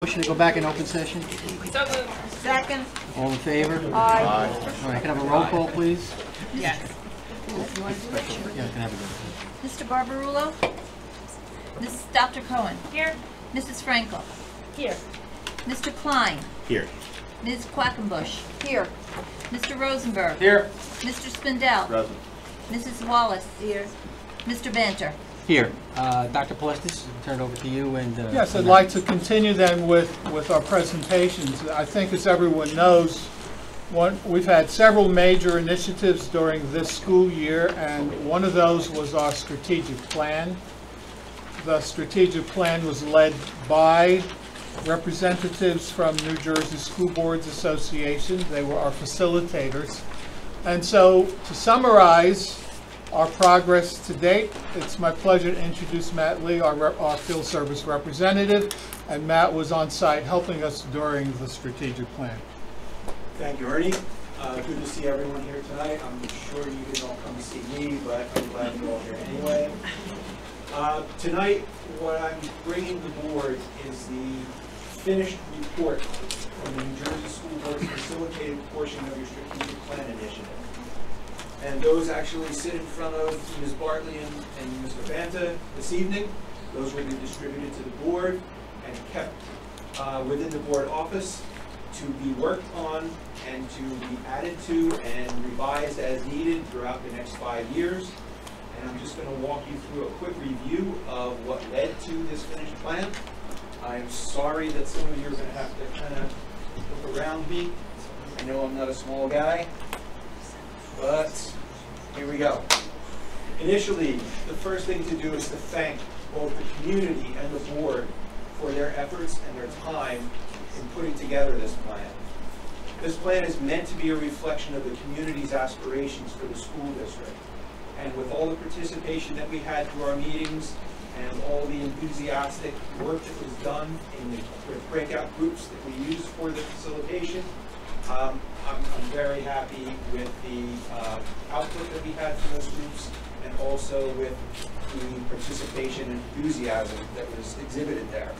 Motion to go back in open session. So moved. Second. All in favor? Aye. All right, can I have a roll call, please? Yes. Yeah, can I have a Mr. Barbarulo? Dr. Cohen? Here. Mrs. Frankel? Here. Mr. Klein? Here. Ms. Quackenbush? Here. Mr. Rosenberg? Here. Mr. Spindell? Present. Mrs. Wallace? Here. Mr. Banter? Here. Dr. Palestis, turn it over to you. And Yes, I'd like to continue then with our presentations. I think, as everyone knows, we've had several major initiatives during this school year, and one of those was our strategic plan. The strategic plan was led by representatives from New Jersey School Boards Association. They were our facilitators. And so, to summarize our progress to date, it's my pleasure to introduce Matt Lee, our field service representative, and Matt was on site helping us during the strategic plan. Thank you, Ernie. Good to see everyone here tonight. I'm sure you didn't all come to see me, but I'm glad you're all here anyway. Tonight, what I'm bringing to the board is the finished report from the New Jersey School Board's facilitated portion of your strategic plan initiative. And those actually sit in front of Ms. Bartley and Mr. Banta this evening. Those will be distributed to the board and kept within the board office to be worked on and to be added to and revised as needed throughout the next 5 years. And I'm just going to walk you through a quick review of what led to this finished plan. I'm sorry that some of you are going to have to kind of look around me. I know I'm not a small guy, but here we go. Initially, the first thing to do is to thank both the community and the board for their efforts and their time in putting together this plan. This plan is meant to be a reflection of the community's aspirations for the school district. And with all the participation that we had through our meetings and all the enthusiastic work that was done in the breakout groups that we used for the facilitation, I'm very happy with the output that we had from those groups and also with the participation and enthusiasm that was exhibited there.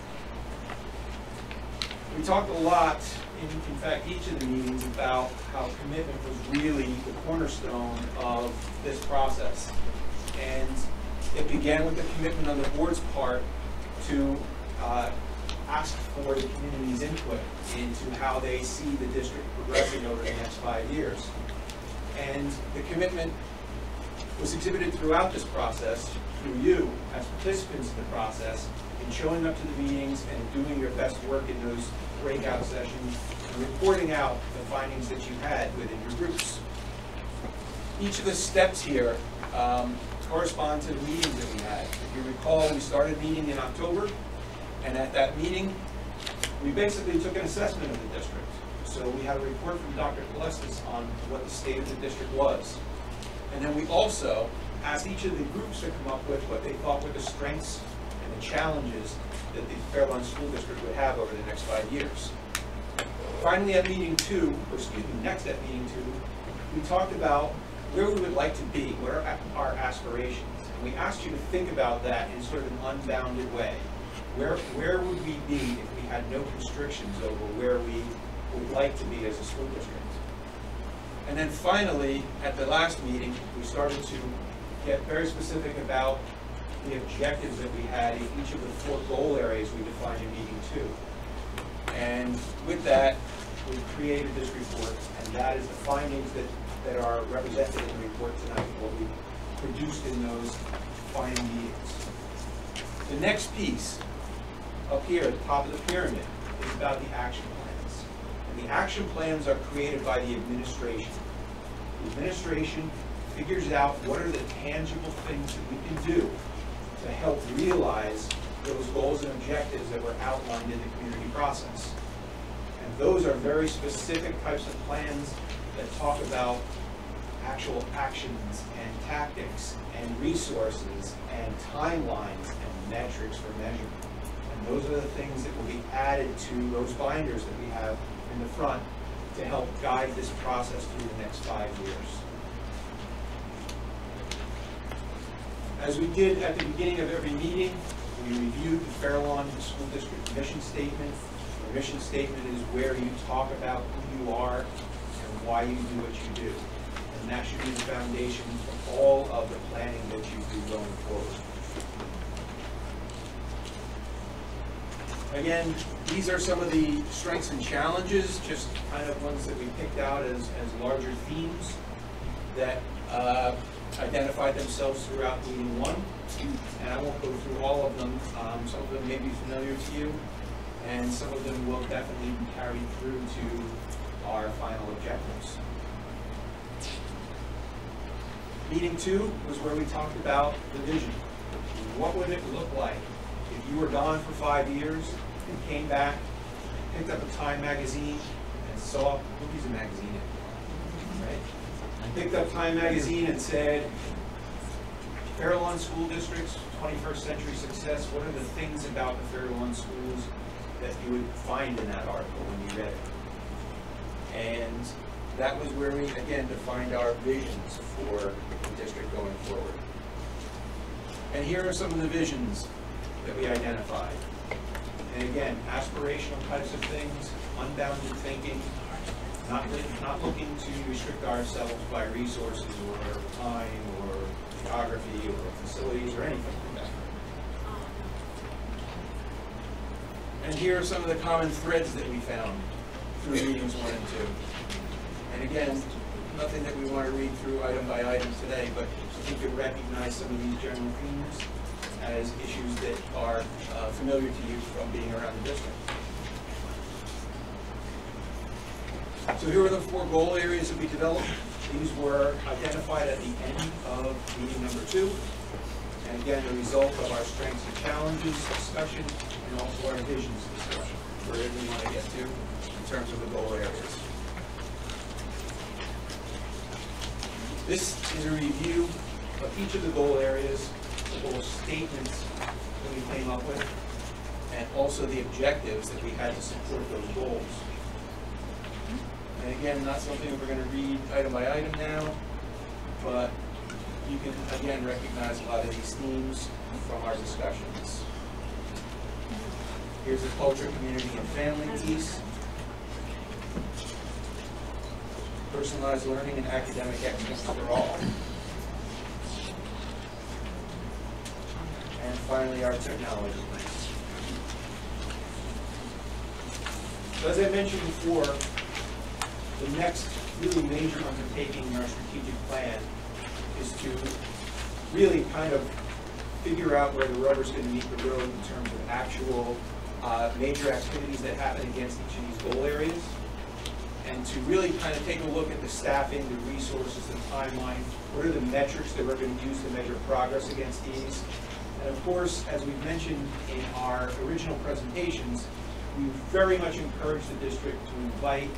We talked a lot, in fact, each of the meetings about how commitment was really the cornerstone of this process. And it began with the commitment on the board's part to ask for the community's input into how they see the district progressing over the next 5 years. And the commitment was exhibited throughout this process through you as participants in the process in showing up to the meetings and doing your best work in those breakout sessions and reporting out the findings that you had within your groups. Each of the steps here correspond to the meetings that we had. If you recall, we started meeting in October, and at that meeting, we basically took an assessment of the district. So we had a report from Dr. Palestis on what the state of the district was. And then we also asked each of the groups to come up with what they thought were the strengths and the challenges that the Fairlawn School District would have over the next 5 years. Finally, at meeting 2, or excuse me, next at meeting 2, we talked about where we would like to be, what are our aspirations. And we asked you to think about that in sort of an unbounded way. Where would we be if we had no constrictions over where we would like to be as a school district? And then finally, at the last meeting, we started to get very specific about the objectives that we had in each of the 4 goal areas we defined in meeting 2. And with that, we created this report, and that is the findings that are represented in the report tonight, what we produced in those final meetings. The next piece, up here at the top of the pyramid, is about the action plans. And the action plans are created by the administration. The administration figures out what are the tangible things that we can do to help realize those goals and objectives that were outlined in the community process. And those are very specific types of plans that talk about actual actions and tactics and resources and timelines and metrics for measurement. And those are the things that will be added to those binders that we have in the front to help guide this process through the next 5 years. As we did at the beginning of every meeting, we reviewed the Fairlawn School District mission statement The mission statement is where you talk about who you are and why you do what you do. And that should be the foundation for all of the planning that you do going forward. Again, these are some of the strengths and challenges, just kind of ones that we picked out as larger themes that identified themselves throughout meeting one. And I won't go through all of them. Some of them may be familiar to you, and some of them will definitely be carried through to our final objectives. Meeting two was where we talked about the vision. What would it look like if you were gone for 5 years and came back, picked up a Time magazine and saw, who's a magazine anymore, right? Picked up Time magazine and said, Fairlawn School District's 21st Century Success, what are the things about the Fairlawn schools that you would find in that article when you read it? And that was where we, again, defined our visions for the district going forward. And here are some of the visions that we identified. And again, aspirational types of things, unbounded thinking, not looking to restrict ourselves by resources or time or geography or facilities or anything like that. And here are some of the common threads that we found through meetings 1 and 2. And again, nothing that we want to read through item by item today, but I think you'll recognize some of these general themes as issues that are familiar to you from being around the district. So here are the 4 goal areas that we developed. These were identified at the end of meeting number 2. And again, the result of our strengths and challenges discussion and also our visions discussion, where we want to get to in terms of the goal areas. This is a review of each of the goal areas, the goal statements that we came up with, and also the objectives that we had to support those goals. And again, not something we're going to read item by item now, but you can again recognize a lot of these themes from our discussions. Here's the culture, community, and family piece. Personalized learning and academic excellence for all. And finally, our technology piece. So as I mentioned before, the next really major undertaking in our strategic plan is to really kind of figure out where the rubber's going to meet the road in terms of actual major activities that happen against each of these goal areas, and to really kind of take a look at the staffing, the resources, the timeline, what are the metrics that we're going to use to measure progress against these. And of course, as we've mentioned in our original presentations, we very much encourage the district to invite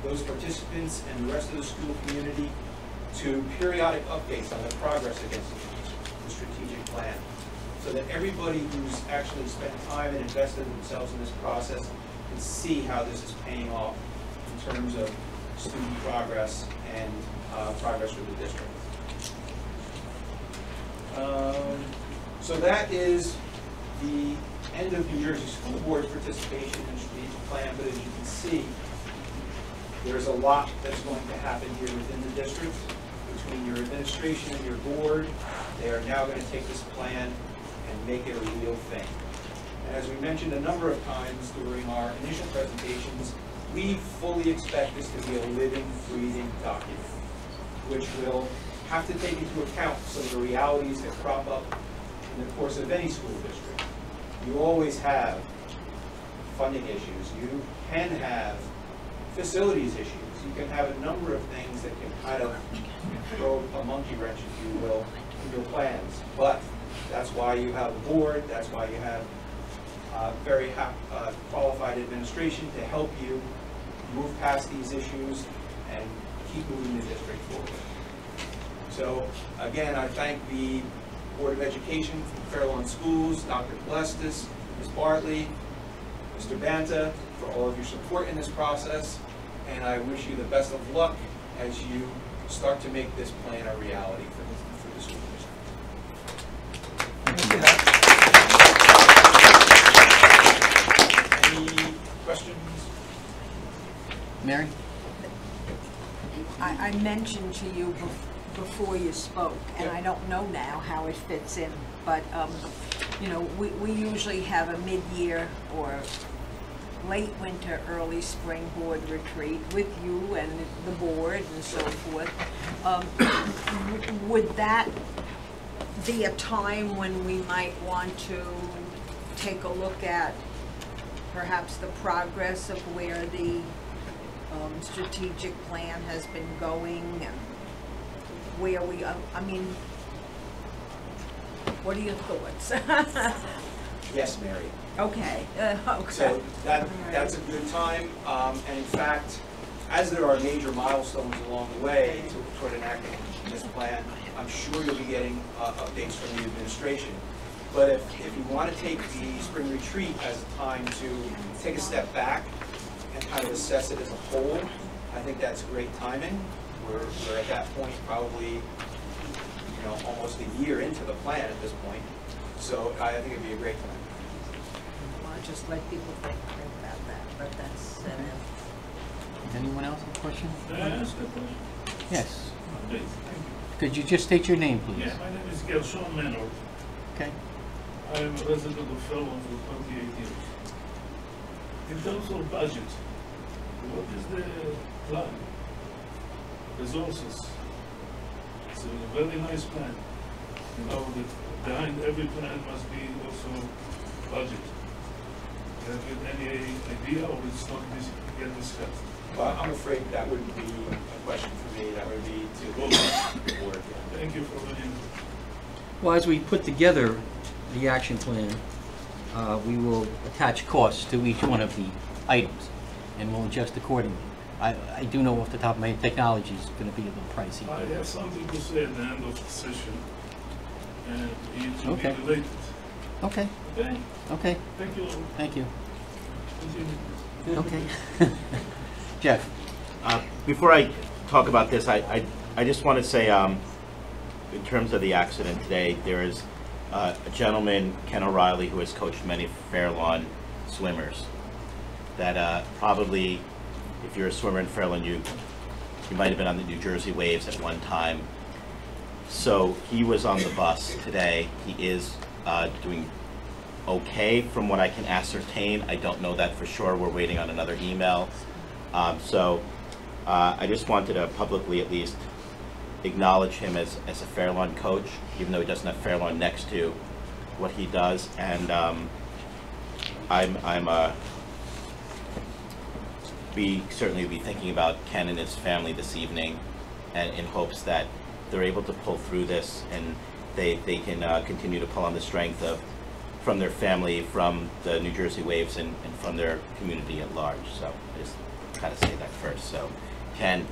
those participants and the rest of the school community to periodic updates on the progress against the strategic plan, so that everybody who's actually spent time and invested themselves in this process can see how this is paying off in terms of student progress and progress for the district. So that is the end of New Jersey School Board's participation in the strategic plan, but as you can see, there's a lot that's going to happen here within the district. Between your administration and your board, they are now going to take this plan and make it a real thing. And as we mentioned a number of times during our initial presentations, we fully expect this to be a living, breathing document, which will have to take into account some of the realities that crop up in the course of any school district. You always have funding issues. You can have facilities issues. You can have a number of things that can kind of throw a monkey wrench, if you will, in your plans. But that's why you have a board. That's why you have very qualified administration to help you move past these issues and keep moving the district forward. So again, I thank the Board of Education from Fairlawn Schools, Dr. Palestis, Ms. Bartley, Mr. Banta, for all of your support in this process, and I wish you the best of luck as you start to make this plan a reality for the school district. Any questions Mary? I mentioned to you before you spoke, and Yep. I don't know now how it fits in, but, you know, we usually have a mid-year or late winter, early spring board retreat with you and the board and so forth. Would that be a time when we might want to take a look at perhaps the progress of where the strategic plan has been going and where we, I mean, what are your thoughts? Yes, Mary. Okay, okay. So that's a good time, and in fact, as there are major milestones along the way toward enacting this plan, I'm sure you'll be getting updates from the administration. But if you want to take the spring retreat as a time to take a step back and kind of assess it as a whole, I think that's great timing. We're at that point probably, you know, almost a year into the plan at this point. So I think it'd be a great time. I'll just let people think about that, but that's, Anyone else have a question? May I ask a question? Yes. Please, thank you. Could you just state your name, please? Yeah, my name is Gershon Menor. Okay. I am a resident of Fairlawn for 28 years. In terms of budget, what is the plan? Resources. It's a very nice plan. You know, that behind every plan must be also budget. Have you any idea, or it's not yet discussed? Well, I'm afraid that wouldn't be a question for me. That would be to the board. Yeah. Thank you for being. Well, as we put together the action plan, we will attach costs to each one of the items, and we'll adjust accordingly. I do know off the top of my head, technology is going to be a little pricey. I have something to say at the end of the session, and it will Okay. be related. Okay, Okay? okay, Thank you. thank you. Continue. Okay. Jeff? Before I talk about this, I just want to say, in terms of the accident today, there is a gentleman, Ken O'Reilly, who has coached many Fairlawn swimmers, that probably, if you're a swimmer in Fairlawn, you might have been on the New Jersey Waves at one time. So he was on the bus today. He is doing okay from what I can ascertain. I don't know that for sure. We're waiting on another email. I just wanted to publicly at least acknowledge him as a Fairlawn coach, even though he doesn't have Fairlawn next to what he does. And we certainly will be thinking about Ken and his family this evening, and in hopes that they're able to pull through this and they can continue to pull on the strength from their family, from the New Jersey Waves, and from their community at large. So I just gotta say that first. So Ken,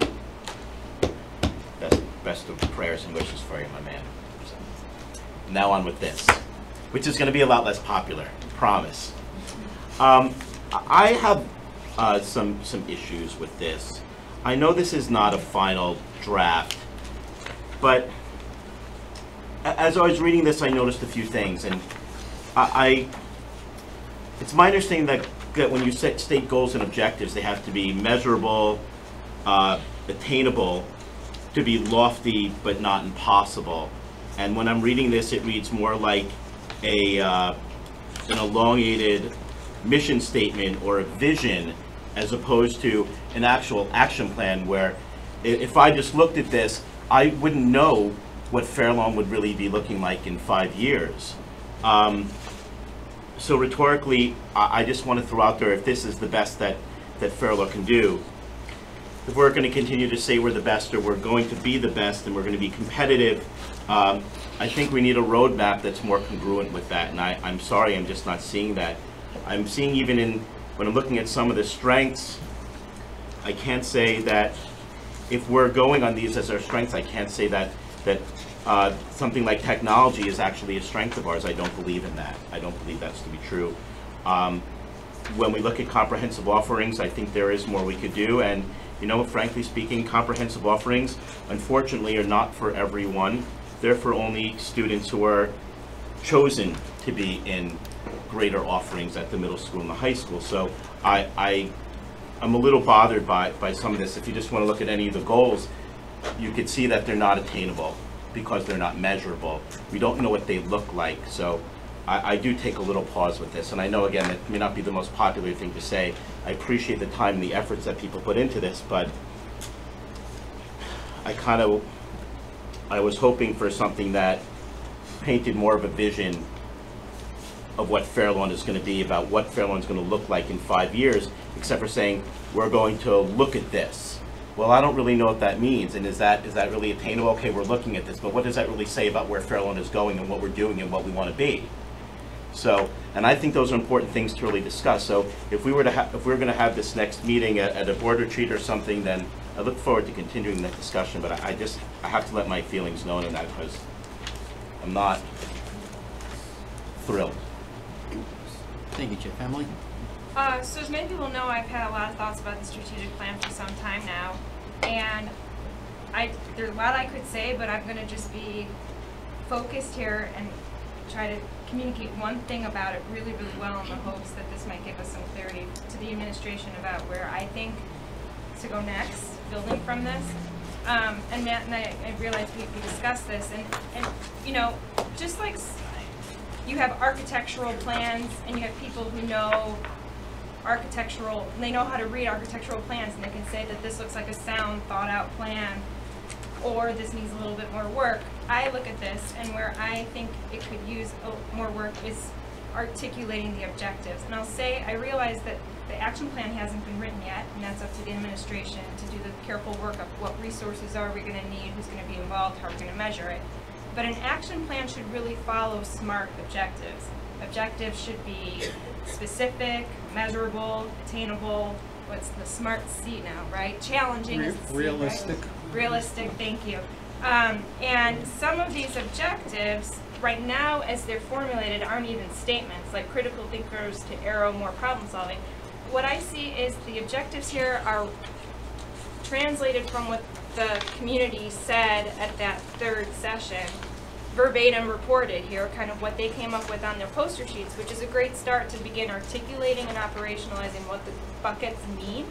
best of prayers and wishes for you, my man. So, now on with this, which is gonna be a lot less popular, promise. I have some issues with this. I know this is not a final draft, but as I was reading this, I noticed a few things, and it's my understanding that when you state goals and objectives, they have to be measurable, attainable, to be lofty but not impossible. And when I'm reading this, it reads more like an elongated mission statement or a vision, as opposed to an actual action plan, where if I just looked at this, I wouldn't know what Fairlawn would really be looking like in 5 years. So rhetorically, I just want to throw out there, if this is the best that Fairlawn can do, if we're going to continue to say we're the best, or we're going to be the best, and we're going to be competitive, I think we need a roadmap that's more congruent with that. And I'm sorry, I'm just not seeing that. I'm seeing, even when I'm looking at some of the strengths, I can't say that if we're going on these as our strengths, I can't say that something like technology is actually a strength of ours. I don't believe in that. I don't believe that's to be true. When we look at comprehensive offerings, I think there is more we could do. And, you know, frankly speaking, comprehensive offerings, unfortunately, are not for everyone. They're for only students who are chosen to be in greater offerings at the middle school and the high school. So I I'm a little bothered by some of this. If you just want to look at any of the goals, you could see that they're not attainable because they're not measurable. We don't know what they look like. So I do take a little pause with this. And I know, again, it may not be the most popular thing to say. I appreciate the time and the efforts that people put into this, but I was hoping for something that painted more of a vision of what Fairlawn is going to be, about what Fairlawn is going to look like in 5 years, except for saying, we're going to look at this. Well, I don't really know what that means, and is that really attainable? Okay, we're looking at this, but what does that really say about where Fairlawn is going and what we're doing and what we want to be? So, and I think those are important things to really discuss. So if we were going to have this next meeting at a board retreat or something, then I look forward to continuing that discussion, but I have to let my feelings known on that, because I'm not thrilled. Thank you, Jeff. Emily? So as many people know, I've had a lot of thoughts about the strategic plan for some time now, and there's a lot I could say, but I'm going to just be focused here and try to communicate one thing about it really, really well, in the hopes that this might give us some clarity to the administration about where I think to go next, building from this. And Matt and I realized we discussed this, and you know, just like you have architectural plans and you have people who know they know how to read architectural plans, and they can say that this looks like a sound, thought out plan, or this needs a little bit more work. I look at this, and where I think it could use more work is articulating the objectives. And I'll say, I realize that the action plan hasn't been written yet, and that's up to the administration to do the careful work of what resources are we going to need, who's going to be involved, how we're going to measure it. But an action plan should really follow SMART objectives. Objectives should be specific, measurable, attainable. What's the SMART C now, right? Challenging is the C, realistic. right? Realistic, thank you. And some of these objectives, right now, as they're formulated, aren't even statements, like critical thinkers to arrow more problem solving. What I see is the objectives here are translated from what the community said at that third session, verbatim reported here, kind of what they came up with on their poster sheets, which is a great start to begin articulating and operationalizing what the buckets mean.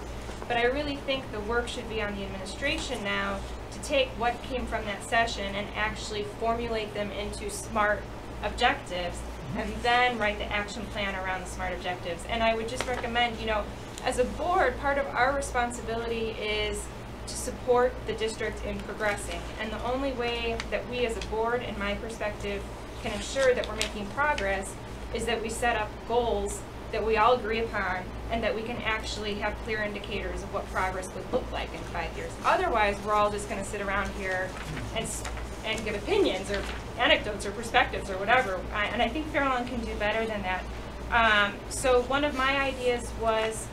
But I really think the work should be on the administration now to take what came from that session and actually formulate them into SMART objectives, and then write the action plan around the SMART objectives. And I would just recommend, you know, as a board, part of our responsibility is to support the district in progressing. And the only way that we as a board, in my perspective, can ensure that we're making progress is that we set up goals that we all agree upon, and that we can actually have clear indicators of what progress would look like in 5 years. Otherwise, we're all just going to sit around here and give opinions or anecdotes or perspectives or whatever. And I think Fairlawn can do better than that. So one of my ideas was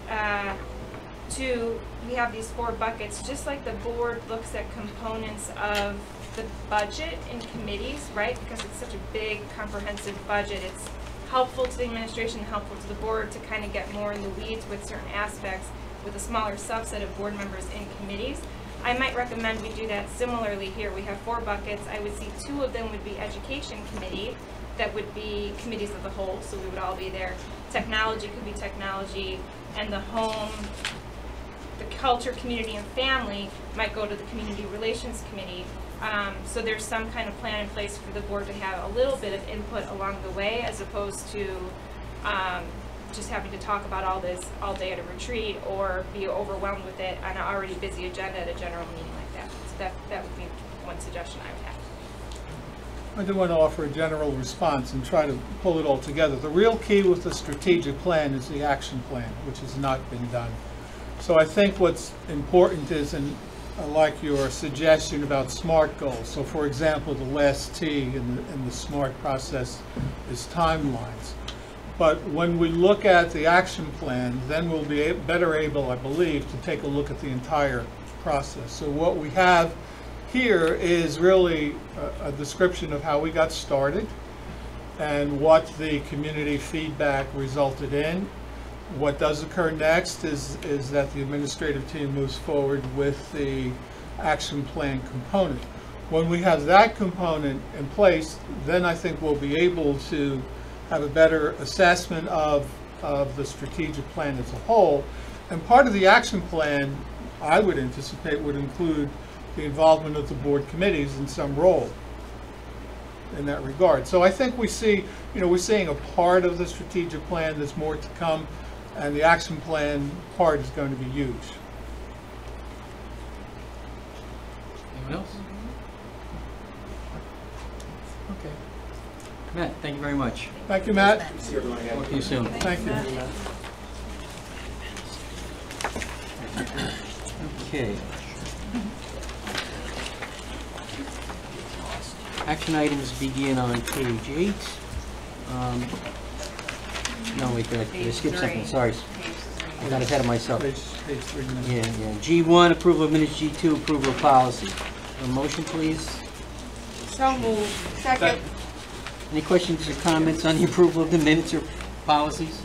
we have these 4 buckets, just like the board looks at components of the budget in committees, right? Because it's such a big, comprehensive budget. It's helpful to the administration, helpful to the board to kind of get more in the weeds with certain aspects with a smaller subset of board members in committees. I might recommend we do that similarly here. We have 4 buckets. I would see 2 of them would be education committee, that would be committees of the whole, so we would all be there. Technology could be technology, and the home, the culture, community, and family might go to the community relations committee. So there's some kind of plan in place for the board to have a little bit of input along the way, as opposed to just having to talk about all this all day at a retreat or be overwhelmed with it on an already busy agenda at a general meeting like that. So that would be one suggestion I would have. I do want to offer a general response and try to pull it all together. The real key with the strategic plan is the action plan, which has not been done. So I think what's important is, and I like your suggestion about SMART goals. So for example, the last T in the SMART process is timelines. But when we look at the action plan, then we'll be better able, I believe, to take a look at the entire process. So what we have here is really a description of how we got started and what the community feedback resulted in. What does occur next is that the administrative team moves forward with the action plan component. When we have that component in place, then I think we'll be able to have a better assessment of the strategic plan as a whole, And part of the action plan, I would anticipate, would include the involvement of the board committees in some role in that regard. So I think we see, we're seeing a part of the strategic plan. There's more to come, and the action plan part is going to be huge. Anyone else? Okay. Matt, thank you very much. Thank you, Matt. See everyone again. Talk to you soon. Thank you. Okay. Action items begin on page 8. No, wait, I skipped something, sorry. I got ahead of myself. Page 3 now. Yeah. G1, approval of minutes. G2, approval of policy. A motion, please. So moved. Second. Any questions or comments on the approval of the minutes or policies?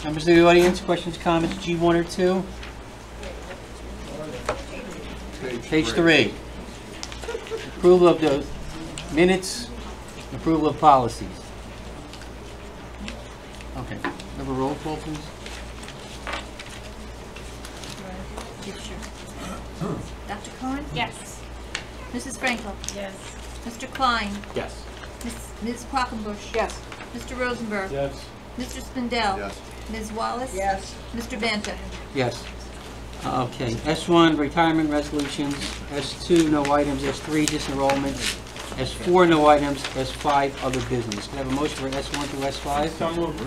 Members of the audience, questions, comments, G1 or 2? Page 3. Approval of the minutes, approval of policies. Okay, have a roll call, please. Dr. Cohen? Yes. Mrs. Frankel? Yes. Mr. Klein? Yes. Ms. Quackenbush? Yes. Mr. Rosenberg? Yes. Mr. Spindell? Yes. Ms. Wallace? Yes. Mr. Banter? Yes. Okay, S1, retirement resolutions. S2, no items. S3, disenrollment. S4, no items. S5, other business. Can I have a motion for S1 through S5? So moved.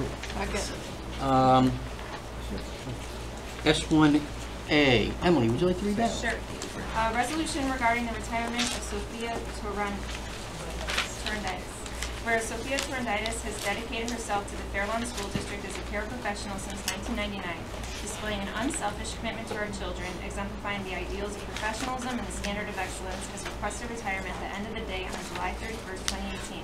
S1A. Emily, would you like to read that? Sure. Resolution regarding the retirement of Sophia Torrendaitis. Whereas Sophia Torrendaitis has dedicated herself to the Fairlawn School District as a paraprofessional since 1999, displaying an unselfish commitment to our children, exemplifying the ideals of professionalism and the standard of excellence, has requested retirement at the end of the day on July 31st, 2018.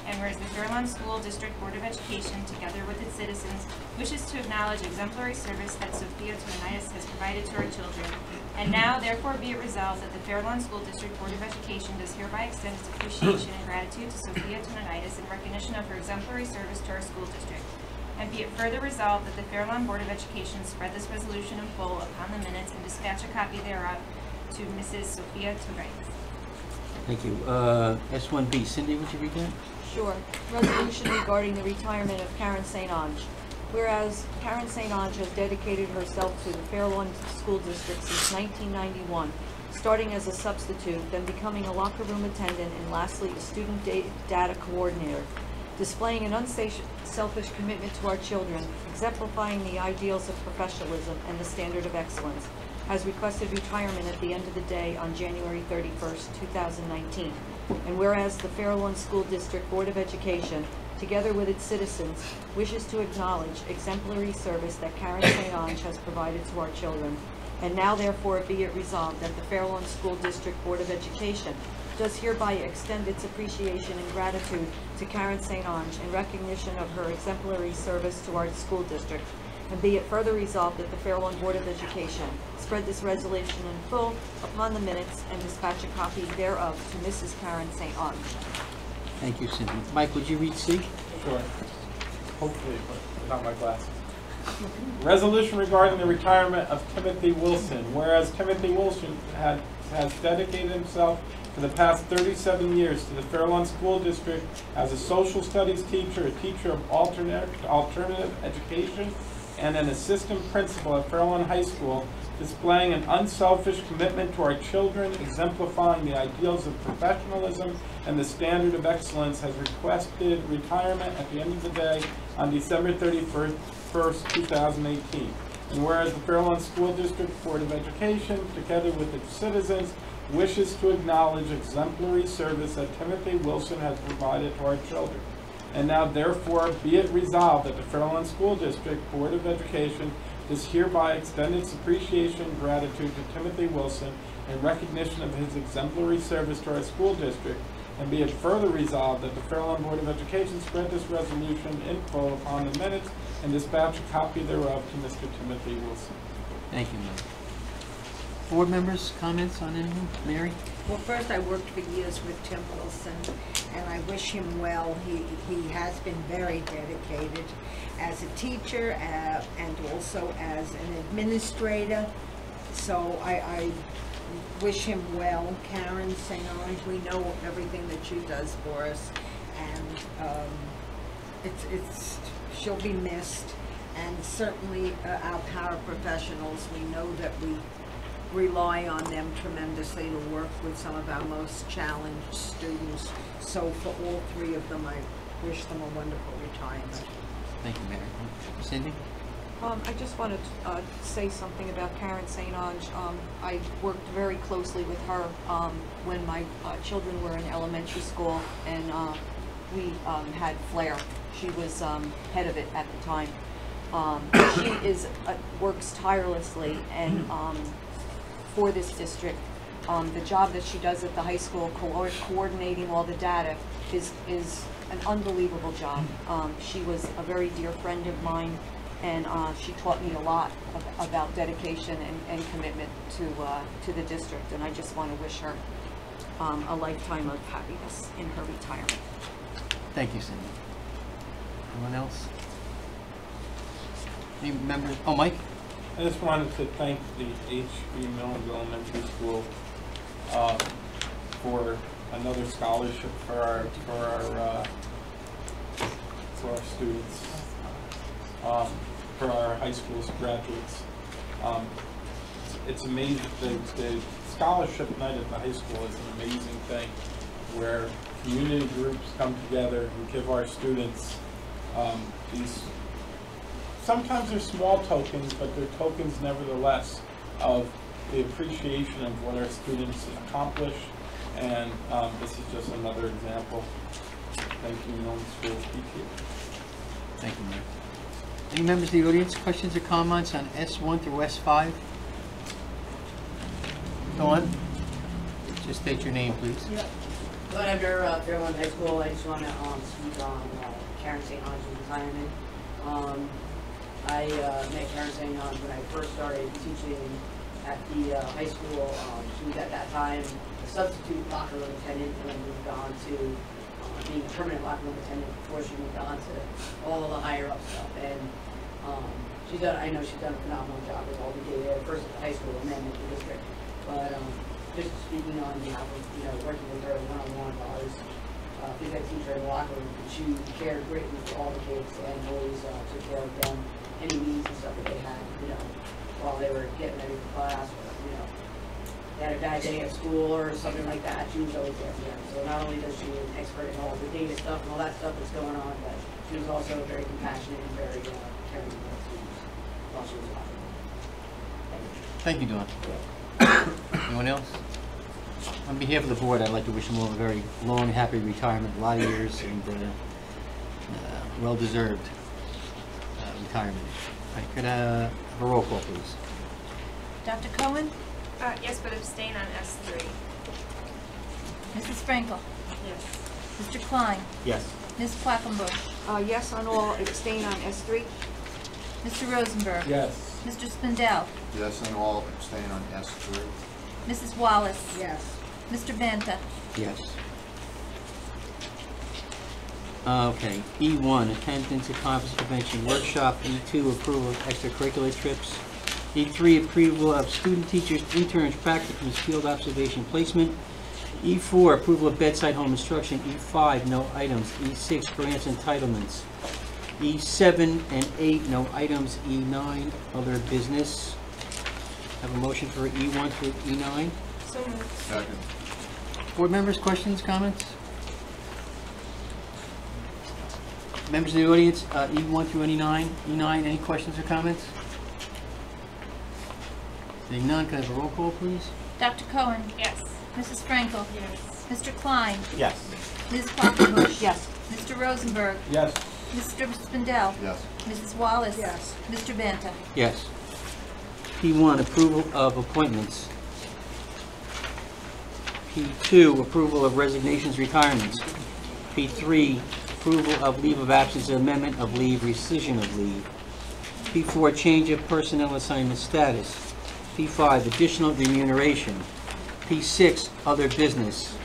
And whereas the Fairlawn School District Board of Education, together with its citizens, wishes to acknowledge exemplary service that Sophia Torrendaitis has provided to our children. And now, therefore, be it resolved that the Fairlawn School District Board of Education does hereby extend its appreciation and gratitude to Sophia Torrendaitis in recognition of her exemplary service to our school district. And be it further resolved that the Fairlawn Board of Education spread this resolution in full upon the minutes and dispatch a copy thereof to Mrs. Sophia Torrendaitis. Thank you. S1B. Cindy, would you read that? Sure. Resolution regarding the retirement of Karen St. Ange. Whereas Karen St. Ange has dedicated herself to the Fairlawn School District since 1991, starting as a substitute, then becoming a locker room attendant, and lastly a student data coordinator, displaying an unselfish commitment to our children, exemplifying the ideals of professionalism and the standard of excellence, has requested retirement at the end of the day on January 31st, 2019. And whereas the Fairlawn School District Board of Education, together with its citizens, wishes to acknowledge exemplary service that Karen St. Ange has provided to our children. And now therefore be it resolved that the Fairlawn School District Board of Education does hereby extend its appreciation and gratitude to Karen St. Ange in recognition of her exemplary service to our school district. And be it further resolved that the Fairlawn Board of Education spread this resolution in full upon the minutes and dispatch a copy thereof to Mrs. Karen St. Ange. Thank you, Cindy. Mike, would you read C? Sure. Hopefully, but without my glasses. Resolution regarding the retirement of Timothy Wilson. Whereas Timothy Wilson has dedicated himself for the past 37 years to the Fairlawn School District as a social studies teacher, a teacher of alternative education, and an assistant principal at Fairlawn High School, displaying an unselfish commitment to our children, exemplifying the ideals of professionalism and the standard of excellence, has requested retirement at the end of the day on December 31st, 2018. And whereas the Fairlawn School District Board of Education, together with its citizens, wishes to acknowledge exemplary service that Timothy Wilson has provided to our children. And now therefore be it resolved that the Fairlawn School District Board of Education does hereby extend its appreciation and gratitude to Timothy Wilson in recognition of his exemplary service to our school district, and be it further resolved that the Fairlawn Board of Education spread this resolution in full upon the minutes and dispatch a copy thereof to Mr. Timothy Wilson. Thank you, Mike. Board members, comments on anything? Mary? Well, first, I worked for years with Tim Wilson, and I wish him well. He has been very dedicated as a teacher and also as an administrator. So I wish him well. Karen St. Ange, we know everything that she does for us, and she'll be missed. And certainly our paraprofessionals, we know that we rely on them tremendously to work with some of our most challenged students. So for all three of them, I wish them a wonderful retirement. Thank you, Mary. Cindy? I just wanted to say something about Karen St. Ange. I worked very closely with her when my children were in elementary school, and we had Flair. She was head of it at the time. She works tirelessly and for this district. The job that she does at the high school, coordinating all the data, is an unbelievable job. She was a very dear friend of mine, and she taught me a lot about dedication and commitment to the district, and I just want to wish her a lifetime of happiness in her retirement. Thank you, Cindy. Anyone else? Any members? Oh, Mike? I just wanted to thank the H.B. Millings Elementary School for another scholarship for our students, for our high school graduates. It's amazing. The scholarship night at the high school is an amazing thing, where community groups come together and give our students these. Sometimes they're small tokens, but they're tokens nevertheless of the appreciation of what our students accomplish, and this is just another example. Thank you, Millings School PTA. Thank you, Mary. Any members of the audience, questions or comments on S1 through S5? Dawn? Just state your name, please. Yep. Going under Fairlawn High School, I just want to speak on Karen St. Ange's retirement. I met Karen St. Ange when I first started teaching at the high school. She was at that time a substitute locker room attendant, and then moved on to being a permanent locker room attendant before she moved on to all of the higher up stuff. And I know she's done a phenomenal job with all the data, first at the high school and then at the district. But just speaking on behalf of working with her one-on-one, I was physics teacher in the locker room. She cared greatly for all the kids and always took care of them. Any needs and stuff that they had, while they were getting ready for class, or they had a bad day at school or something like that, she was always there for them. So not only does she an expert in all the data stuff and all that stuff that's going on, but she was also very compassionate and very caring for the students while she was talking. Thank you, Dawn. Anyone else? On behalf of the board, I'd like to wish them all a very long, happy retirement, a lot of years, and well-deserved retirement. All right, could I have a roll call, please? Dr. Cohen? Yes, but abstain on S3. Mrs. Frankel? Yes. Mr. Klein? Yes. Ms. Quackenbush? Yes on all, abstain on S3. Mr. Rosenberg? Yes. Mr. Spindell? Yes, and all abstain on S3. Mrs. Wallace? Yes. Mr. Banta? Yes. Okay, E1, attendance at conference convention workshop. E2, approval of extracurricular trips. E3, approval of student teachers, interns, practicums, field observation placement. E4, approval of bedside home instruction. E5, no items. E6, grants entitlements. E7 and 8, no items. E9, other business. Have a motion for E1 through E9. So moved. Second. Board members, questions, comments? Members of the audience, E1 through E9, any questions or comments? Seeing none, can I have a roll call, please? Dr. Cohen? Yes. Mrs. Frankel? Yes. Mr. Klein? Yes. Ms. Quackenbush? Yes. Mr. Rosenberg? Yes. Mr. Spindell? Yes. Mrs. Wallace? Yes. Mr. Banta? Yes. P1, approval of appointments. P2, approval of resignations, retirements. P3, approval of leave of absence, amendment of leave, rescission of leave. P4, change of personnel assignment status. P5, additional remuneration. P6, other business.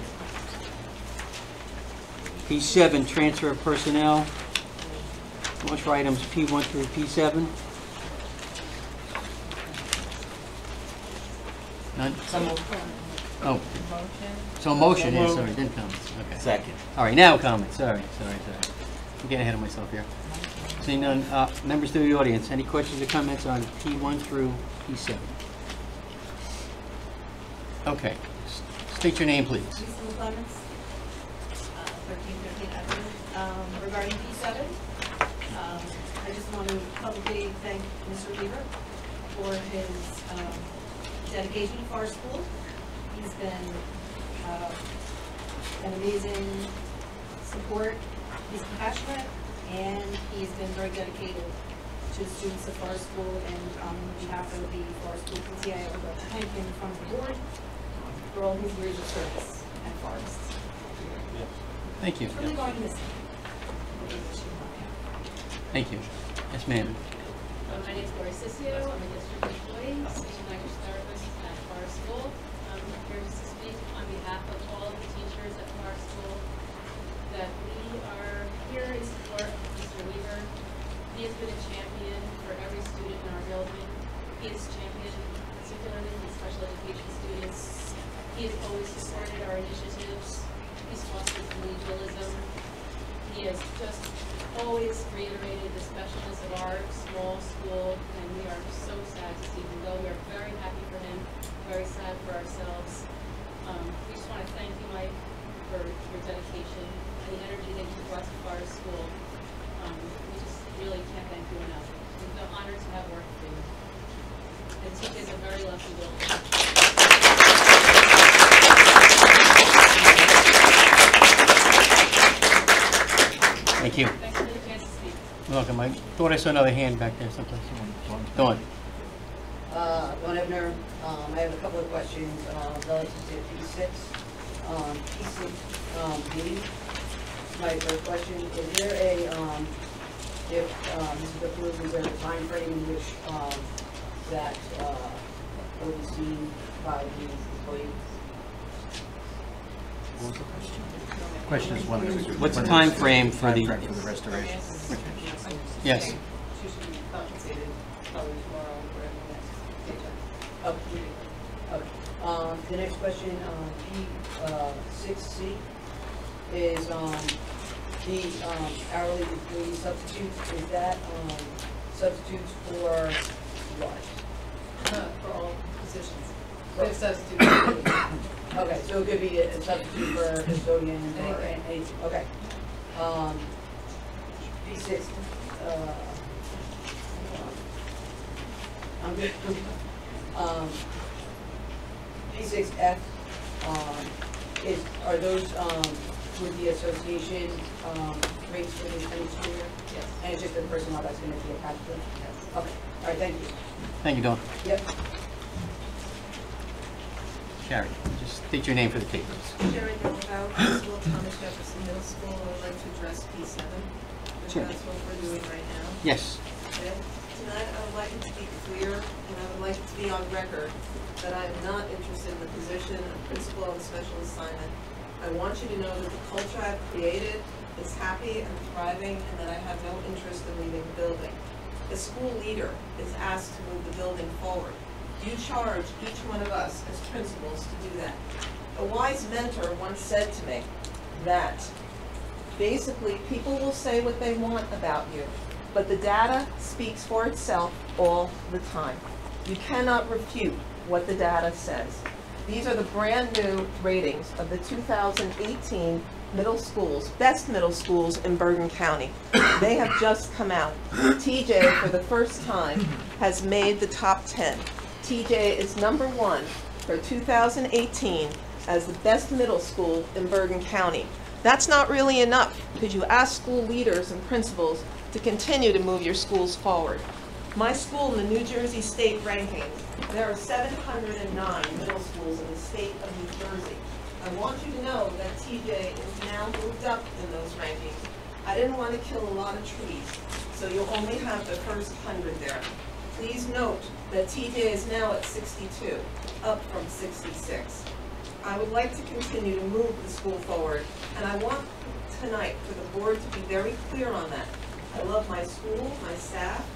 P7, transfer of personnel. Much for items P1 through P7. None? Oh. So motion is, sorry, then comments, okay. Second. All right, now comments, sorry. I'm getting ahead of myself here. Seeing none, members of the audience, any questions or comments on P1 through P7? Okay, state your name, please. Lisa Clements, 1313 Avenue. Regarding P7, I just want to publicly thank Mr. Weaver for his dedication to our school. He's been an amazing support. He's compassionate, and he's been very dedicated to the students of our school. And on behalf of the Forest School PTA, I would like to thank him in front of the board for all his years of service at Forest. Thank you. It's really going to miss him. Thank you. Yes, ma'am. My name is Lori Sissio. I'm a district employee, speech and language therapist at Forest School. I'm here to speak on behalf of all of the teachers at Forest School that we are here in support of Mr. Weaver. He has been a champion for every student in our building. He is championed particularly for special education students. He has always supported our initiatives. He's fostered collegialism. He has just always reiterated the specialness of our small school, and we are so sad to see him go. We are very happy for him, very sad for ourselves. We just want to thank you, Mike, for your dedication and the energy that you brought to our school. We just really can't thank you enough. We feel honored to have worked with you. And TJ is a very lucky building. Thank you. Thanks for the chance to speak. You're welcome. I thought I saw another hand back there someplace. Dawn. Dawn Ebner, I have a couple of questions relative to P6. P6B, my first question, is there a, if this is approved, is there a time frame in which that will be seen by the employees? Question is when. What's the time frame for the restoration? Yes. She should be compensated probably tomorrow or in the next paycheck. Okay. The next question, P6C, is the hourly employee substitutes. Is that substitutes for what? For all positions. We have substitutes. Okay, so it could be a substitute for custodian or anything. Okay. P6. I'm good. P6F. Are those with the association rates for this coming school year? Yes. And it's just the personnel that's going to be attached to it? Yes. Okay. All right. Thank you. Thank you, Dawn. Yep. Sherry, just state your name for the tape. Sherry Delgado, Principal of Thomas Jefferson Middle School. I would like to address P7, if Sure. that's what we're doing right now. Yes. Okay. Tonight, I would like it to be clear, and I would like it to be on record, that I am not interested in the position of principal on special assignment. I want you to know that the culture I've created is happy and thriving, and that I have no interest in leaving the building. The school leader is asked to move the building forward. You charge each one of us as principals to do that. A wise mentor once said to me that basically people will say what they want about you, but the data speaks for itself all the time. You cannot refute what the data says. These are the brand new ratings of the 2018 middle schools, best middle schools in Bergen County. They have just come out. TJ, for the first time, has made the top 10. TJ is number 1 for 2018 as the best middle school in Bergen County. That's not really enough, because you ask school leaders and principals to continue to move your schools forward. My school in the New Jersey state rankings, there are 709 middle schools in the state of New Jersey. I want you to know that TJ is now moved up in those rankings. I didn't want to kill a lot of trees, so you'll only have the first 100 there. Please note that TJ is now at 62, up from 66. I would like to continue to move the school forward, and I want tonight for the board to be very clear on that. I love my school, my staff,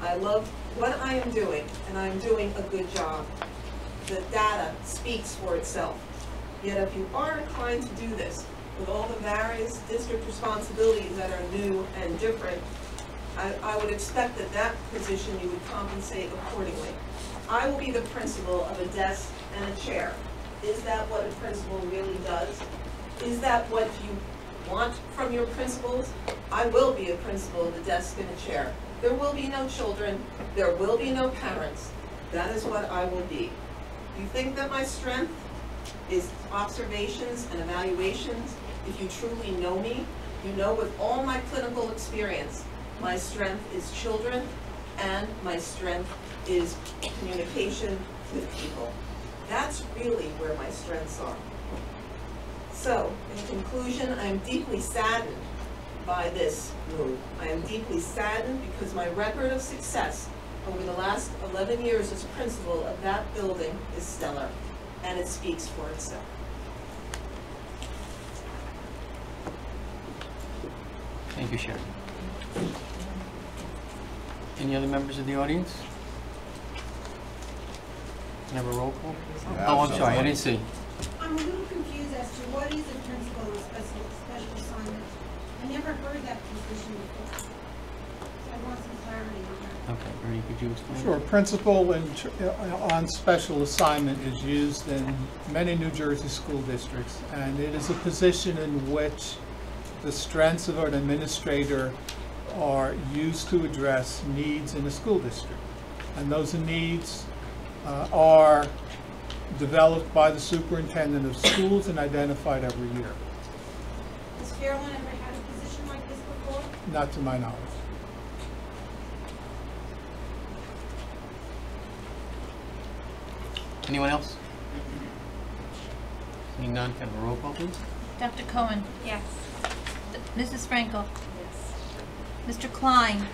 I love what I am doing, and I'm doing a good job. The data speaks for itself. Yet if you are inclined to do this, with all the various district responsibilities that are new and different, I would expect that that position you would compensate accordingly. I will be the principal of a desk and a chair. Is that what a principal really does? Is that what you want from your principals? I will be a principal of a desk and a chair. There will be no children. There will be no parents. That is what I will be. You think that my strength is observations and evaluations? If you truly know me, you know with all my clinical experience, my strength is children and my strength is communication with people. That's really where my strengths are. So, in conclusion, I am deeply saddened by this move. I am deeply saddened because my record of success over the last 11 years as principal of that building is stellar, and it speaks for itself. Thank you, Sharon. Any other members of the audience? Can I have a roll call? Oh, I'm sorry, I didn't see. I'm a little confused as to what is a principal of special assignment. I never heard that position before. So I want some clarity on that. Okay, Ernie, could you explain? Sure. Principal on special assignment is used in many New Jersey school districts, and it is a position in which the strengths of an administrator are used to address needs in a school district. And those needs are developed by the superintendent of schools and identified every year. Has Fairlawn ever had a position like this before? Not to my knowledge. Anyone else? Seeing none, can I have a roll call, please? Dr. Cohen? Yes. Mrs. Frankel? Yes. Mr. Klein?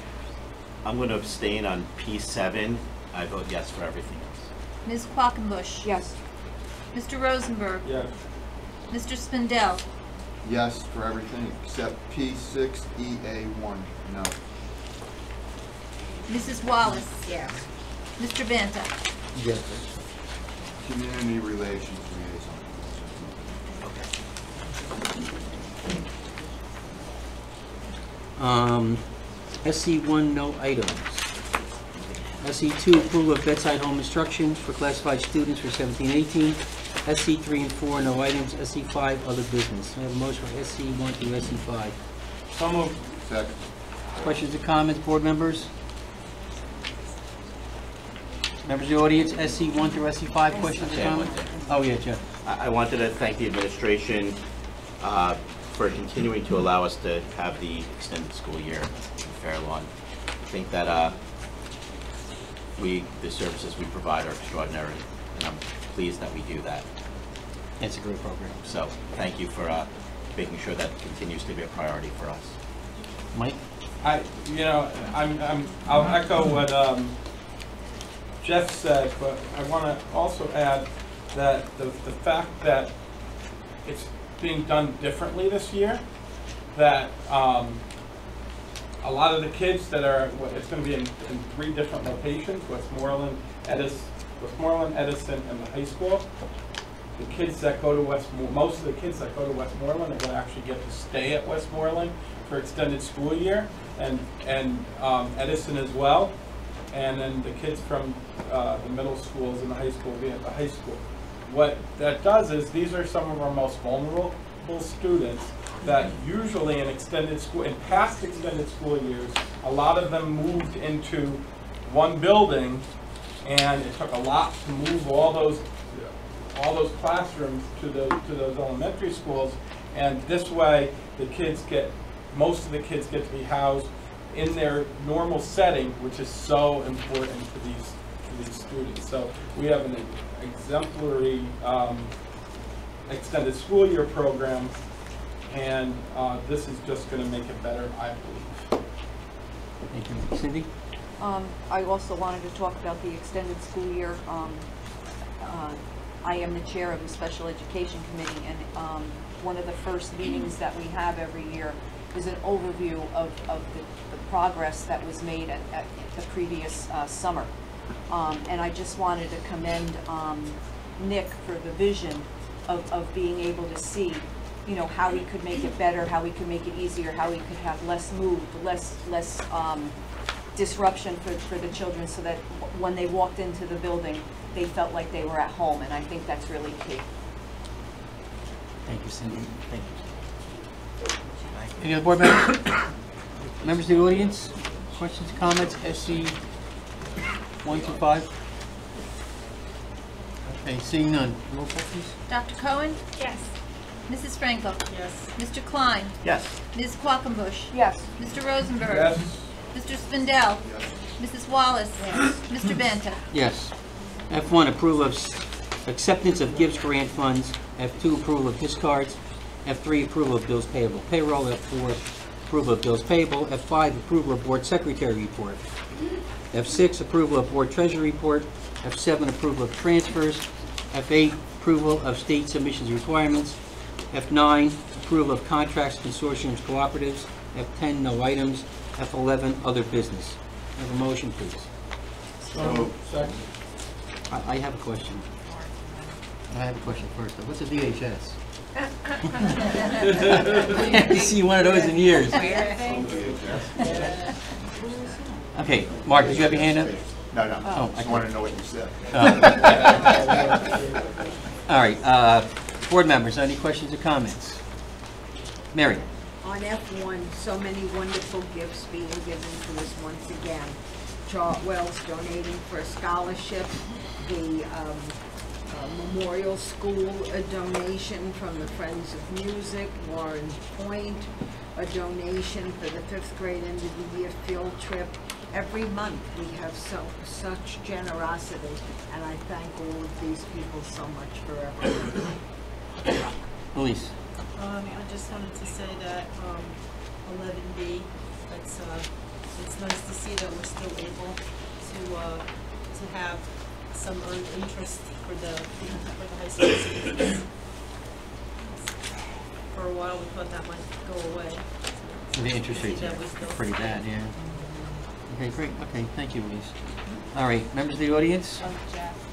I'm going to abstain on P7. I vote yes for everything else. Ms. Quackenbush? Yes. Mr. Rosenberg? Yes. Mr. Spindell? Yes for everything except P6EA1, no. Mrs. Wallace? Yes. Mr. Banta? Yes. Community relations liaison. SC1, no items. SC2, approval of bedside home instruction for classified students for 17-18. SC3 and 4, no items. SC5, other business. I have a motion for SC1 through SC5. So moved. Second. Questions or comments, board members? Members of the audience, SC1 through SC5, questions or comments? Oh, yeah, Jeff. I wanted to thank the administration for continuing to allow us to have the extended school year in Fairlawn. I think that the services we provide are extraordinary, and I'm pleased that we do that. It's a great program. So thank you for making sure that continues to be a priority for us. Mike? I'll echo what Jeff said, but I want to also add that the fact that it's being done differently this year, that a lot of the kids that are, it's going to be in 3 different locations, Westmoreland, Edison, and the high school. The kids that go to most of the kids that go to Westmoreland are going to actually get to stay at Westmoreland for extended school year, and Edison as well. And then the kids from the middle schools and the high school will be at the high school. What that does is these are some of our most vulnerable students that usually in past extended school years, a lot of them moved into one building, and it took a lot to move all those classrooms to those elementary schools. And this way, most of the kids get to be housed in their normal setting, which is so important to these students. So we have an exemplary extended school year program, and this is just going to make it better, I believe. Thank you. Cindy? I also wanted to talk about the extended school year I am the chair of the Special Education Committee, and one of the first meetings that we have every year is an overview of the progress that was made at the previous summer. And I just wanted to commend Nick for the vision of being able to see, you know, how we could make it better, how we could make it easier, how we could have less move, less disruption for the children, so that when they walked into the building, they felt like they were at home, and I think that's really key. Thank you, Cindy. Thank you. Any other board members? Members of the audience? Questions, comments? SC 1 through 5? Okay, seeing none. Roll call, please. Dr. Cohen? Yes. Mrs. Frankel? Yes. Mr. Klein? Yes. Ms. Quackenbush? Yes. Mr. Rosenberg? Yes. Mr. Spindell? Mrs. Wallace? Mr. Banta? Yes. F1, approval of acceptance of gifts grant funds. F2, approval of discards. F3, approval of bills payable payroll. F4, approval of bills payable. F5, approval of board secretary report. F6, approval of board treasury report. F7, approval of transfers. F8, approval of state submissions requirements. F9, approval of contracts, consortiums, cooperatives. F10, no items. F11, other business. Have a motion, please. Second. I have a question. I have a question first. What's a DHS? I haven't seen one of those in years. Okay, Mark, did you have your hand up? No. Oh, I just wanted to know what you said. All right, board members, any questions or comments? Mary? On F1, so many wonderful gifts being given to us once again. Chartwell's donating for a scholarship, the Memorial School, a donation from the Friends of Music, Warren Point, a donation for the 5th grade end of the year field trip. Every month we have such generosity, and I thank all of these people so much for everything. Elise? I just wanted to say that 11B, it's nice to see that we're still able to have some earned interest for the high school students. For a while we thought that might go away. The interest rates are pretty bad, yeah. Okay, great. Okay, thank you, Elise. All right, members of the audience?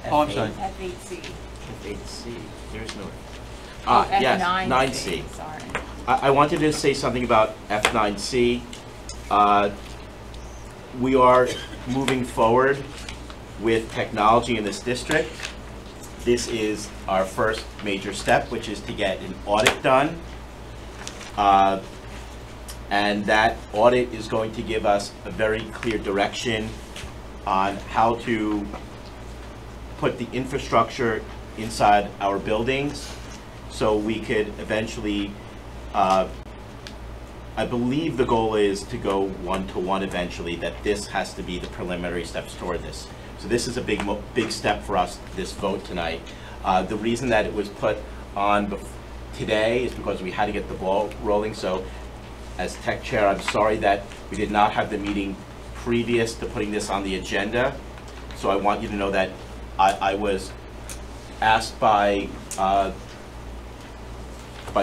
Oh, I'm sorry. F8C. F8C, there's no... F9C. 9C. Sorry. I wanted to say something about F9C. We are moving forward with technology in this district. This is our first major step, which is to get an audit done. And that audit is going to give us a very clear direction on how to put the infrastructure inside our buildings so we could eventually, I believe the goal is to go one-to-one eventually, that this has to be the preliminary steps toward this. So this is a big step for us, this vote tonight. The reason that it was put on today is because we had to get the ball rolling. So as tech chair, I'm sorry that we did not have the meeting previous to putting this on the agenda. So I want you to know that I was asked by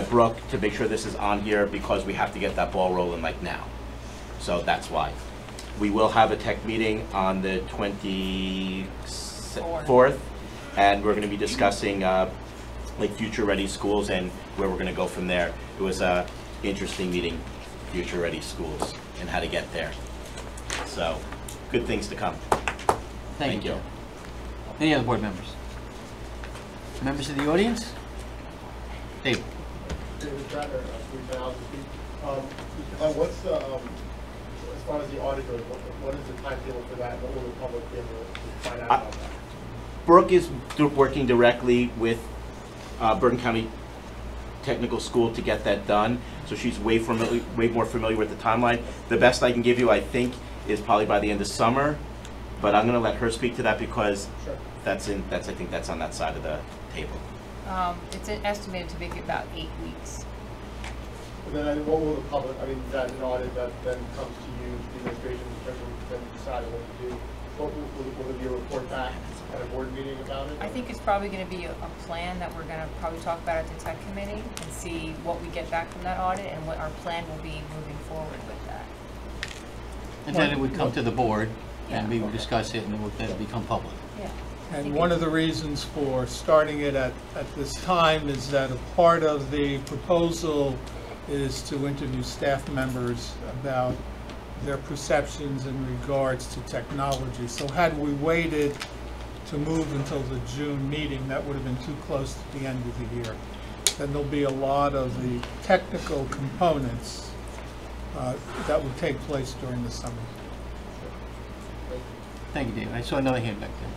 Brooke to make sure this is on here because we have to get that ball rolling like now. So that's why. We will have a tech meeting on the 24th, and we're going to be discussing like future-ready schools and where we're going to go from there. It was an interesting meeting, future-ready schools, and how to get there. So, good things to come. Thank you. Any other board members? Members of the audience? Dave? David Prater, 3,000 feet. What's the, as far as the audit goes, what is the timetable for that? What will the public be able to find out about that? Brooke is working directly with Bergen County Technical School to get that done. So she's way more familiar with the timeline. The best I can give you, I think, is probably by the end of summer. But I'm going to let her speak to that because I think that's on that side of the table. It's estimated to be about 8 weeks. And then what will the public, is that an audit that then comes to you, the administration, in terms of then deciding what to do? Will there be a report back at a board meeting about it? I think it's probably gonna be a plan that we're gonna probably talk about at the tech committee and see what we get back from that audit and what our plan will be moving forward with that. And then it would come to the board, and we Yeah. would discuss it, and it would then become public. Yeah. And one of the reasons for starting it at this time is that a part of the proposal is to interview staff members about their perceptions in regards to technology. So had we waited to move until the June meeting, that would have been too close to the end of the year. Then there'll be a lot of the technical components that would take place during the summer. Thank you, David. I saw another hand back there.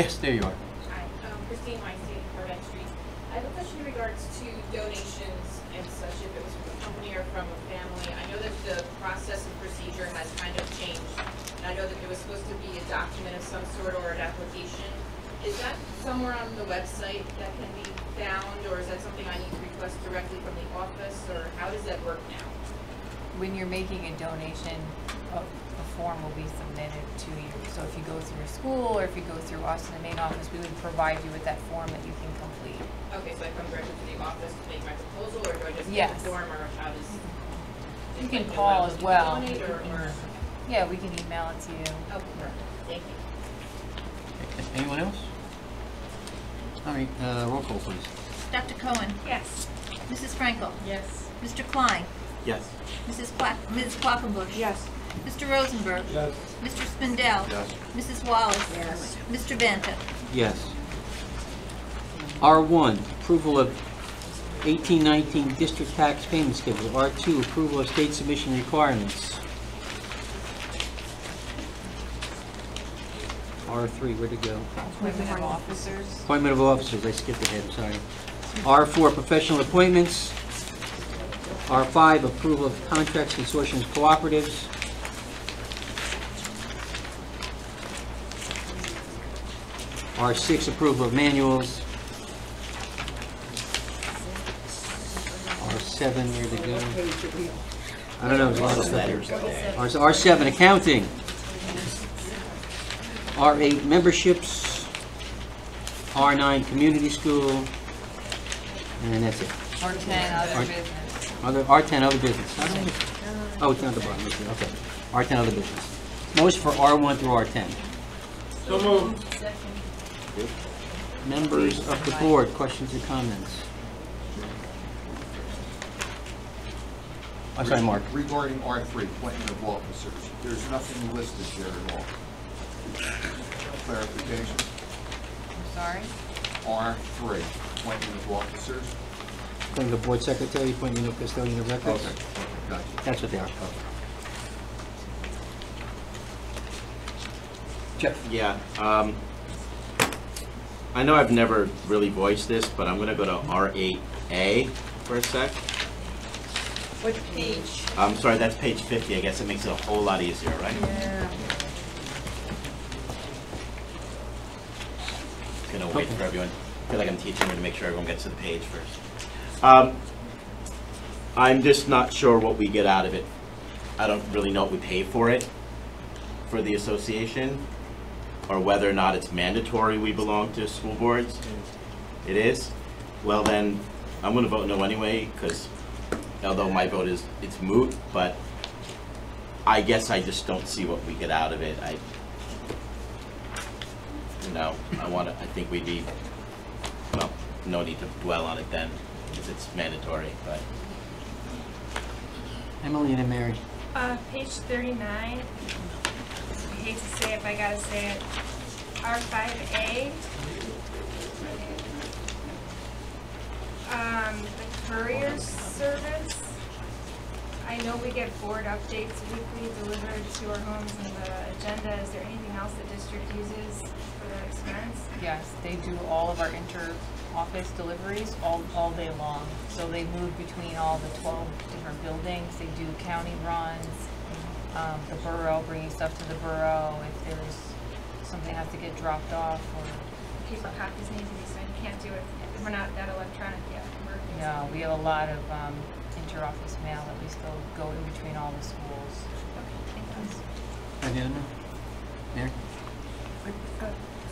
Yes, there you are. Hi, Christine Weinstein, Cardet Street. I have a question in regards to donations and such, if it was from a company or from a family. I know that the process and procedure has kind of changed. And I know that there was supposed to be a document of some sort or an application. Is that somewhere on the website that can be found, or is that something I need to request directly from the office, or how does that work now? When you're making a donation, a form will be submitted to you. So if you go through a school or if you go through us in the main office, we would provide you with that form that you can complete. Okay, so I come directly to the office to make my proposal, or do I just get Yes. the form, or how does? You can like, call do I as well. donate, or? Yeah, we can email it to you. Okay, perfect. Thank you. Anyone else? All right, roll call, please. Dr. Cohen? Yes. Mrs. Frankel? Yes. Mr. Klein? Yes. Ms. Quackenbush? Yes. Mr. Rosenberg? Yes. Mr. Spindell? Yes. Mrs. Wallace? Yes. Mr. Banta? Yes. R1, approval of 1819 district tax payment schedule. R2, approval of state submission requirements. R3, where'd it go? Appointment of officers. Appointment of officers, I skipped ahead, I'm sorry. R4, professional appointments. R5, approval of contracts, consortiums, cooperatives. R6, approval of manuals. R7, where'd it go? I don't know, there's a lot of stuff here. R7, accounting. R8, memberships. R9, community school. And that's it. R10, other business. R10, other business. Oh, it's down at the bottom, okay. R10, other business. Motion for R1 through R10. So moved. Members of the board, questions or comments? I'm sorry, Mark. Regarding R3, appointment of officers, there's nothing listed here at all. Clarification? I'm sorry? R3, appointment of officers. Appointment of board secretary, appointment of custodian of records. Okay, gotcha. That's what they are. Jeff? Yeah, I know I've never really voiced this, but I'm gonna go to R8A for a sec. What page? I'm sorry, that's page 50. I guess it makes it a whole lot easier, right? Yeah. Gonna wait for everyone. I feel like I'm teaching you to make sure everyone gets to the page first. I'm just not sure what we get out of it. I don't really know what we pay for it, for the association, or whether or not it's mandatory we belong to school boards. It is? Well then, I'm gonna vote no anyway, because although my vote is, it's moot, but I guess I just don't see what we get out of it. I think we need, well, no need to dwell on it then, because it's mandatory, but. Emily and Mary. Page 39, I hate to say it, but I gotta say it. R5A. The courier service. I know we get board updates weekly delivered to our homes in the agenda. Is there anything else the district uses for that expense? Yes, they do all of our inter-office deliveries all day long. So they move between all the 12 different buildings. They do county runs, the borough, bringing stuff to the borough. If there's something has to get dropped off or Paper copies need to be signed. You can't do it. We're not that electronic yet. no, we have a lot of inter-office mail that we still go in between all the schools. Any other? Mary?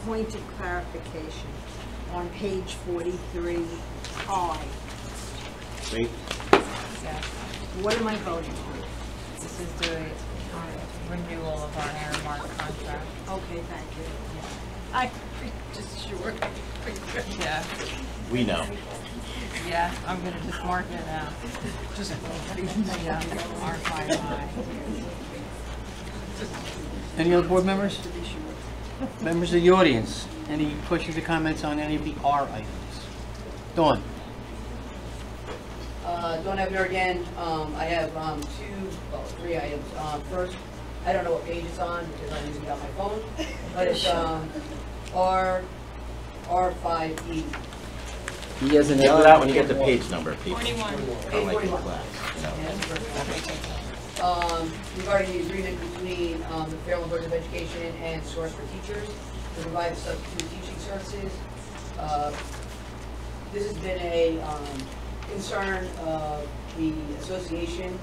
Point of clarification, on page 43I, Wait, Yeah. what am I voting on? This is the renewal of our Aramark contract. Okay, thank you. I just sure. Yeah. we know. Yeah, I'm gonna just mark it now. Just, yeah, R5I. Any other board members? Members of the audience, any questions or comments on any of the R items? Dawn? Dawn Ebner again. I have three items. First, I don't know what page it's on because I'm using it on my phone, but it's R5E. He doesn't Get that when you get the page number, people. 41. I like your class. Regarding the agreement between the Fairlawn Board of Education and Source for Teachers to provide substitute teaching services. This has been a concern of the association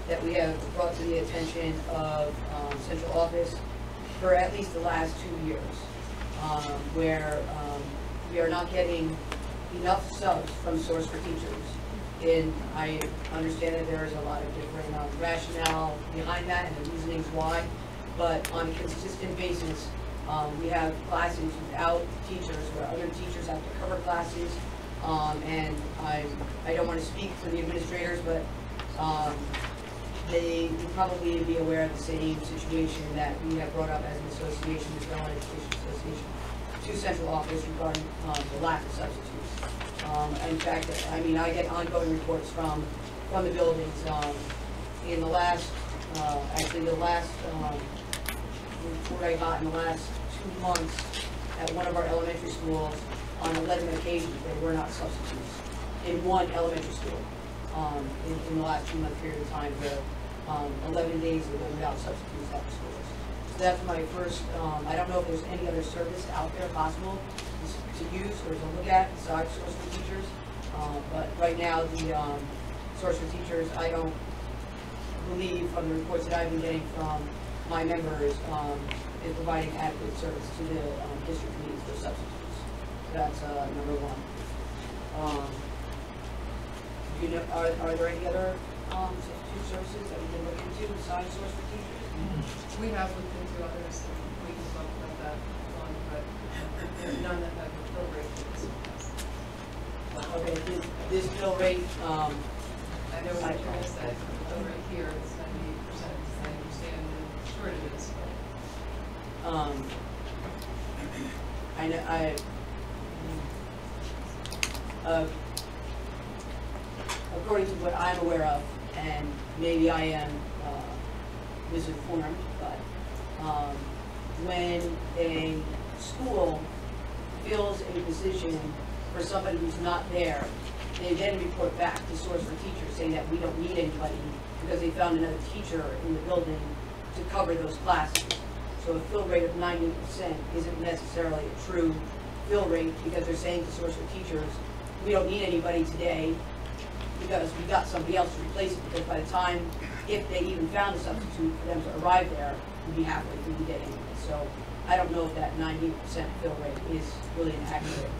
that we have brought to the attention of central office for at least the last 2 years, where we are not getting enough subs from Source for Teachers. And I understand that there is a lot of different rationale behind that and the reasonings why, but on a consistent basis, we have classes without teachers where other teachers have to cover classes, and I don't want to speak for the administrators, but they would probably be aware of the same situation that we have brought up as an association, the Fairlawn Education Association, to central office regarding the lack of substitutes. In fact, I mean, I get ongoing reports from the buildings. In the last, actually the last report I got in the last 2 months at one of our elementary schools, on 11 occasions there were not substitutes in one elementary school. In the last 2 month period of time, the 11 days that were without substitutes at the schools. So that's my first. I don't know if there's any other service out there possible to use or to look at besides Source for Teachers. But right now, the Source for Teachers, I don't believe from the reports that I've been getting from my members, is providing adequate service to the district needs for substitutes. So that's number one. You know, are there any other substitute services that we can look into besides Source for Teachers? We have looked into others, and we can talk about that one, but there's none that have a fill rate for this. Okay, this bill rate, I know what you're going to say, the fill rate here is 98%, I understand the shortages, but. I know, according to what I'm aware of, and maybe I am misinformed, but when a school fills a position for somebody who's not there, they then report back to Source for Teachers saying that we don't need anybody because they found another teacher in the building to cover those classes. So a fill rate of 90% isn't necessarily a true fill rate because they're saying to Source for Teachers, we don't need anybody today because we got somebody else to replace it, because by the time, if they even found a substitute for them to arrive there, we'd be halfway through the day anyway. So I don't know if that 90% fill rate is really an accurate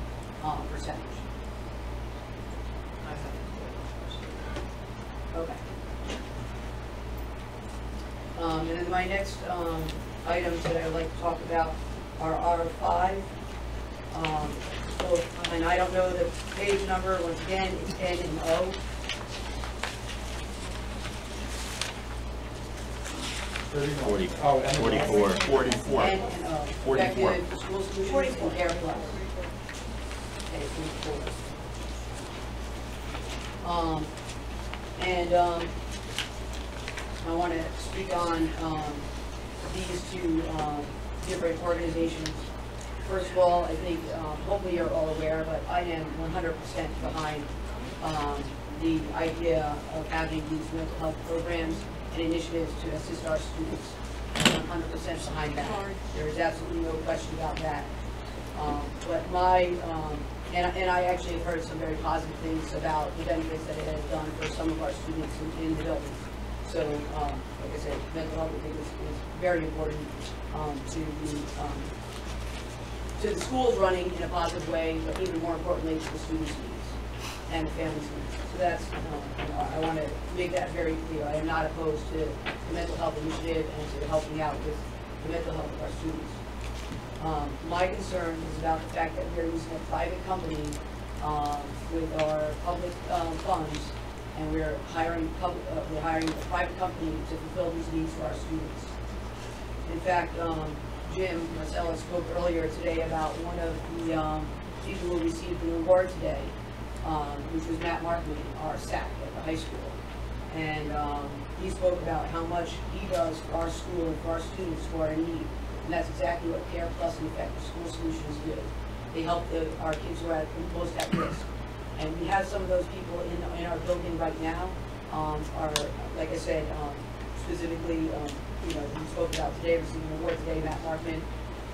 percentage. Okay. And then my next items that I would like to talk about are R5. So, and I don't know the page number, once again, it's N and O. Oh, 44. 44. N and O. 44. Effective School Solutions and Care Plus. Okay, 44. And I want to speak on these two different organizations. First of all, I think hopefully you're all aware, but I am 100% behind the idea of having these mental health programs and initiatives to assist our students. I'm 100% behind that. There is absolutely no question about that. But and I actually have heard some very positive things about the benefits that it has done for some of our students in the buildings. So, like I said, mental health I think is very important to the to the schools running in a positive way, but even more importantly, to the students' needs and the families' needs. So that's, I want to make that very clear. I am not opposed to the mental health initiative and to helping out with the mental health of our students. My concern is about the fact that we're using a private company with our public funds, and we're hiring a private company to fulfill these needs for our students. In fact, Jim Marcella spoke earlier today about one of the people who received the award today, which was Matt Markman, our SAC at the high school. And he spoke about how much he does for our school and for our students who are in need. And that's exactly what Care Plus and Effective School Solutions do. They help our kids who are most at risk. And we have some of those people in our building right now. Are, like I said, specifically, you spoke about today, receiving an award today, Matt Markman.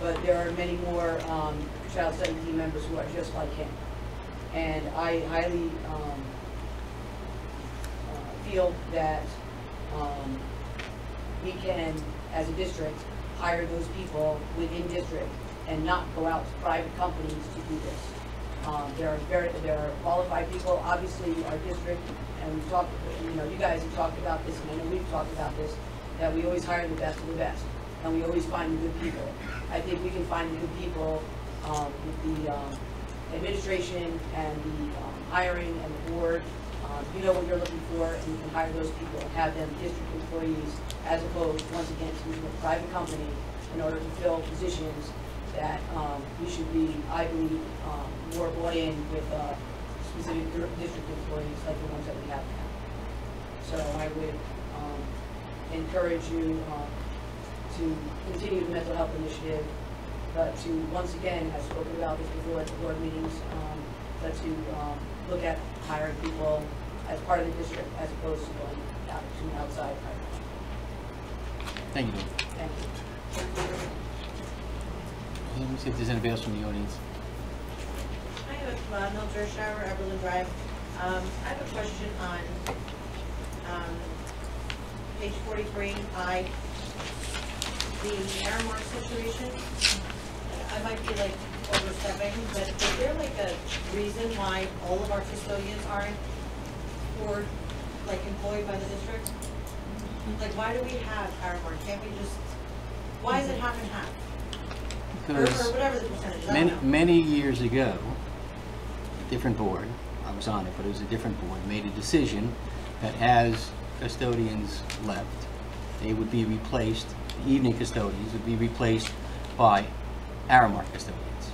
But there are many more Child Study team members who are just like him. And I highly feel that we can, as a district, hire those people within district and not go out to private companies to do this. There are qualified people, obviously our district, and we've talked, you guys have talked about this, and I know we've talked about this, that we always hire the best of the best, and we always find the good people. I think we can find the good people with the administration and the hiring and the board. You know what you're looking for, and you can hire those people and have them district employees, as opposed, once again, to using a private company in order to fill positions that we should be, I believe, more bought in with specific district employees like the ones that we have now. So I would encourage you to continue the mental health initiative, but to, once again, I've spoken about this before at the board meetings, but to look at hiring people as part of the district as opposed to going out to an outside private. Thank you. Thank you. Let me see if there's anybody else from the audience. I have a Mildred Shower, Eberlin Drive. I have a question on page 43, the Aramark situation. I might be like overstepping, but is there like a reason why all of our custodians aren't or like employed by the district? Like, why do we have Aramark? Can't we just, why is it half and half? Or whatever the percentage is, I don't know. Many years ago, a different board, I was on it, but it was a different board, made a decision that as custodians left, they would be replaced, the evening custodians would be replaced by Aramark custodians.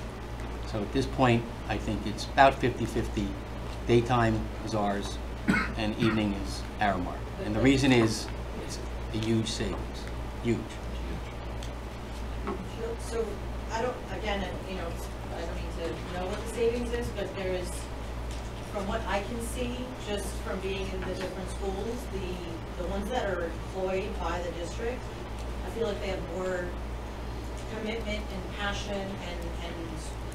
So at this point, I think it's about 50-50. Daytime is ours, and evening is Aramark. And the reason is, it's a huge savings, huge. So I don't, again, I don't need to know what the savings is, but there is, from what I can see, just from being in the different schools, the ones that are employed by the district, I feel like they have more commitment and passion and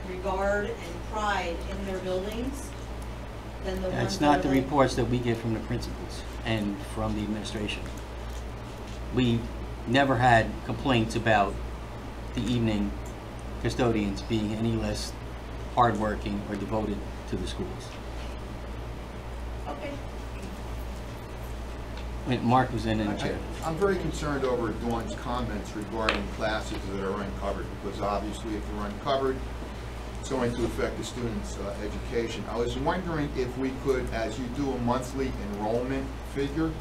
regard and pride in their buildings than the ones That's that not are the like, reports that we get from the principals and from the administration. We never had complaints about the evening custodians being any less hardworking or devoted to the schools. Okay. Mark was in the chair. I'm very concerned over Dawn's comments regarding classes that are uncovered, because obviously if they're uncovered, it's going to affect the students' education. I was wondering if we could, as you do a monthly enrollment figure,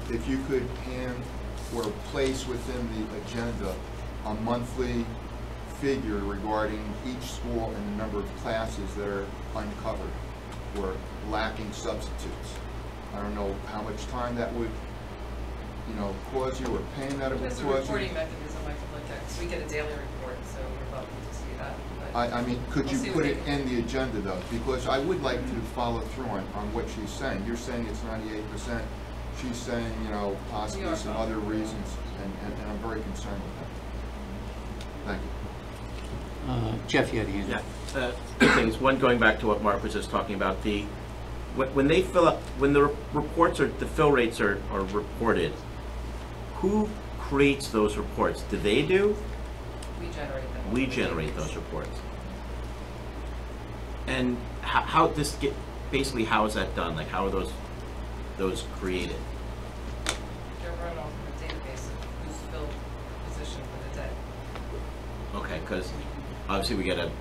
if you could hand or place within the agenda a monthly figure regarding each school and the number of classes that are uncovered or lacking substitutes. I don't know how much time that would, cause you, or pain that it would cause you. There's a reporting mechanism I can look at. We get a daily report, so you're welcome to see that. I mean, could you put it in the agenda though? Because I would like to follow through on what she's saying. You're saying it's 98%. She's saying, possibly some other reasons, and I'm very concerned with that. Thank you. Jeff, you had a hand. Yeah, two things. One, going back to what Mark was just talking about, when they fill up, when the reports the fill rates are reported, who creates those reports? Do they do? We generate them. We generate those reports. And how this get, basically how is that done? Like how are those created? They're run off of a database of who's filled position for the day. Okay, because obviously we get a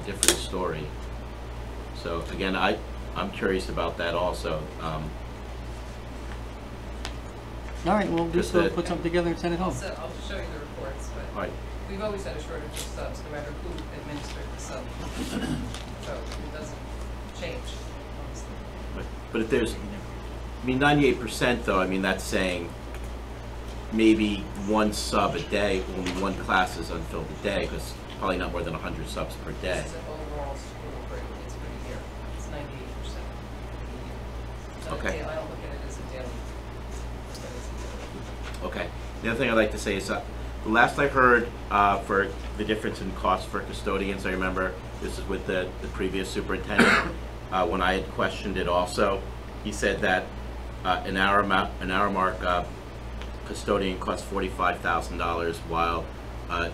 different story. So again, I'm curious about that also. All right, well, just put something together and send it home. I'll show you the reports, but Right. we've always had a shortage of subs, no matter who administered the sub. So it doesn't change, honestly. But if there's, I mean, 98% though, I mean, that's saying maybe one sub a day, only one class is unfilled a day, because probably not more than 100 subs per day. This is an overall school rate, it's pretty near, it's 98%. Okay. I don't look at it as a daily. Okay. The other thing I'd like to say is the last I heard for the difference in cost for custodians, I remember this is with the previous superintendent, when I had questioned it also, he said that an hour mark custodian costs $45,000 while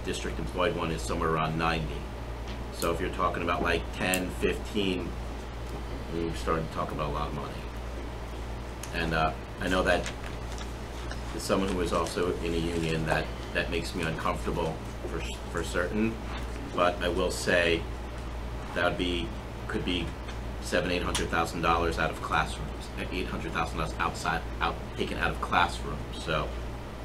district employed one is somewhere around 90. So if you're talking about like 10, 15, we're starting to talk about a lot of money. And I know that as someone who is also in a union, that makes me uncomfortable for certain. But I will say that could be $700,000-800,000 out of classrooms, $800,000 taken out of classrooms. So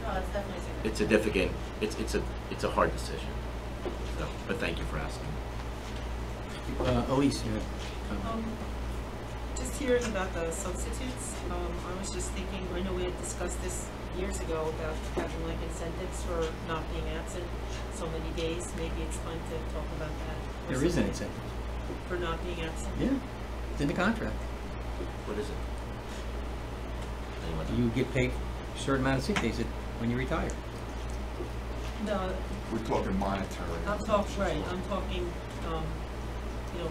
No, that's definitely significant. It's a hard decision. So, but thank you for asking. Elise, Just hearing about the substitutes, I was just thinking, I know we had discussed this years ago about having like incentives for not being absent so many days. Maybe it's time to talk about that. there is an incentive. For not being absent. Yeah, it's in the contract. What is it? Anyone? You get paid a certain amount of sick days when you retire. No, We're talking monetary. I'm talking, right, I'm talking,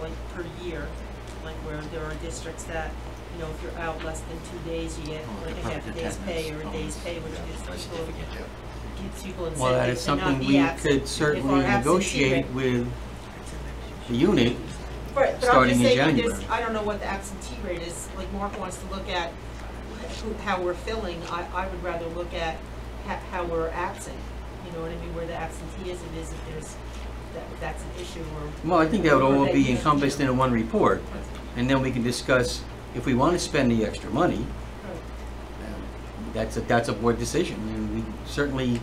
like per year, like where there are districts that, if you're out less than 2 days, you get like a half a day's pay or a day's pay, which gives people incentive Well, that is to not something be we absent. could certainly If our absentee negotiate rate- with the unit Right, but I'm starting just in saying, January. I don't know what the absentee rate is, like Mark wants to look at how we're filling, I would rather look at how we're absent, you know what I mean, where the absenteeism is, if there's, that's an issue, or. Well, I think that would all or be they- encompassed in one report, and then we can discuss if we want to spend the extra money. That's a board decision, and we certainly,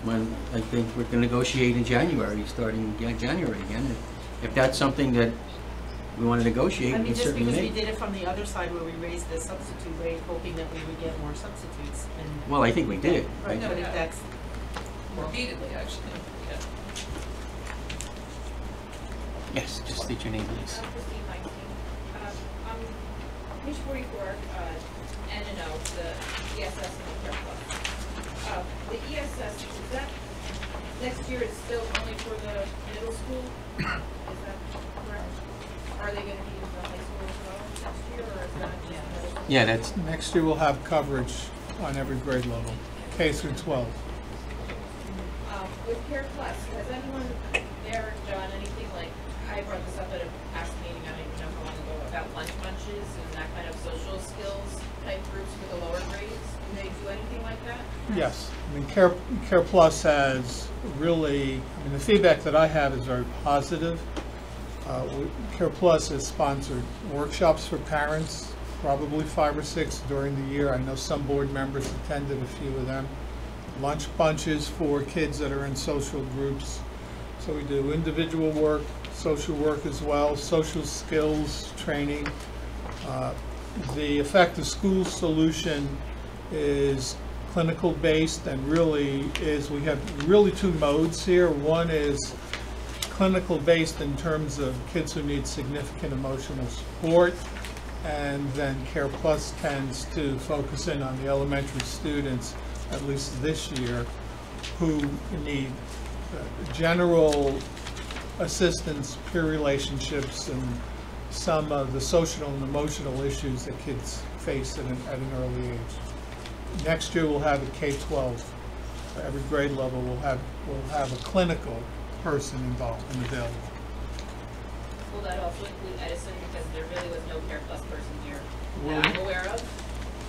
I think we're going to negotiate in January, starting January again. If that's something that we want to negotiate, I we mean, just certainly because we may. did it from the other side where we raised the substitute rate, hoping that we would get more substitutes, and. Well, I think we did, right? But if that's. Repeatedly, actually, yeah. Yes, just state your name, please. Christine Meinstein. On page 44, N and O, the ESS and the Care Plus. The ESS, is that, next year it's still only for the middle school? Is that correct? Are they gonna be in the high school as well next year, or is that just middle school? Yeah, that's, Next year we'll have coverage on every grade level, K through 12. With Care Plus, has anyone there done anything like, I brought this up at a past meeting, I don't even know how long ago, about lunch bunches and that kind of social skills type groups for the lower grades? Do they do anything like that? Yes, I mean, Care Plus has really, the feedback that I have is very positive. Care Plus has sponsored workshops for parents, probably 5 or 6 during the year. I know some board members attended a few of them. Lunch bunches for kids that are in social groups. So we do individual work, social work as well, social skills training. The effective school solution is clinical based, and really is, we have really 2 modes here. One is clinical based in terms of kids who need significant emotional support, and then Care Plus tends to focus in on the elementary students, at least this year, who need general assistance, peer relationships, and some of the social and emotional issues that kids face at an early age. Next year we'll have a K-12. Every grade level will have a clinical person involved and available. Will that also include Edison no Care Plus person here Well, that I'm aware of.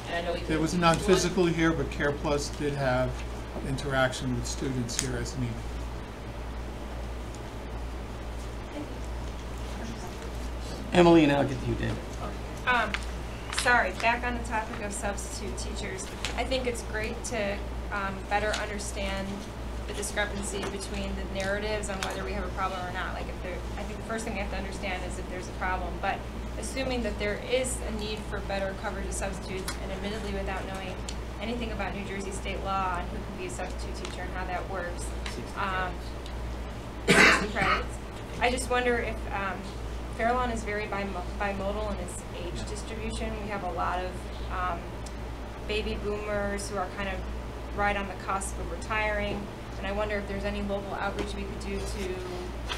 And I know we there was could- none physically here, but Care Plus did have interaction with students here as needed. Emily, and I'll get to you, David. Sorry, back on the topic of substitute teachers. I think it's great to better understand the discrepancy between the narratives on whether we have a problem or not. Like I think the first thing we have to understand is if there's a problem. But assuming that there is a need for better coverage of substitutes, and admittedly without knowing anything about New Jersey state law and who can be a substitute teacher and how that works, 60 credits. I just wonder if Fairlawn is very bimodal in its age distribution. We have a lot of baby boomers who are kind of right on the cusp of retiring, and I wonder if there's any local outreach we could do to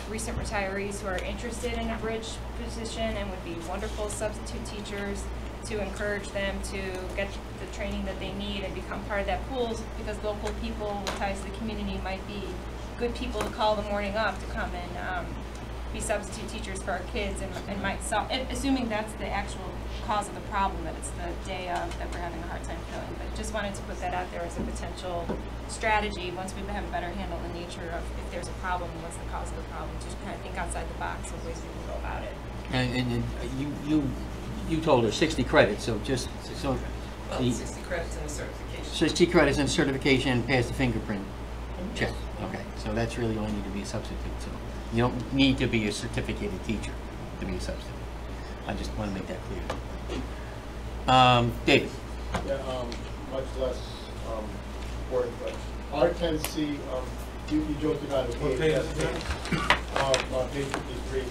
recent retirees who are interested in a bridge position and would be wonderful substitute teachers, to encourage them to get the training that they need and become part of that pool, because local people with ties to the community might be good people to call the morning up to come and be substitute teachers for our kids, and might solve, assuming that's the actual cause of the problem, that it's the day of that we're having a hard time filling. But just wanted to put that out there as a potential strategy once we have a better handle on the nature of if there's a problem, what's the cause of the problem, just kind of think outside the box of ways we can go about it. And you told her 60 credits, so just so Well, 60 credits and a certification. 60 credits and certification and pass the fingerprint check. Okay, so that's really all you need to be a substitute. So you don't need to be a certificated teacher to be a substitute. I just want to make that clear. David. Yeah, much less important, but R10C, you joked about it. What page is that? Page 53.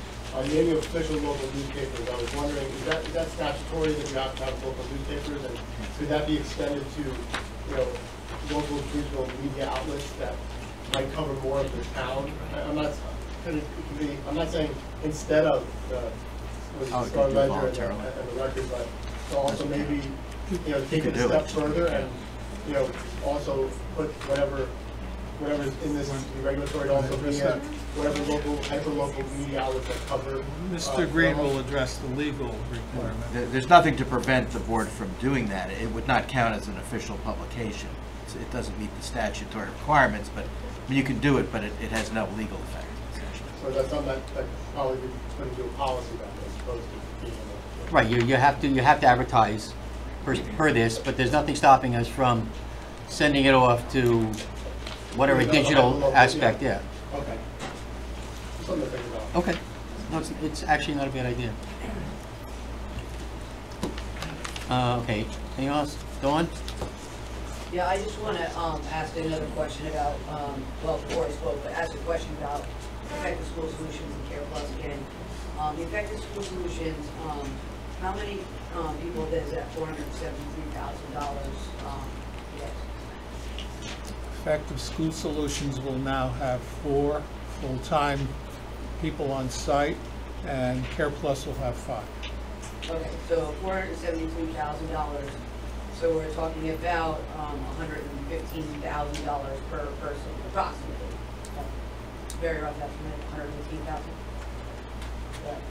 Naming official local newspapers, I was wondering, is that statutory that you have to have local newspapers, and could that be extended to, local regional media outlets that might cover more of the town? I'm not saying instead of the Star Ledger and the Record, but to also maybe, take it a step further and, also put whatever's in this regulatory to also bring in whatever local, hyper-local media outlets that cover. Mr. Green will address the legal requirement. There's nothing to prevent the board from doing that. It would not count as an official publication. It doesn't meet the statutory requirements, but you can do it, but it has no legal effect, essentially. So that's something that probably be put into a policy then, as opposed to being in a... Right, you have to advertise per this, but there's nothing stopping us from sending it off to whatever digital aspect, yeah. Okay. Something to think about. Okay. No, it's actually not a bad idea. Okay, anything else? Dawn? Yeah, I just want to ask another question about, well, before I spoke, but ask a question about Effective School Solutions and Care Plus again. The Effective School Solutions, how many people does that $473,000 yes? Effective School Solutions will now have 4 full-time people on site, and Care Plus will have 5. Okay, so $473,000. So we're talking about $115,000 per person, approximately. Very rough estimate, $115,000.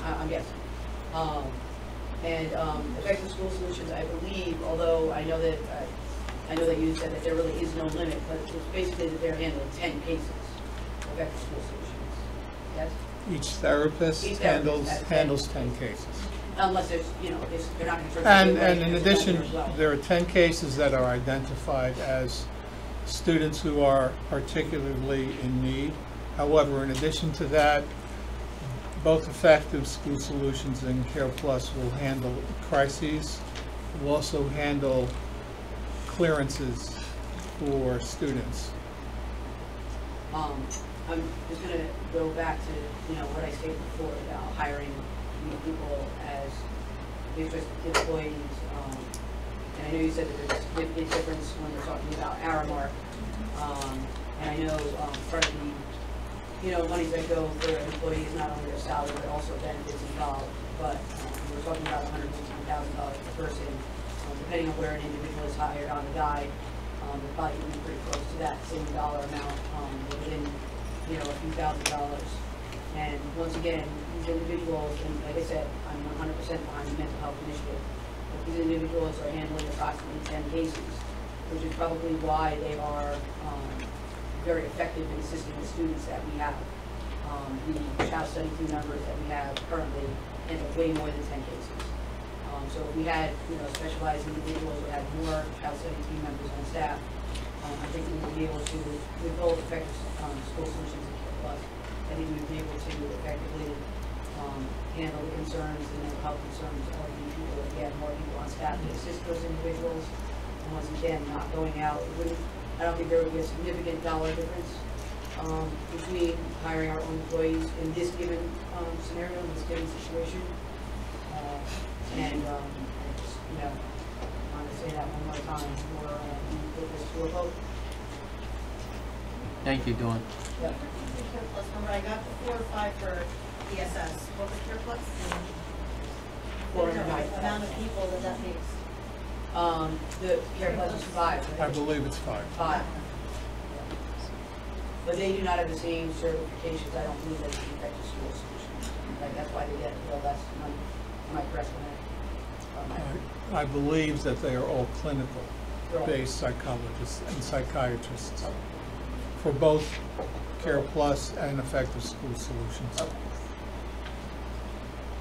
I'm guessing. Effective School Solutions, I believe, although I know that you said that there really is no limit, but it's basically that they're handling 10 cases. Effective School Solutions. Yes. Each therapist handles 10 cases. Unless there's, they're not going to. And in addition, there are 10 cases that are identified as students who are particularly in need. However, in addition to that, both Effective School Solutions and Care Plus will handle crises, will also handle clearances for students. I'm just going to go back to, what I stated before about hiring people as interested employees. And I know you said that there's a significant difference when we're talking about Aramark. And I know part of the, monies that go for an employee is not only their salary, but also benefits involved. But we're talking about $115,000 per person. Depending on where an individual is hired on the guide, they're probably going to be pretty close to that same dollar amount, within, a few $1,000s. And once again, these individuals, and like I said, I'm 100% behind the mental health initiative, but these individuals are handling approximately 10 cases, which is probably why they are very effective in assisting the students that we have. The child study team members that we have currently handle way more than 10 cases. So if we had, specialized individuals who had more child study team members on staff, I think we would be able to, with both effective school solutions and Care Plus, I think we would be able to effectively handle the concerns, the mental health concerns of the people. If we had more people on staff to assist those individuals, and once again, not going out, I don't think there would be a significant dollar difference between hiring our own employees in this given scenario, in this given situation. And I just, want to say that one more time before we put this to a vote. Thank you, Dawn. Yep. Care Plus number, I got the 4 or 5 for ESS. What was Care Plus? 409. Amount of people that makes. The Care Plus is 5. I believe it's 5. 5. But they do not have the same certifications, I don't believe, as the infectious school solution. Like, that's why they get less money. Am I correct on that? I believe that they are all clinical-based psychologists and psychiatrists for both Care Plus and effective school solutions.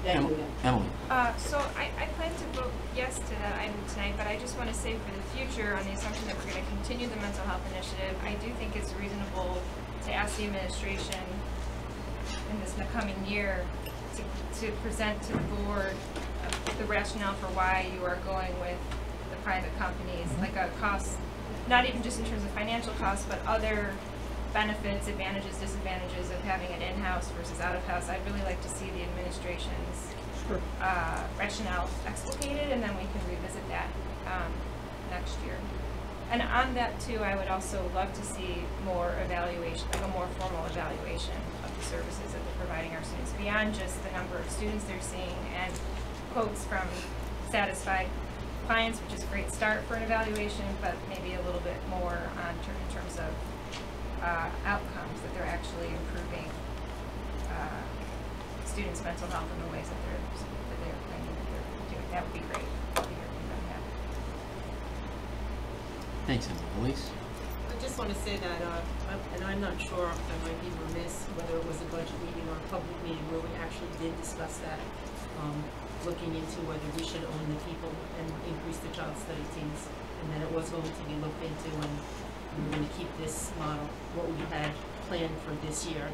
Thank you. Emily. So I plan to vote yes to that item tonight, but I just want to say for the future, on the assumption that we're going to continue the mental health initiative, I do think it's reasonable to ask the administration in this coming year to present to the board the rationale for why you are going with the private companies, like a cost, not even just in terms of financial costs, but other benefits, advantages, disadvantages of having it in-house versus out-of-house. I'd really like to see the administration's rationale explicated, and then we can revisit that next year. And on that too, I would also love to see more evaluation, like a more formal evaluation of the services that they're providing our students, beyond just the number of students they're seeing and quotes from satisfied clients, which is a great start for an evaluation, but maybe a little bit more in terms of outcomes, that they're actually improving students' mental health in the ways that they're claiming that they're doing. That would be great to hear from them. Thanks, Emily. Elise? I just want to say that, and I'm not sure, I might be remiss whether it was a budget meeting or a public meeting where we actually did discuss that, looking into whether we should own the people and increase the child study teams, and then it was going to be looked into, and we were going to keep this model, what we had planned for this year,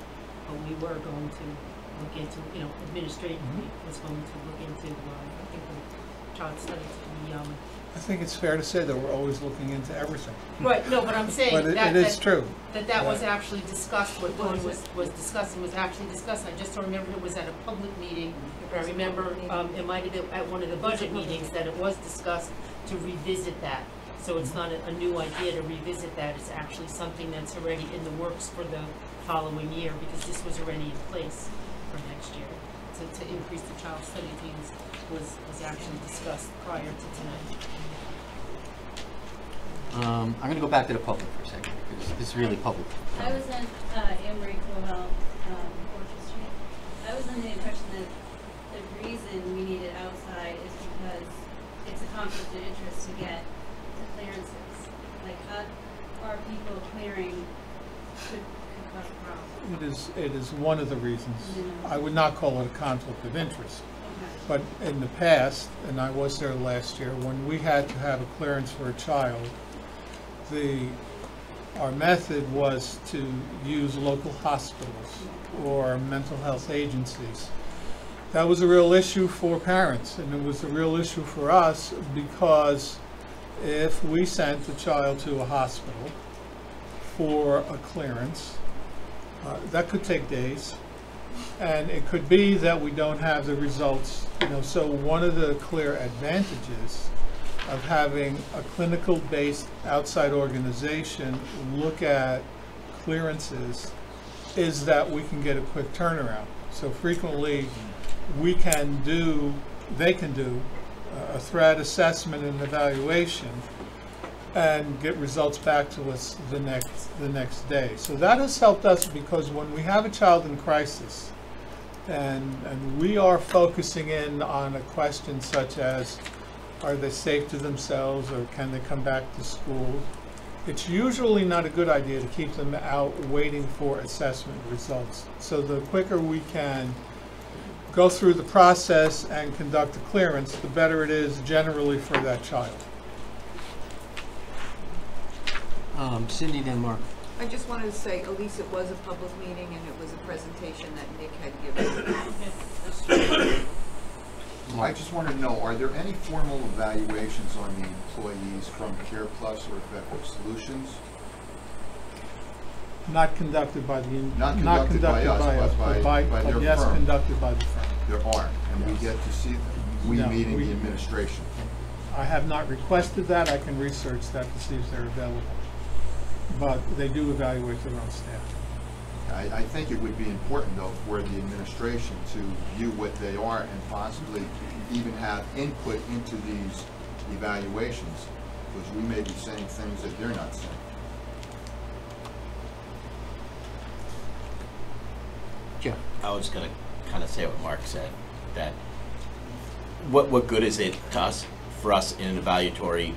but we were going to look into, administratively was going to look into, I think, the child studies to be, I think it's fair to say that we're always looking into everything. Right, no, but I'm saying But it is true. That was actually discussed, what Dawn was discussing was actually discussed. I just don't remember if it was at a public meeting, but I remember it might have been at one of the budget meetings that it was discussed to revisit that. So it's not a new idea to revisit that, it's actually something that's already in the works for the following year, because this was already in place for next year. To increase the child study teams was actually discussed prior to tonight. I'm going to go back to the public for a second, because this is really public. I was in Anne Marie Coel, Orchard Street. I was under the impression that the reason we need it outside is because it's a conflict of interest to get the clearances. Like, how are people clearing could cause a problem? It is one of the reasons. Yeah. I would not call it a conflict of interest. Okay. But in the past, and I was there last year, when we had to have a clearance for a child, our method was to use local hospitals or mental health agencies. That was a real issue for parents, and it was a real issue for us, because if we sent the child to a hospital for a clearance, that could take days, and it could be that we don't have the results. So one of the clear advantages of having a clinical-based outside organization look at clearances is that we can get a quick turnaround. So frequently they can do a threat assessment and evaluation and get results back to us the next day. So that has helped us, because when we have a child in crisis And we are focusing in on a question such as, are they safe to themselves or can they come back to school? It's usually not a good idea to keep them out waiting for assessment results. So the quicker we can go through the process and conduct a clearance, the better it is generally for that child. Cindy, then Mark. I just wanted to say, at least it was a public meeting and it was a presentation that Nick had given. I just want to know, are there any formal evaluations on the employees from Care Plus or Effective Solutions? Not conducted by the Not conducted by us, but by their yes, firm. conducted by the firm. There are, and we get to see them. We No, meeting we- the administration. I have not requested that. I can research that to see if they're available. But they do evaluate their own staff. I think it would be important, though, for the administration to view what they are and possibly even have input into these evaluations, because we may be saying things that they're not saying. Jeff. I was going to kind of say what Mark said, that what good is it to us, for us in an evaluatory,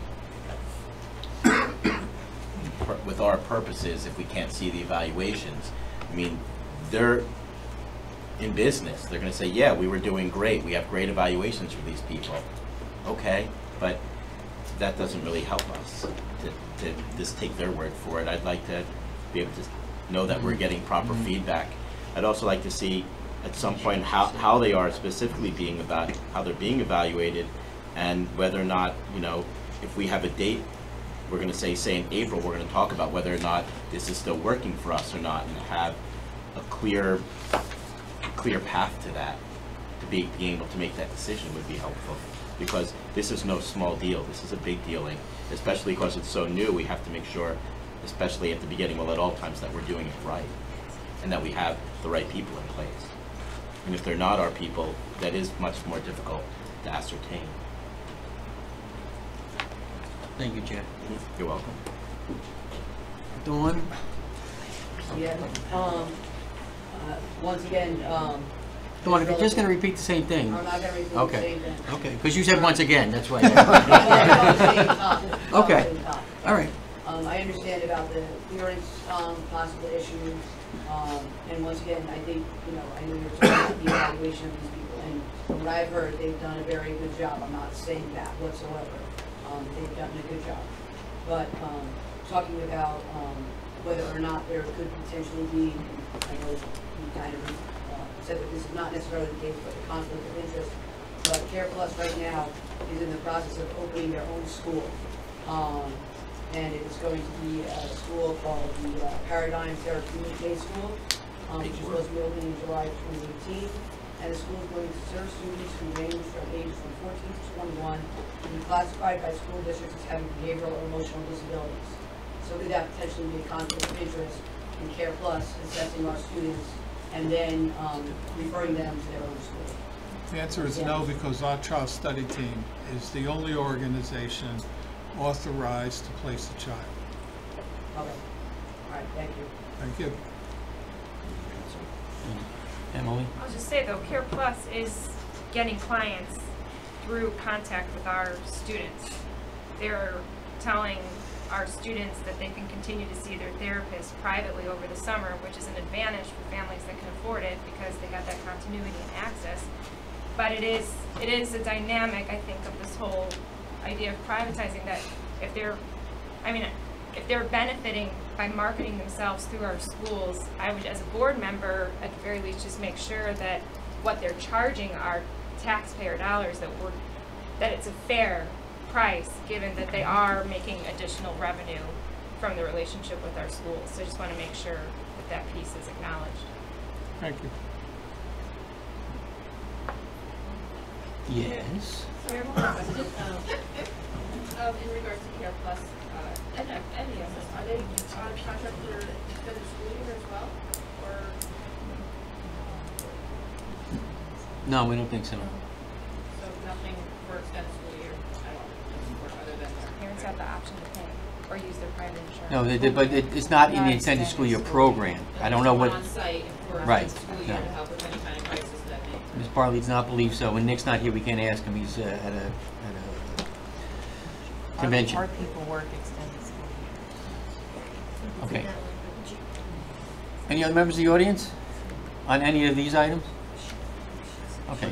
with our purposes, if we can't see the evaluations? I mean, they're in business. They're going to say, yeah, we were doing great. We have great evaluations for these people. Okay, but that doesn't really help us to just take their word for it. I'd like to be able to know that we're getting proper feedback. I'd also like to see at some point how they are specifically being how they're being evaluated, and whether or not, you know, if we have a date, we're going to say in April, we're going to talk about whether or not this is still working for us or not, and have a clear path to that. To being able to make that decision would be helpful, because this is no small deal. This is a big deal, and especially because it's so new, we have to make sure, especially at the beginning, well, at all times, that we're doing it right, and that we have the right people in place. And if they're not our people, that is much more difficult to ascertain. Thank you, Jeff. You're welcome. Dawn? Yeah, once again, Dawn, if you're just going to repeat the same thing. I'm not going to repeat the Okay. same thing. Okay, because you said once again, that's why. Yeah, Okay, all right. I understand about the clearance, possible issues, and once again, I think, you know, I know you're talking about the evaluation of these people, and from what I've heard, they've done a very good job. I'm not saying that whatsoever. They've done a good job. But talking about whether or not there could potentially be, I know you kind of said that this is not necessarily the case, but the conflict of interest. But Care Plus right now is in the process of opening their own school. And it is going to be a school called the Paradigm Therapeutic Day School, which is supposed to be opening in July 2018. And the school is going to serve students who range from age from 14 to 21 and be classified by school districts as having behavioral or emotional disabilities. So could that potentially be a conflict of interest in Care Plus assessing our students and then referring them to their own school? The answer is no, because our child study team is the only organization authorized to place a child. Okay. All right, thank you. Thank you. Emily? I'll just say though, Care Plus is getting clients through contact with our students. They're telling our students that they can continue to see their therapist privately over the summer, which is an advantage for families that can afford it because they have that continuity and access. But it is a dynamic, I think, of this whole idea of privatizing, that if they're benefiting by marketing themselves through our schools, I would, as a board member, at the very least, just make sure that what they're charging our taxpayer dollars, that it's a fair price, given that they are making additional revenue from the relationship with our schools. So I just want to make sure that that piece is acknowledged. Thank you. Yes. Sorry, I have one question. In regards to Care Plus, and ESS, are they on contract for the school year as well? Or? No, we don't think so. So nothing for extended school year at all, other than their Parents have the option to pay or use their private insurance. No, they did, but it's not in the intended school year program. I don't know what. on site for Right. school year No. to help with any kind of crisis. Ms. Bartley does not believe so. When Nick's not here, we can't ask him. He's at a convention. Our people work extended school year. Okay. Any other members of the audience on any of these items? Okay.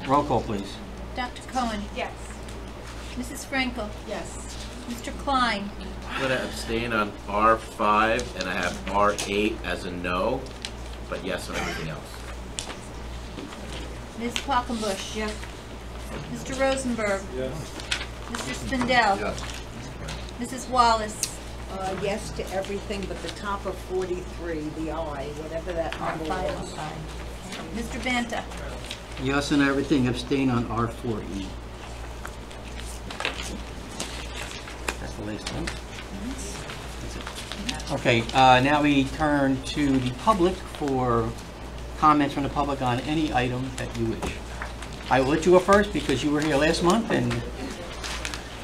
Roll call, please. Dr. Cohen? Yes. Mrs. Frankel? Yes. Mr. Klein? I'm going to abstain on R5, and I have R8 as a no, but yes on everything else. Ms. Quackenbush? Yes. Mr. Rosenberg? Yes. Mr. Spindell? Yes. Mrs. Wallace? Yes to everything but the top of 43, the I, whatever that number was. Mr. Banta? Yes on everything, abstain on R4E. That's the last one. That's it. Okay, now we turn to the public for comments from the public on any item that you wish. I will let you go first because you were here last month and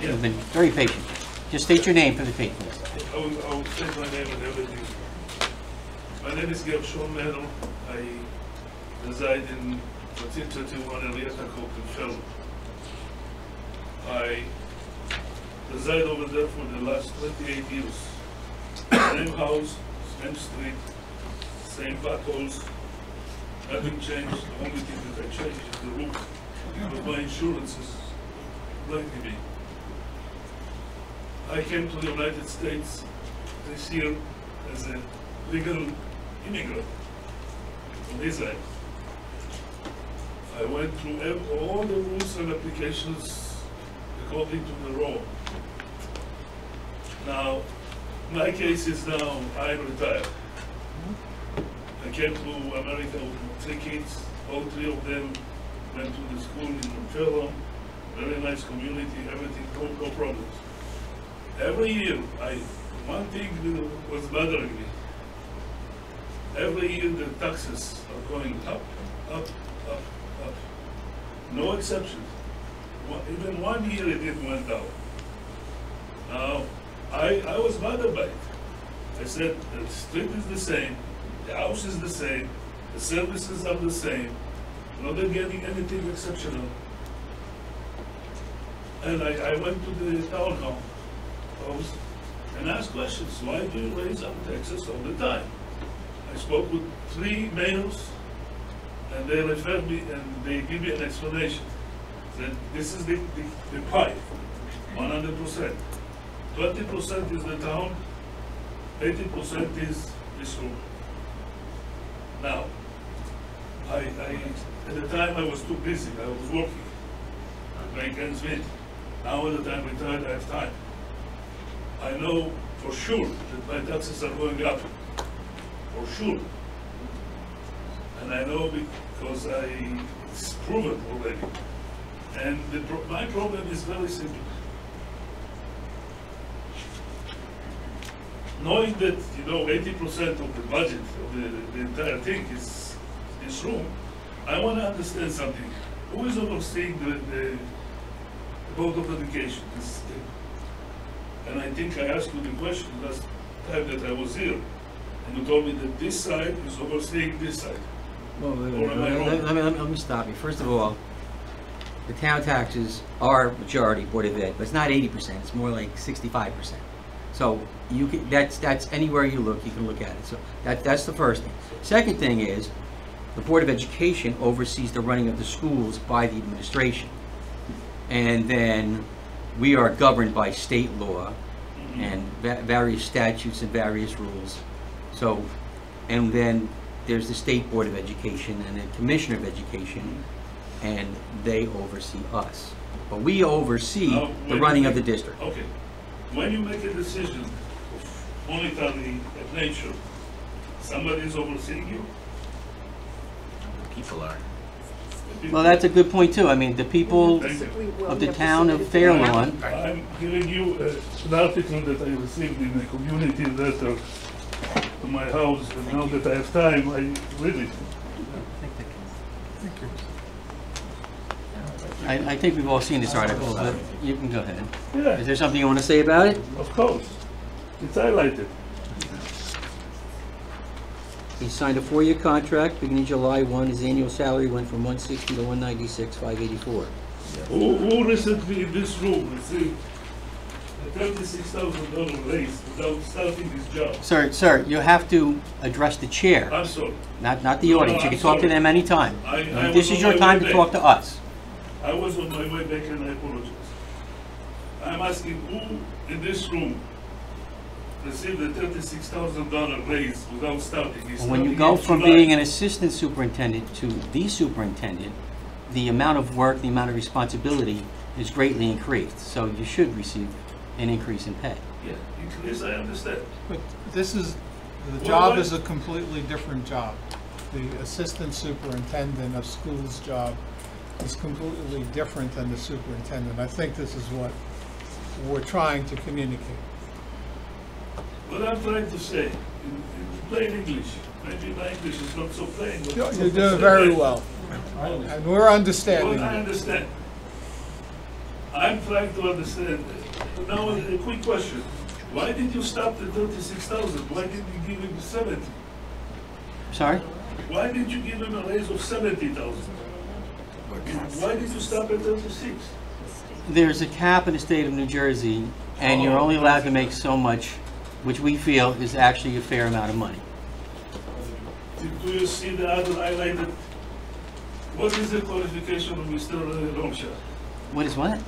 you've been very patient. Just state your name for the tape, please. I will state my name and everything. My name is Gershon Meno. I reside in 1331 Eliata Court in Sherwood. I reside over there for the last 28 years. Same house, same street, same potholes. Nothing changed. The only thing that I changed is the roof. But my insurance is blanking me. I came to the United States this year as a legal immigrant from Israel. I went through all the rules and applications according to the law. Now, my case is now I'm retired. I came to America with 3 kids. All 3 of them went to the school in Fairlawn. Very nice community, everything, no problems. Every year, one thing was bothering me. Every year the taxes are going up, up, up, up. No exception. Even 1 year it didn't went down. Now, I was bothered by it. I said, the street is the same, the house is the same, the services are the same, not getting anything exceptional. And I went to the town hall and asked questions. Why do you raise up taxes all the time? I spoke with 3 mayors, and they referred me and they give me an explanation that this is the pie, 100%. 20% is the town, 80% is this room. Now, at the time I was too busy. I was working to make ends meet. Now at the time I'm retired, I have time. I know for sure that my taxes are going up, for sure. And I know because it's proven already. And my problem is very simple. Knowing that, 80% of the budget of the entire thing is this room, I want to understand something. Who is overseeing the Board of Education? And I think I asked you the question last time that I was here, and you told me that this side is overseeing this side. Well, Or am I wrong? let me stop you. First of all, the town taxes are majority Board of Ed, but it's not 80%. It's more like 65%. So you can, that's anywhere you look, you can look at it. So that's the first thing. Second thing is, the Board of Education oversees the running of the schools by the administration, and then we are governed by state law and various statutes and various rules. So, and then there's the State Board of Education and the Commissioner of Education, and they oversee us. But we oversee the running of the district. Okay. When you make a decision of monetary nature, somebody is overseeing you? People are. Well, that's a good point too. I mean, the people of the town of Fairlawn. I'm giving you an article that I received in a community letter to my house, and now that I have time, I read it. I think we've all seen this article, but you can go ahead. Yeah. Is there something you want to say about it? Of course. It's highlighted. He signed a 4-year contract, beginning July 1, his annual salary went from 160 to 196, 584. Who recently in this room received a $36,000 raise without starting his job? Sir, you have to address the chair, I'm sorry. not the No, audience. You I'm can talk to sorry. them anytime. This was is on your my time way to talk back. to us. I was on my way back and I apologize. I'm asking who in this room received a $36,000 raise without starting his When you starting go in from July? being an assistant superintendent to the superintendent, the amount of work, the amount of responsibility is greatly increased. So you should receive an increase in pay. Yeah, increase, I understand. But the Well, job what- is a completely different job. The assistant superintendent of schools job is completely different than the superintendent. I think this is what we're trying to communicate. What I'm trying to say, in plain English, maybe my English is not so plain. But You're doing very well, and we're understanding. Well, I you. understand. I'm trying to understand. Now, a quick question. Why did you stop at 36,000? Why didn't you give him 70? Sorry? Why did you give him a raise of 70,000? Why did you stop at 36? There's a cap in the state of New Jersey, and you're only allowed to make so much, which we feel is actually a fair amount of money. Do you see the other highlighted? What is the qualification of Mr. Romsha? What is what?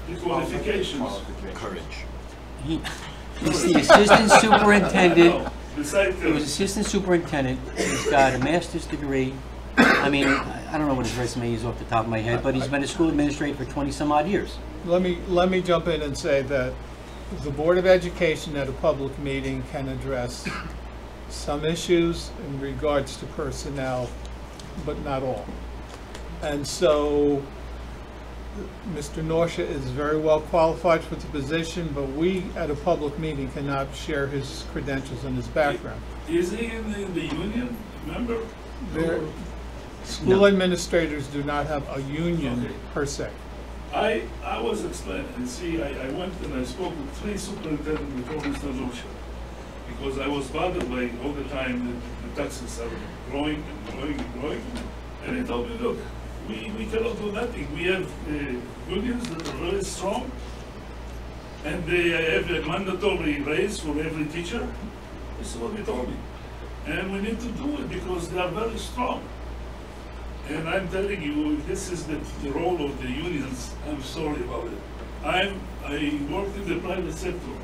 The qualifications. Courage. He's the assistant superintendent. Besides He was assistant superintendent. He's got a master's degree. I mean, I don't know what his resume is off the top of my head, but he's been a school administrator for 20 some odd years. Let me jump in and say that the Board of Education at a public meeting can address some issues in regards to personnel, but not all. And so Mr. Norsha is very well qualified for the position, but we at a public meeting cannot share his credentials and his background. Is he in the union member? School administrators do not have a union per se. I was explaining, and see, I went and I spoke with 3 superintendents before Mr. Lucia, because I was bothered by all the time that the taxes are growing and growing and growing, and he told me, look, we cannot do nothing. We have unions that are very strong, and they have a mandatory raise for every teacher. This is what he told me. And we need to do it because they are very strong. And I'm telling you, if this is the role of the unions, I'm sorry about it. I worked in the private sector.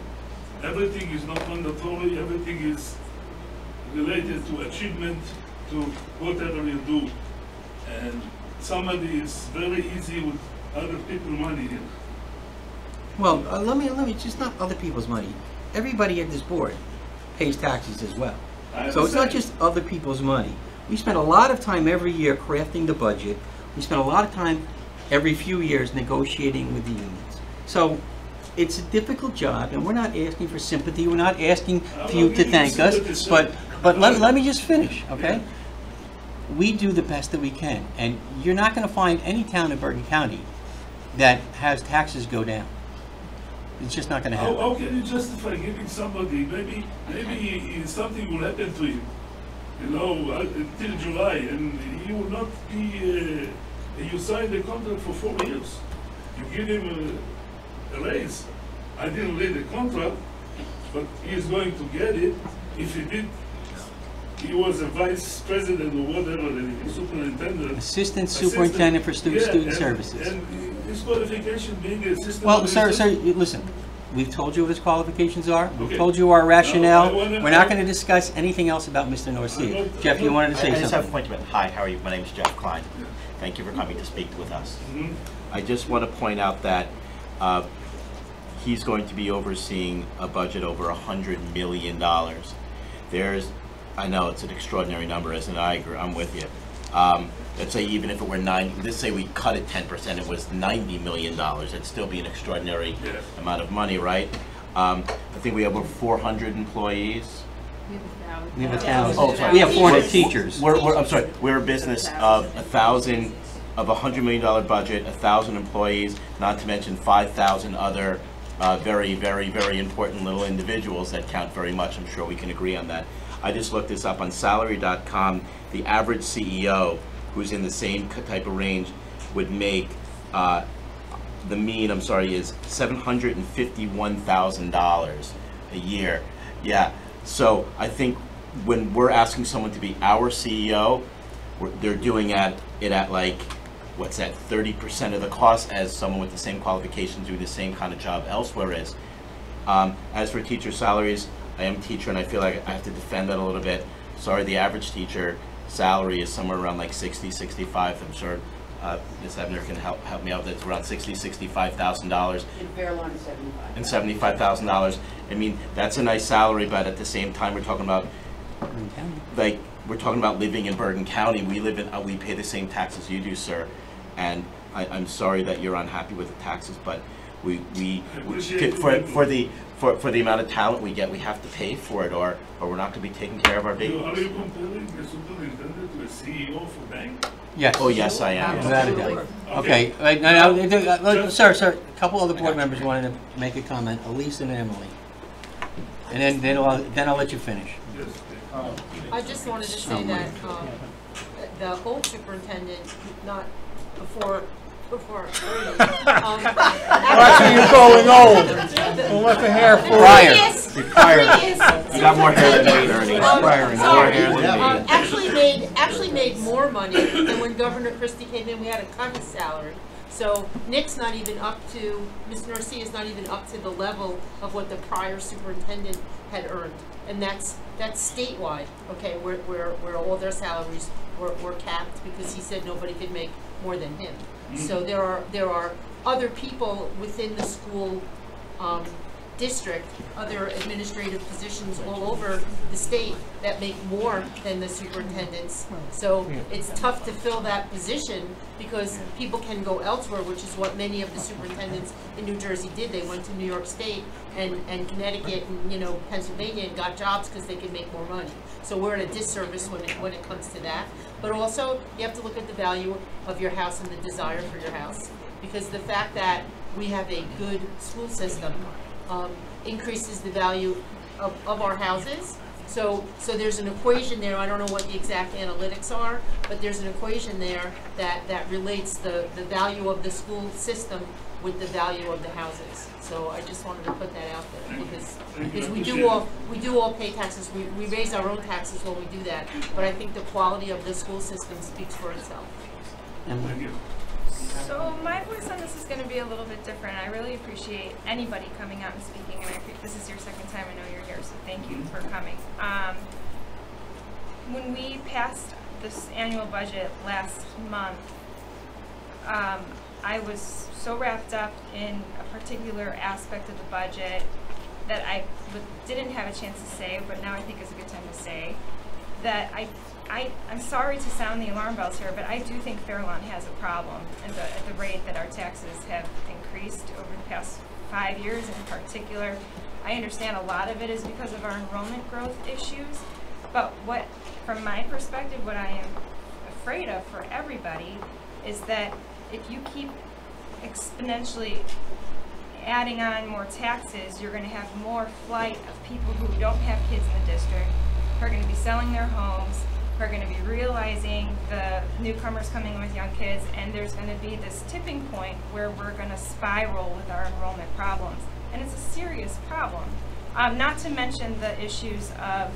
Everything is not mandatory, everything is related to achievement, to whatever you do. And somebody is very easy with other people's money here. Well, let me just not other people's money. Everybody at this board pays taxes as well. So it's not just other people's money. We spend a lot of time every year crafting the budget. We spend a lot of time every few years negotiating with the unions. So it's a difficult job, and we're not asking for sympathy. We're not asking for you to thank us. But let me just finish, okay? We do the best that we can, and you're not going to find any town in Bergen County that has taxes go down. It's just not going to happen. How can you justify giving somebody, maybe something will happen to him, you know, until July, and he will not be, you signed the contract for 4 years. You give him a raise. I didn't read the contract, but he is going to get it. If he did, he was a vice president or whatever, the superintendent. Assistant superintendent for student and, services. And his qualification being assistant. Well, sir, listen. We've told you what his qualifications are. We've Okay. told you our rationale. No, We're not going to discuss anything else about Mr. Norcia. Jeff, you wanted to say I just have a something. point to make. Hi, how are you? My name is Jeff Klein. Thank you for coming to speak with us. Mhm. I just want to point out that he's going to be overseeing a budget over $100 million. I know it's an extraordinary number, isn't it? I agree, I'm with you. Let's say even if it were let's say we cut it 10%, it was $90 million. It'd still be an extraordinary amount of money, right? I think we have over 400 employees. We have 1,000. Oh, sorry. We have 400 teachers. I'm sorry. We're a business of 1,000 of a $100 million budget, 1,000 employees, not to mention 5,000 other very, very, very important little individuals that count very much. I'm sure we can agree on that. I just looked this up on salary.com. The average CEO who's in the same type of range would make, the mean, I'm sorry, is $751,000 a year. Yeah, so I think when we're asking someone to be our CEO, they're doing it at like, what's that, 30% of the cost as someone with the same qualifications doing the same kind of job elsewhere is. As for teacher salaries, I am a teacher and I feel like I have to defend that a little bit. Sorry, the average teacher salary is somewhere around like 60, 65. I'm sure Ms. Ebner can help me out. That's around $60,000, $65,000. In Fair Lawn, $75,000. And $75,000. I mean, that's a nice salary, but at the same time, we're talking about, like, we're talking about living in Bergen County. We live in, we pay the same taxes you do, sir. And I'm sorry that you're unhappy with the taxes, but for the amount of talent we get, we have to pay for it, or we're not going to be taking care of our babies. Are you comparing the superintendent to a CEO of a bank? Yes. Oh, yes, I am. Without a doubt. Okay, right, now, sir, a couple other board members wanted to make a comment, Elise and Emily. And then I'll let you finish. I just wanted to say that the old superintendent, not before Ernie. Watch you going old. Don't let the hair fall. Prior. You got more hair than me, Ernie. More hair than me. Actually made more money than when Governor Christie came in. We had to cut his salary. So Nick's not even up to, Mr. Garcia's not even up to the level of what the prior superintendent had earned. And that's statewide, okay, where all their salaries were capped because he said nobody could make more than him. So there are other people within the school district, other administrative positions all over the state that make more than the superintendents. So it's tough to fill that position because people can go elsewhere, which is what many of the superintendents in New Jersey did. They went to New York State and Connecticut and Pennsylvania and got jobs because they could make more money. So we're at a disservice when it comes to that. But also you have to look at the value of your house and the desire for your house, because the fact that we have a good school system increases the value of our houses. So there's an equation there. I don't know what the exact analytics are, but there's an equation there that relates the value of the school system with the value of the houses. So I just wanted to put that out there because we do all pay taxes. We raise our own taxes when we do that. But I think the quality of the school system speaks for itself. So my voice on this is going to be a little bit different. I really appreciate anybody coming out and speaking, and this is your second time. I know you're here, so thank you for coming. When we passed this annual budget last month, I was so wrapped up in a particular aspect of the budget that I didn't have a chance to say, but now I think is a good time to say, that I'm sorry to sound the alarm bells here, but I do think Fair Lawn has a problem at the rate that our taxes have increased over the past 5 years in particular. I understand a lot of it is because of our enrollment growth issues, but from my perspective, what I am afraid of for everybody is that if you keep exponentially adding on more taxes, you're going to have more flight of people who don't have kids in the district, who are going to be selling their homes, who are going to be realizing the newcomers coming with young kids, and there's going to be this tipping point where we're going to spiral with our enrollment problems. And it's a serious problem. Not to mention the issues of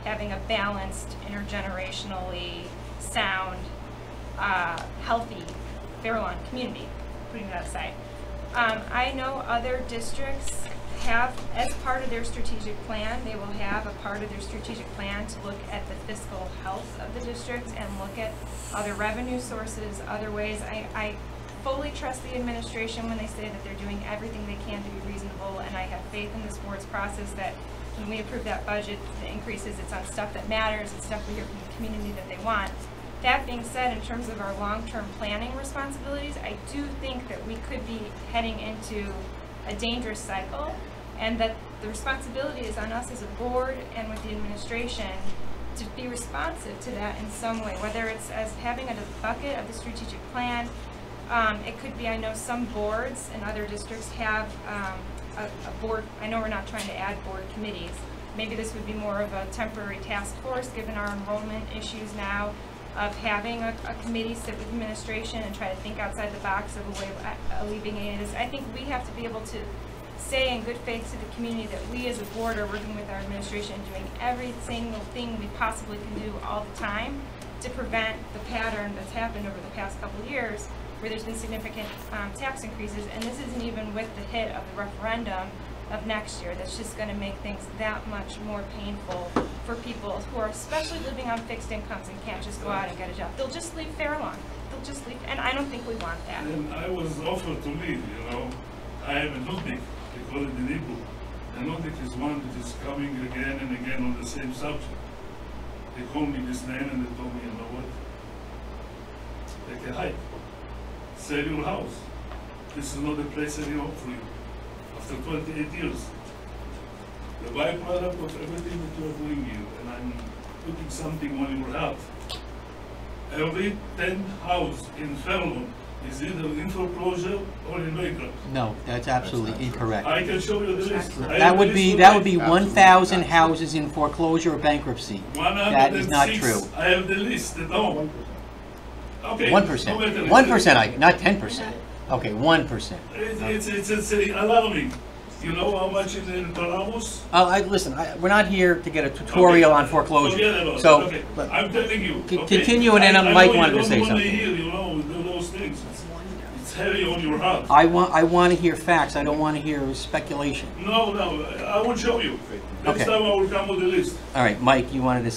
having a balanced, intergenerationally sound, healthy Fair Lawn community, putting that aside. I know other districts have, as part of their strategic plan, they will have a part of their strategic plan to look at the fiscal health of the district and look at other revenue sources, other ways. I fully trust the administration when they say that they're doing everything they can to be reasonable, and I have faith in this board's process that when we approve that budget, the increases, it's on stuff that matters, it's stuff we hear from the community that they want. That being said, in terms of our long-term planning responsibilities, I do think that we could be heading into a dangerous cycle, and that the responsibility is on us as a board and with the administration to be responsive to that in some way, whether it's as having a bucket of the strategic plan. It could be, I know some boards and other districts have a board, I know we're not trying to add board committees, maybe this would be more of a temporary task force, given our enrollment issues now, of having a committee sit with administration and try to think outside the box of a way of alleviating this. I think we have to be able to say in good faith to the community that we as a board are working with our administration and doing every single thing we possibly can do all the time to prevent the pattern that's happened over the past couple of years where there's been significant tax increases, and this isn't even with the hit of the referendum of next year. That's just going to make things that much more painful for people who are especially living on fixed incomes and can't just go out and get a job. They'll just leave Fair Lawn. They'll just leave, and I don't think we want that. And I was offered to leave, you know. I am a Nudnik, they call it in Hebrew. A Nudnik is one that is coming again and again on the same subject. They called me this name and they told me, you know what? Take a hike. Sell your house. This is not the place anymore for you. After 28 years. The byproduct of everything that you are doing here, and I'm putting something on your heart. Every 10th house in Fairlawn is either in foreclosure or in bankruptcy. No, that's absolutely incorrect. I can show you the list. That would be 1,000 houses in foreclosure or bankruptcy. That is not true. I have the list at home. Okay. 1%. 1%, not 10%. Okay, 1%. It's alarming. You know how much is in Paramos? Listen, we're not here to get a tutorial on foreclosure. So, okay. I'm telling you. Continue, and then Mike wanted to say something. Hear, you know, those things. It's heavy on your heart. I want to hear facts. I don't want to hear speculation. No, I will show you. Next time I will come with the list. All right, Mike, you wanted to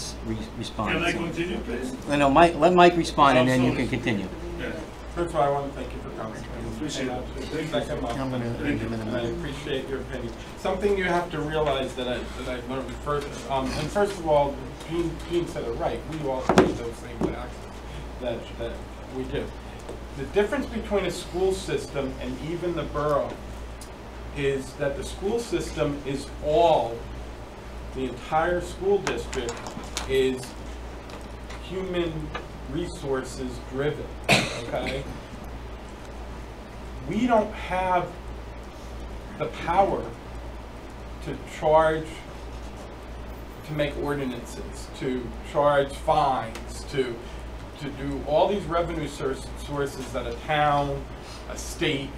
respond. Can I continue, please? No, Mike. Let Mike respond, and then you can continue. Yeah. First of all, I want to thank you for coming. I appreciate your opinion. Something you have to realize that I've learned first, and first of all, Gene said it right. We all pay those same taxes that we do. The difference between a school system and even the borough is that the school system is the entire school district is human resources driven, okay? We don't have the power to charge, to make ordinances, to charge fines, to do all these revenue sources that a town, a state,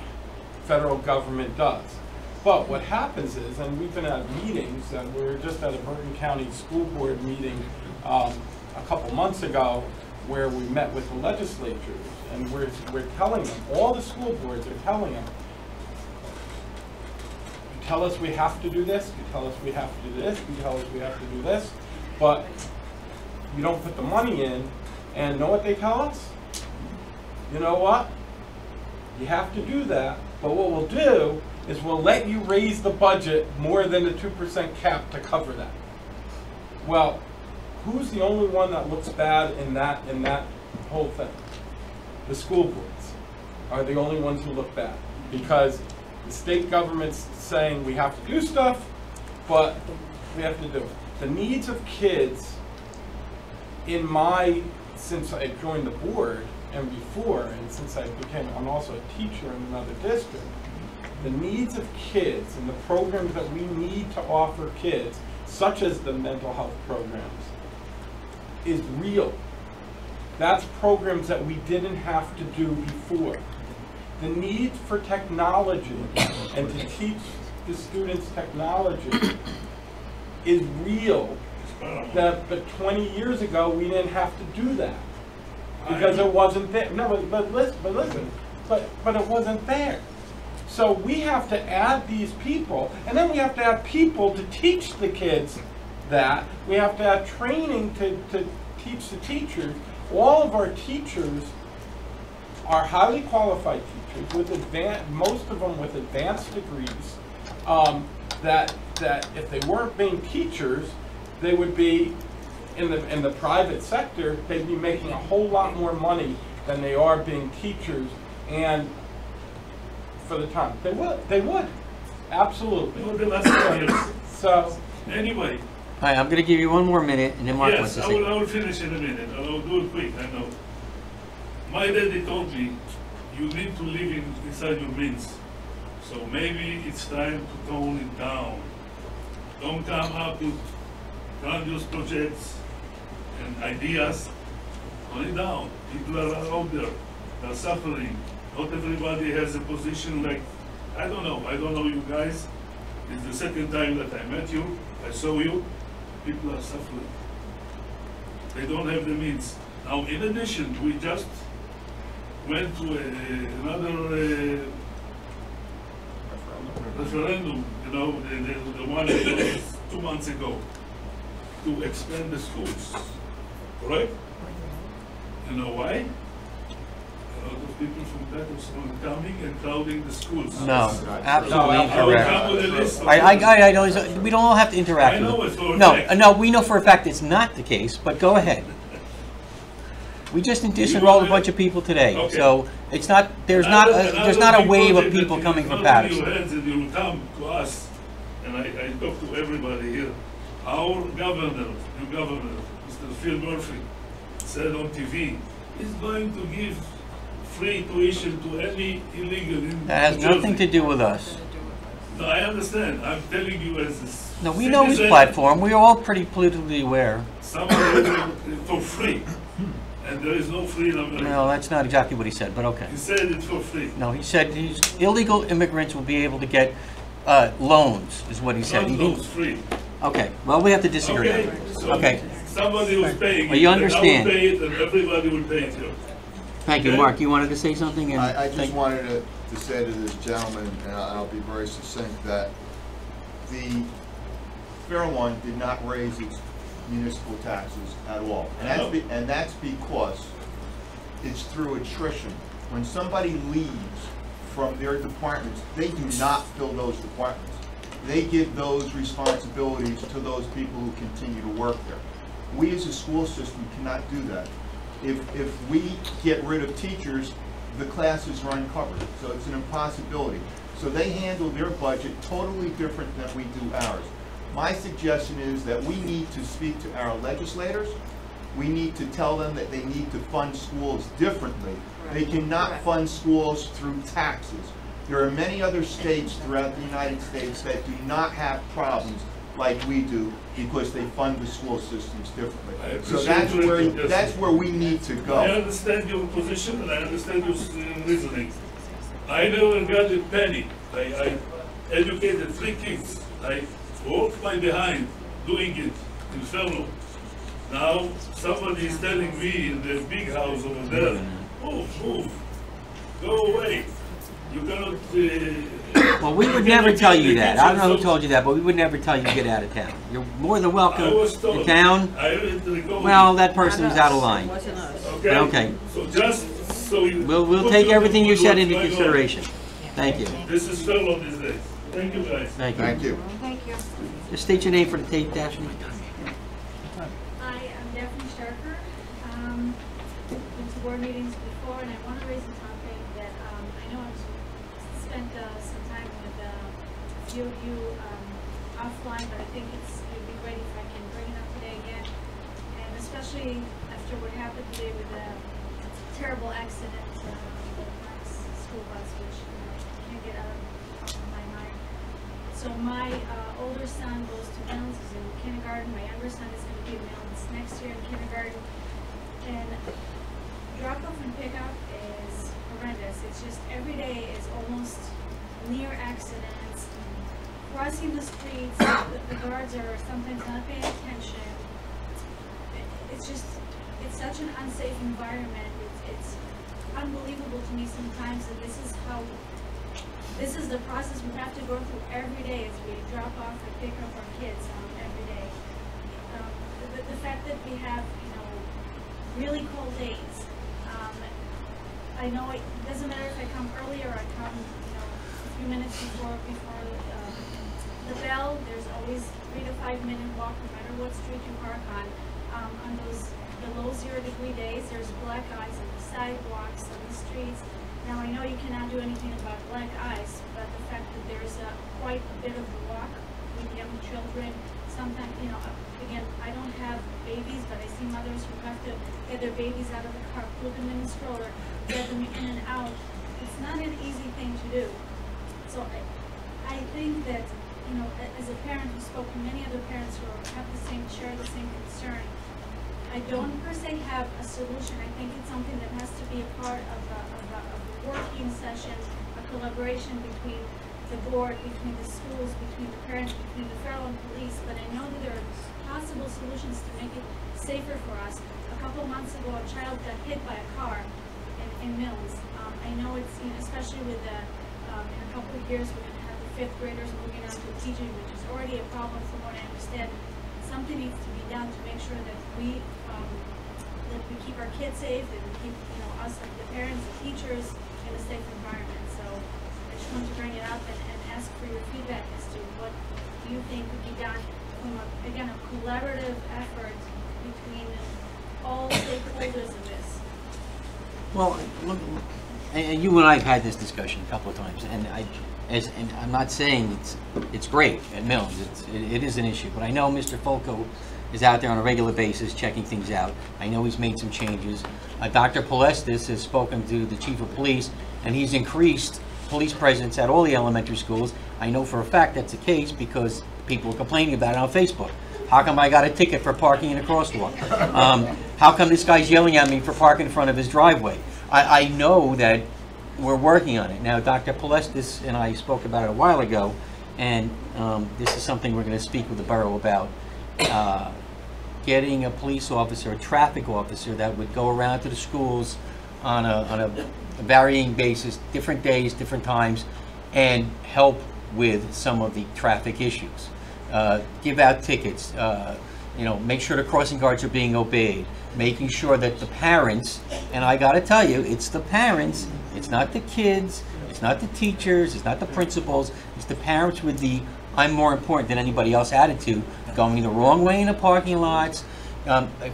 federal government does. But what happens is, and we've been at meetings, and we were just at a Bergen County School Board meeting a couple months ago, where we met with the legislatures, and we're telling them, all the school boards are telling them, you tell us we have to do this, you tell us we have to do this, you tell us we have to do this, but you don't put the money in, and know what they tell us? You know what? You have to do that, but what we'll do is we'll let you raise the budget more than the 2% cap to cover that. Well, who's the only one that looks bad in that whole thing? The school boards are the only ones who look bad, because the state government's saying we have to do stuff, but we have to do it. The needs of kids since I joined the board and before, and since I'm also a teacher in another district, the needs of kids and the programs that we need to offer kids, such as the mental health programs, is real. That's programs that we didn't have to do before. The need for technology and to teach the students technology is real. But 20 years ago, we didn't have to do that because it wasn't there. No, but listen, it wasn't there. So we have to add these people, and then we have to have people to teach the kids that. We have to have training to teach the teachers. All of our teachers are highly qualified teachers with most of them with advanced degrees. That if they weren't being teachers, they would be in the private sector. They'd be making a whole lot more money than they are being teachers, and for the time they would absolutely. So anyway. Hi, I'm going to give you one more minute, and then Mark wants to say. Yes, I will finish in a minute. I will do it quick, I know. My daddy told me, you need to live inside your means. So maybe it's time to tone it down. don't come up with grandiose projects and ideas. Tone it down. People are out there, they're suffering. Not everybody has a position like, I don't know you guys. It's the second time that I met you, I saw you. People are suffering. They don't have the means. Now, in addition, we just went to another referendum, you know, the one that was 2 months ago, to expand the schools, right? You know why? A lot of people from Patterson are coming and crowding the schools. No, absolutely incorrect. I will come with a list of I know, we don't all have to interact I know with it for a it. No, fact. no, we know for a fact it's not the case, but go ahead. We just disenrolled a bunch of people today, Okay. so it's not, there's not a wave of people coming from Patterson. And you will come to us, and I talk to everybody here. Our governor, new governor, Mr. Phil Murphy, said on TV, he's going to give free tuition to any illegal in That has New Jersey. nothing to do with us. No, I understand. I'm telling you as a No, we know his citizen, platform, we're all pretty politically aware. somebody for free, and there is no free in America. No, that's not exactly what he said, but okay. He said it for free. No, he said illegal immigrants will be able to get loans, is what he said. He Not didn't- those free. Okay, well, we have to disagree. Okay, so Okay, somebody who's paying Well, it, you and I understand. will pay it, and everybody will pay it here. thank you. Okay. Mark, you wanted to say something? And I just thank- wanted to say to this gentleman, and I'll be very succinct, that the Fair One did not raise its municipal taxes at all. And that's because it's through attrition. When somebody leaves from their departments, they do not fill those departments. They give those responsibilities to those people who continue to work there. We as a school system cannot do that. If we get rid of teachers, the classes are uncovered, so it's an impossibility. So they handle their budget totally different than we do ours. My suggestion is that we need to speak to our legislators. We need to tell them that they need to fund schools differently. They cannot fund schools through taxes. There are many other states throughout the United States that do not have problems like we do because they fund the school systems differently. So that's where we need to I go. understand your position and I understand your reasoning. I never got a penny. I educated 3 kids. I worked my behind doing it in Fairlawn. Now somebody is telling me in the big house over there, move, go away. You cannot. Well, we would never tell you that. I don't know who told you that, but we would never tell you to get out of town. You're more than welcome I was told. to town. I read the recording. Well, that person's out of line. Okay. Okay. So just so you. We'll put take your everything you foot said what's into going on. consideration. Thank you. This is Fairlawn these days. Thank you guys. Thank you. Thank you. Thank you. Just state your name for the tape, Daphne. Hi, I'm Daphne Starker. Been to board meetings before, and I want to raise a topic that I know I've spent some time with a few of you offline, but I think it would be great if I can bring it up today again, and especially after what happened today with the terrible accident with the Mark's school bus, which can't get out of my mind. So my older son goes to Mills, he's in kindergarten. My younger son is going to be in Mills next year in kindergarten. And drop off and pick up is horrendous. It's just every day is almost near accidents. Crossing the streets, the guards are sometimes not paying attention. It's just, it's such an unsafe environment. It's unbelievable to me sometimes that this is the process we have to go through every day as we drop off and pick up our kids every day. The fact that we have, really cold days. I know it doesn't matter if I come early or I come, a few minutes before the bell. There's always 3 to 5 minute walk, no matter what street you park on. On the low 0-degree days, there's black ice on the sidewalks, on the streets. Now I know you cannot do anything about black ice, but the fact that there's quite a bit of walk with young children, sometimes, again, I don't have babies, but I see mothers who have to get their babies out of the car, put them in the stroller, get them in and out. It's not an easy thing to do. So I think that you know, as a parent who spoke to many other parents who have share the same concern, I don't per se have a solution. I think it's something that has to be a part of a working session, a collaboration between the board, between the schools, between the parents, between the Fairlawn police. But I know that there are possible solutions to make it safer for us. A couple months ago, a child got hit by a car in Mills. I know it's, you know, especially with the, in a couple of years, we're going to have the 5th graders moving on to teaching, which is already a problem from what I understand. Something needs to be done to make sure that we keep our kids safe, and we keep, you know, us, the parents, the teachers, in a safe environment. So I just wanted to bring it up and ask for your feedback as to what you think could be done from, again, a collaborative effort between all stakeholders in this. Well, look, and you and I have had this discussion a couple of times, and I'm not saying it's great at Mills. It is an issue, but I know Mr. Folco is out there on a regular basis checking things out. I know he's made some changes. Dr. Palestis has spoken to the chief of police, and he's increased police presence at all the elementary schools. I know for a fact that's the case because people are complaining about it on Facebook. How come I got a ticket for parking in a crosswalk? How come this guy's yelling at me for parking in front of his driveway? I know that we're working on it. Now, Dr. Palestis and I spoke about it a while ago, and this is something we're going to speak with the borough about. Getting a police officer, a traffic officer that would go around to the schools on a varying basis, different days, different times, and help with some of the traffic issues. Give out tickets, you know, make sure the crossing guards are being obeyed, making sure that the parents, and I gotta tell you, it's the parents, it's not the kids, it's not the teachers, it's not the principals, it's the parents with the I'm more important than anybody else attitude, going the wrong way in the parking lots,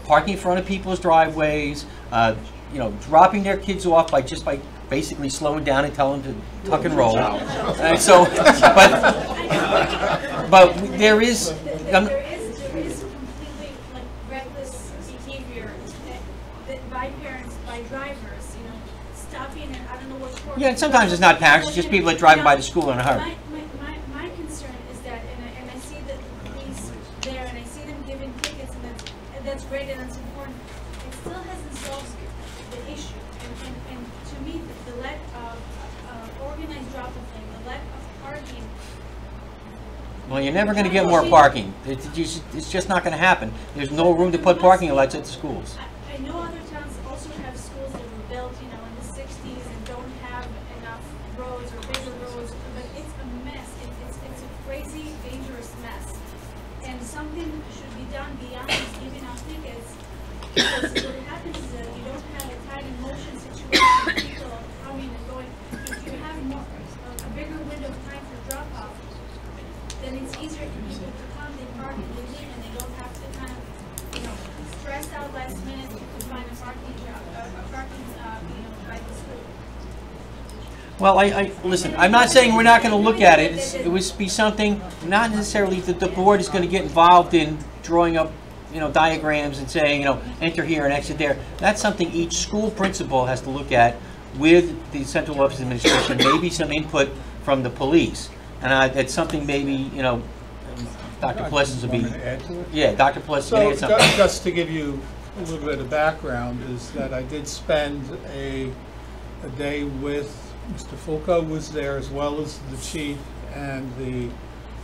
parking in front of people's driveways, you know, dropping their kids off by basically slowing down and telling them to tuck and roll. And so, but there is completely like reckless behavior that by parents, by drivers, you know, stopping and I don't know what for. Yeah, and sometimes it's not parents, it's just people that are driving by the school in a hurry. My concern is that, and I see that the police there, and I see them giving tickets, and that's great and that's important. It still hasn't solved the issue, and to me, the lack of organized drop-off lane, the lack of parking. Well, you're never going to get more parking. It's just not going to happen. There's no room to put parking lots at the schools. I know other towns also have schools that were built, you know, in the 60s and don't have enough roads or bigger roads, but it's a mess. It's a crazy, dangerous mess. And something should be done beyond just giving out tickets, because what happens is that you don't have a time and motion situation. People are coming and going. If you have a bigger window of time for drop-off, then it's easier for people to come, they park and they leave, and they don't have to kind of, you know, stress out last minute to find a parking job, you know, by the school. Well, listen, I'm not saying we're not going to look at it. It would be something, not necessarily that the board is going to get involved in drawing up, you know, diagrams and saying, you know, enter here and exit there. That's something each school principal has to look at with the central office administration, maybe some input from the police. And it's something maybe, you know, Dr. Plessis would be. Yeah, Dr. Plessis can add something. Just to give you a little bit of background, is that I did spend a day with Mr. Fulco was there, as well as the chief, and the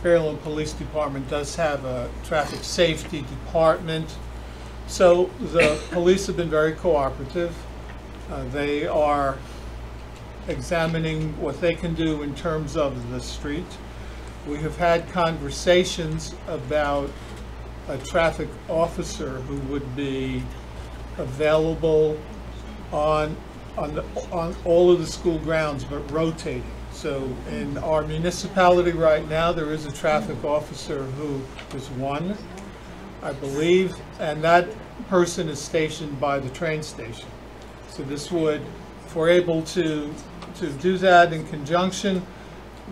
Fairlawn Police Department does have a traffic safety department. So the police have been very cooperative. They are examining what they can do in terms of the street. We have had conversations about a traffic officer who would be available on all of the school grounds, but rotating. So in our municipality right now, there is a traffic officer who is one, I believe, and that person is stationed by the train station. So this would, if we're able to do that in conjunction,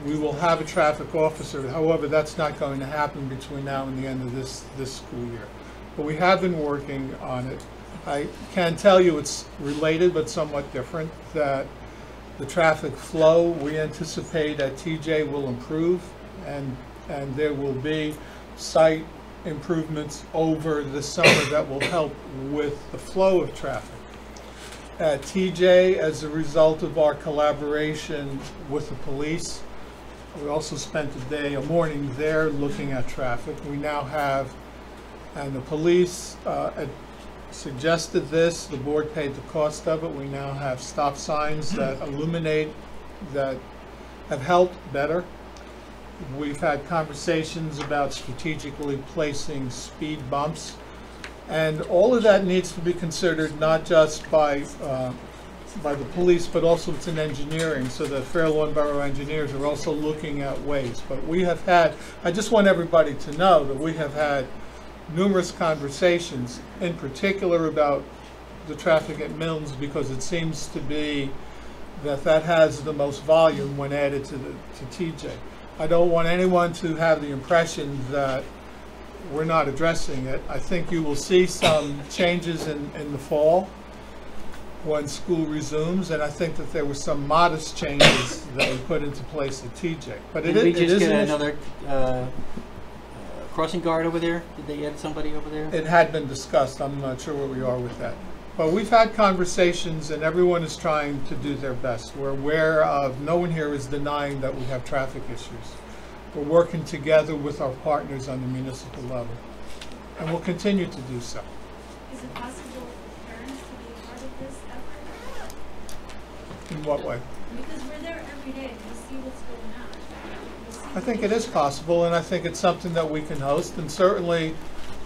we will have a traffic officer. However, that's not going to happen between now and the end of this school year. But we have been working on it. I can tell you it's related but somewhat different, that the traffic flow we anticipate at TJ will improve, and and there will be site improvements over the summer that will help with the flow of traffic. At TJ, as a result of our collaboration with the police, we also spent a morning there looking at traffic. We now have, and the police suggested this, the board paid the cost of it. We now have stop signs that illuminate, that have helped better. We've had conversations about strategically placing speed bumps, and all of that needs to be considered not just by the police, but also it's in engineering, so the Fair Lawn Borough engineers are also looking at ways. But we have had, I just want everybody to know that we have had numerous conversations, in particular about the traffic at Milnes, because it seems to be that has the most volume when added to TJ. I don't want anyone to have the impression that we're not addressing it. I think you will see some changes in the fall when school resumes, and I think that there were some modest changes that we put into place at TJ. But Did we just get another crossing guard over there? Did they add somebody over there? It had been discussed. I'm not sure where we are with that. But we've had conversations, and everyone is trying to do their best. We're aware of, no one here is denying that we have traffic issues. We're working together with our partners on the municipal level, and we'll continue to do so. Is it possible for parents to be a part of this effort? In what way? Because we're there every day to see what's going on. I think it is possible, and I think it's something that we can host, and certainly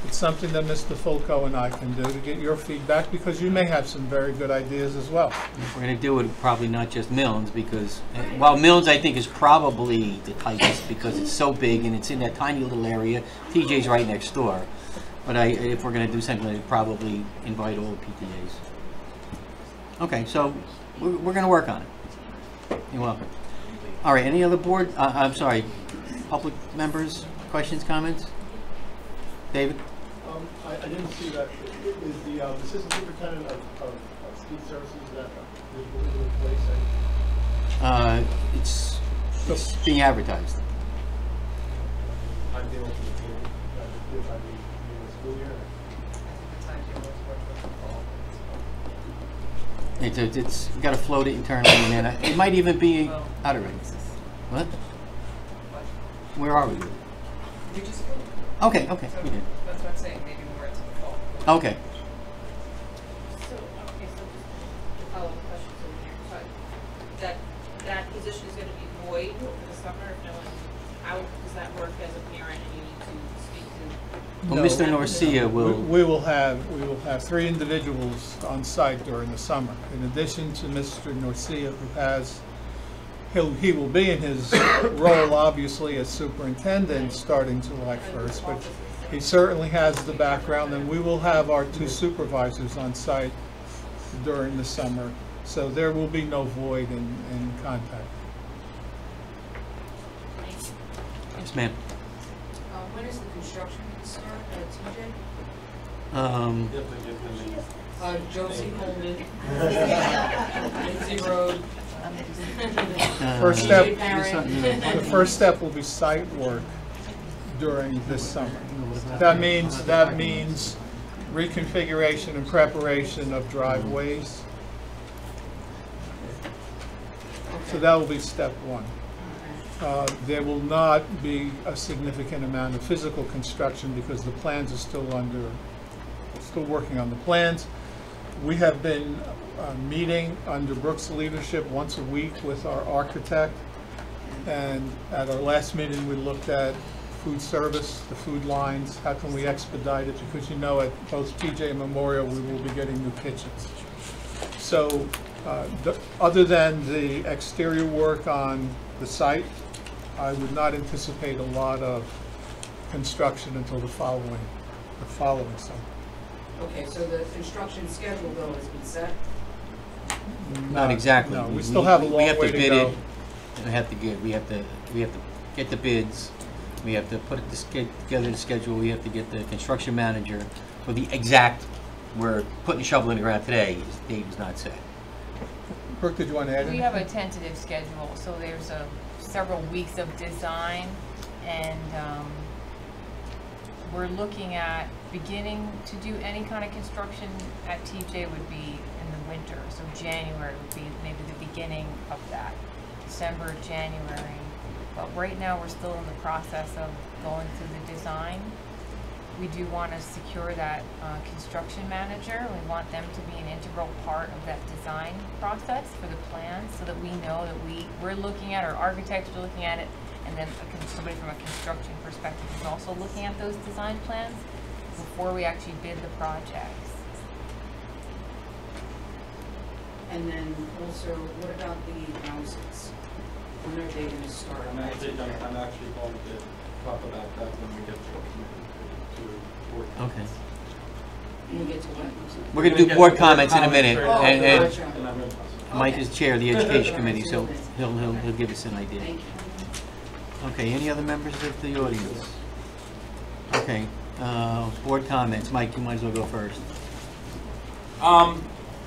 it's something that Mr. Fulco and I can do to get your feedback, because you may have some very good ideas as well. If we're going to do it, probably not just Milnes, because while Milnes I think is probably the tightest because it's so big and it's in that tiny little area. TJ's right next door. But if we're going to do something, I'd probably invite all the PTAs. Okay, so we're going to work on it. You're welcome. All right, any other board, I'm sorry, public members, questions, comments? David? I didn't see that. Is the assistant superintendent of speed services that visually in place? It's being advertised. I'm dealing with the team by the school year. It's got to float it internally, and then it might even be out of it. What? Where are we? We just Okay, we did. That's what I'm saying, maybe more into the fall. Okay. So, just follow-up questions over here, but that position is gonna be void over the summer if no one's out, does that work as a parent and you need to speak to? Well, Mr. Norcia will... We will have 3 individuals on site during the summer. In addition to Mr. Norcia, who has, he will be in his role, obviously, as superintendent starting July 1st, but he certainly has the background, and we will have our 2 supervisors on site during the summer, so there will be no void in contact. Yes, ma'am. When is the construction going to start at TJ? Josie Coleman, Lindsay Road. The first step will be site work during this summer. That means reconfiguration and preparation of driveways. So that will be step 1. There will not be a significant amount of physical construction because the plans are still working on the plans. We have been meeting under Brooks' leadership once a week with our architect, and at our last meeting we looked at food service, the food lines, how can we expedite it, because at both TJ and Memorial we will be getting new kitchens. So other than the exterior work on the site, I would not anticipate a lot of construction until the following summer. Okay, so the construction schedule though has been set? Not exactly. No, we still have a long way to go. We have to get the bids. We have to put together the schedule. We have to get the construction manager for the exact. We're putting a shovel in the ground today. His date is not set. Brooke, did you want to add anything? We have a tentative schedule, so there's several weeks of design, and we're looking at beginning to do any kind of construction at TJ would be in the winter, so January would be maybe the beginning of that, December, January. But right now we're still in the process of going through the design. We do want to secure that construction manager. We want them to be an integral part of that design process for the plans, so that we know that we're looking at, our architects are looking at it, and then somebody from a construction perspective is also looking at those design plans before we actually bid the projects. And then also, what about the houses? When are they going to start? I'm actually going to talk about that when we get to board comments. Okay. When we get to what? We're going to do board comments in a minute, Oh, and Mike okay. is chair of the education committee, so he'll give us an idea. Thank you. Okay, any other members of the audience? Okay, board comments. Mike, you might as well go first.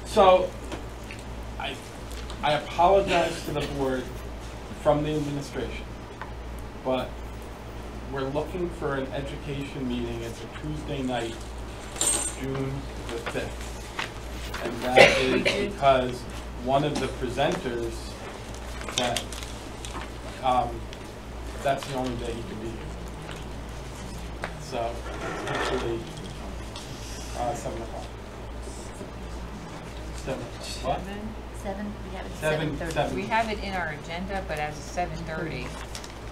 So, I apologize to the board from the administration, but we're looking for an education meeting. It's a Tuesday night, June the 5th. And that is because one of the presenters that, that's the only day he can be here. So, hopefully, 7 o'clock. 7. What? 7? We have it Seven, 7:30. seven. We have it in our agenda, but as 7:30.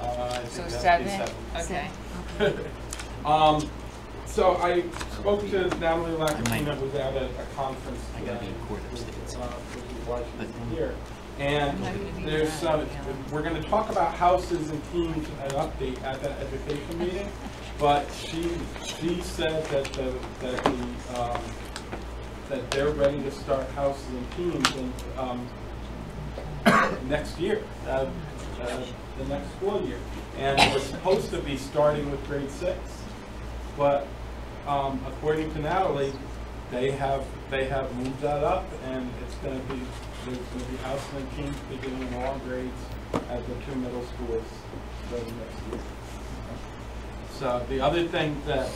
I So think 7? Okay. Okay. So I spoke to Natalie Lackatina, was at a conference today, which is why she's here. And there's we're going to talk about houses and teams and update at that education meeting. But she said that they're ready to start houses and teams next year, the next school year. And we're supposed to be starting with grade 6. But according to Natalie, they have moved that up, and there's going to be houses and teams beginning in all grades at the 2 middle schools starting next year. So the other thing that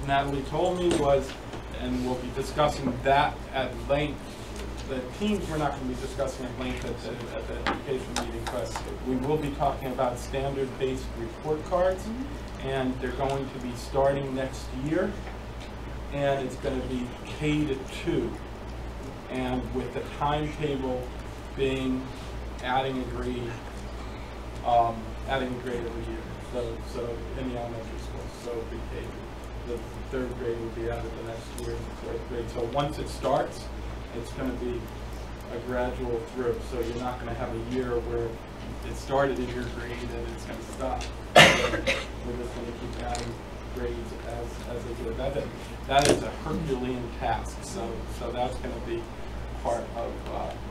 Natalie told me was, and we'll be discussing that at length. The teams we're not going to be discussing at length at the education meeting, but we will be talking about standard-based report cards, and they're going to be starting next year, and it's going to be K-2, and with the timetable being adding a grade every year. So in the elementary school, so it'll be K. The 3rd grade will be added the next year, the 4th grade. So once it starts, it's going to be a gradual through. So you're not going to have a year where it started in your grade and it's going to stop. So we're just going to keep adding grades as they do. That is a Herculean task. So that's going to be part of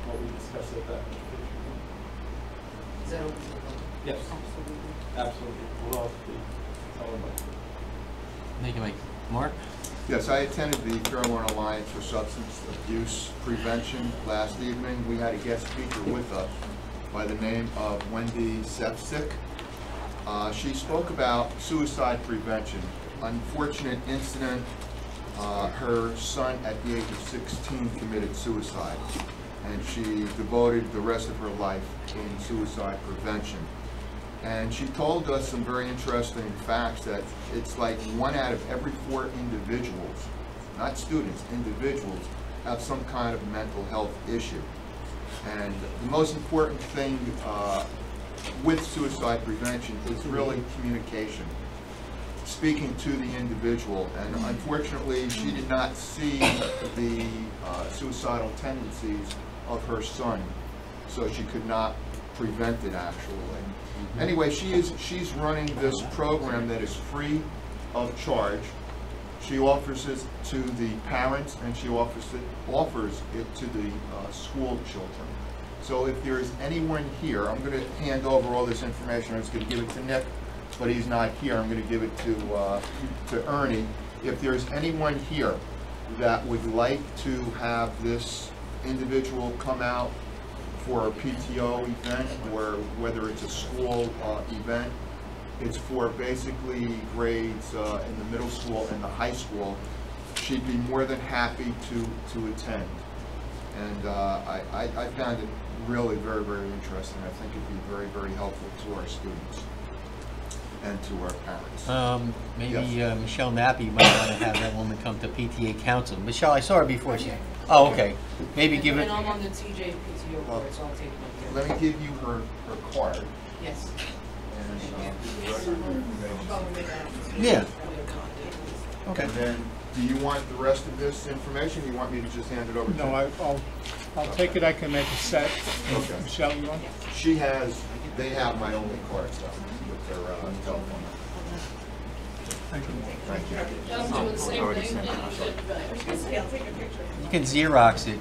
what we discuss at that education meeting. Is that open to the public? Yes. Absolutely. We'll all be all about it. Thank you, Mike. Mark? Yes, I attended the Carolina Alliance for Substance Abuse Prevention last evening. We had a guest speaker with us by the name of Wendy Sepsic. She spoke about suicide prevention. Unfortunate incident, her son at the age of 16 committed suicide, and she devoted the rest of her life in suicide prevention. And she told us some very interesting facts that it's like 1 out of every 4 individuals, not students, individuals, have some kind of mental health issue. And the most important thing with suicide prevention is really communication, speaking to the individual. And unfortunately, she did not see the suicidal tendencies of her son, so she could not prevent it actually. Anyway, she's running this program that is free of charge. She offers it to the parents, and she offers it to the school children. So if there is anyone here, I'm going to hand over all this information. I was going to give it to Nick, but he's not here. I'm going to give it to Ernie. If there's anyone here that would like to have this individual come out for a PTO event, or whether it's a school event, It's for basically grades in the middle school and the high school. She'd be more than happy to attend. And I found it really very, very interesting. I think it'd be very, very helpful to our students and to our parents. Maybe Yes. Michelle Mappy might want to have that woman come to PTA council. Michelle, I saw her before. Oh, okay. Maybe give it. And I'm on the TJ PTO board, so I'll take my Let me give you her card. Yes. Yeah. Okay. And then, do you want the rest of this information? You want me to just hand it over to you? No, I'll take it. I can make a set. Okay. Michelle, you want? They have my only cards though, with their telephone number. Thank you. Thank you. I'm doing the same thing, and you should, I'll take a picture. You can Xerox it.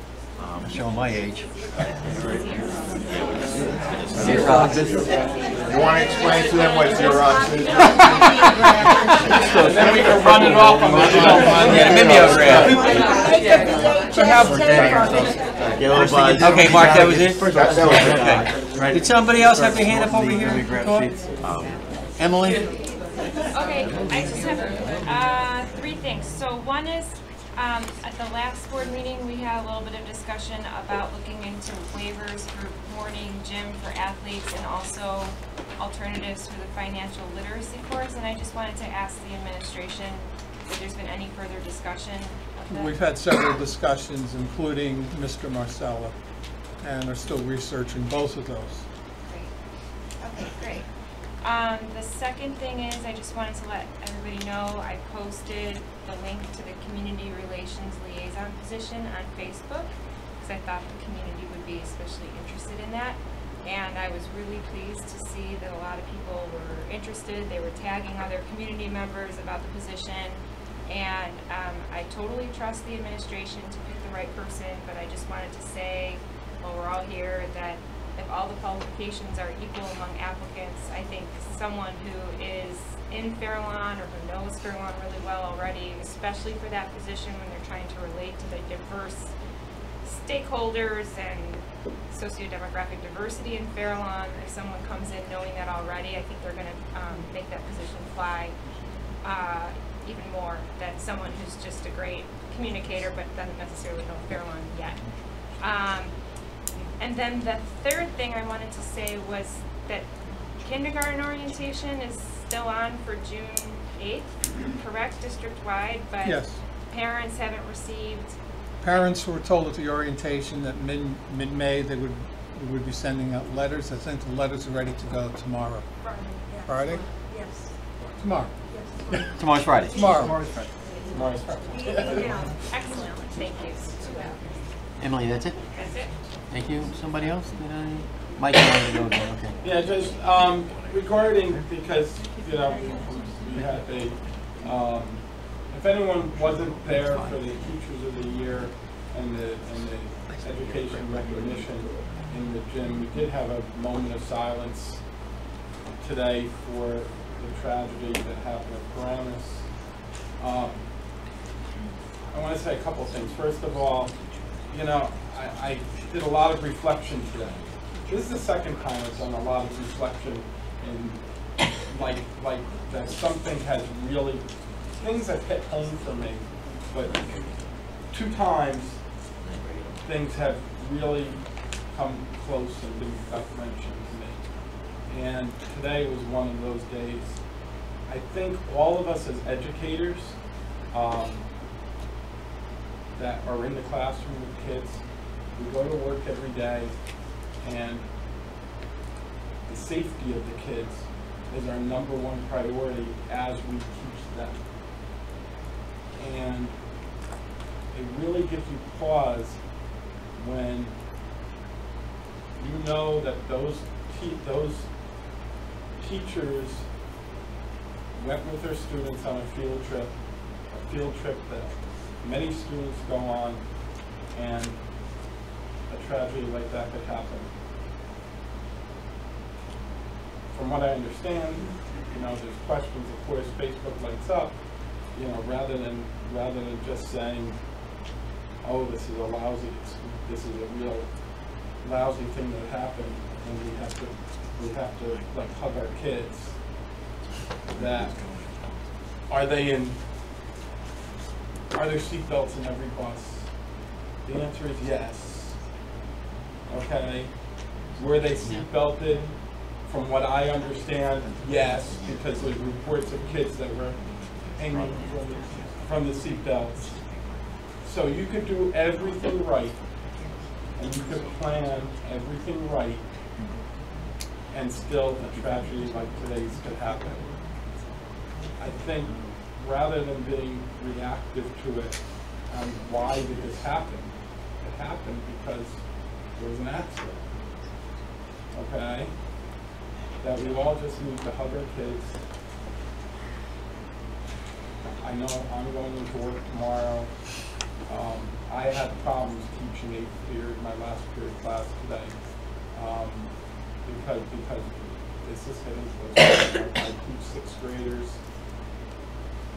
Show my age. Xerox it. You want to explain to them what Xerox is? Then we can run it off on the mimeograph. Okay, Mark, that was it? Okay. Did somebody else have their hand up over here? Emily? Okay, I just have 3 things. So one is, at the last board meeting, we had a little bit of discussion about looking into waivers for morning gym for athletes and also alternatives for the financial literacy course. And I just wanted to ask the administration if there's been any further discussion of that. We've had several discussions, including Mr. Marcella, and are still researching both of those. Great. Okay, great. The second thing is, I just wanted to let everybody know I posted the link to the Community Relations Liaison position on Facebook because I thought the community would be especially interested in that. And I was really pleased to see that a lot of people were interested. They were tagging other community members about the position. And I totally trust the administration to pick the right person, but I just wanted to say, while we're all here, that if all the qualifications are equal among applicants, I think someone who is in Fairlawn or who knows Fairlawn really well already, especially for that position when they're trying to relate to the diverse stakeholders and socio-demographic diversity in Fairlawn, if someone comes in knowing that already, I think they're going to make that position fly even more than someone who's just a great communicator but doesn't necessarily know Fairlawn yet. And then the third thing I wanted to say was that kindergarten orientation is still on for June 8th, correct, district-wide, but yes. Parents haven't received. Parents were told at the orientation that mid-May we would be sending out letters. I think the letters are ready to go tomorrow. Friday? Yes. Tomorrow. Yes. Tomorrow's Friday. Tomorrow. Tomorrow's Friday. Excellent, thank you. Emily, that's it? That's it. Thank you. Somebody else? Did I? Mike wanted to go again. Okay. Yeah, just regarding, because, you know, we had if anyone wasn't there for the Teachers of the Year and the education recognition in the gym, we did have a moment of silence today for the tragedy that happened at Paramus. I want to say a couple things. First of all, you know, I did a lot of reflection today. This is the second time I've done a lot of reflection in like that something has really, things have hit home for me, but 2 times things have really come close and been mentioned to me. And today was one of those days. I think all of us as educators that are in the classroom with kids, we go to work every day, and the safety of the kids is our #1 priority as we teach them. And it really gives you pause when you know that those teachers went with their students on a field trip that many students go on, and a tragedy like that could happen. From what I understand, you know, there's questions. Of course, Facebook lights up. You know, rather than just saying, "Oh, this is a real lousy thing that happened," and we have to like hug our kids. that, are there seatbelts in every bus? The answer is yes. Okay. Were they seatbelted? From what I understand, yes, because there's reports of kids that were hanging from the seatbelts. So you could do everything right, and you could plan everything right, and still a tragedy like today's could happen. I think rather than being reactive to it, why did this happen? It happened because there was an accident. Okay? That we all just need to hug our kids. I know I'm going into work tomorrow. I had problems teaching 8th period, my last period class today, because this is hitting close. I teach 6th graders.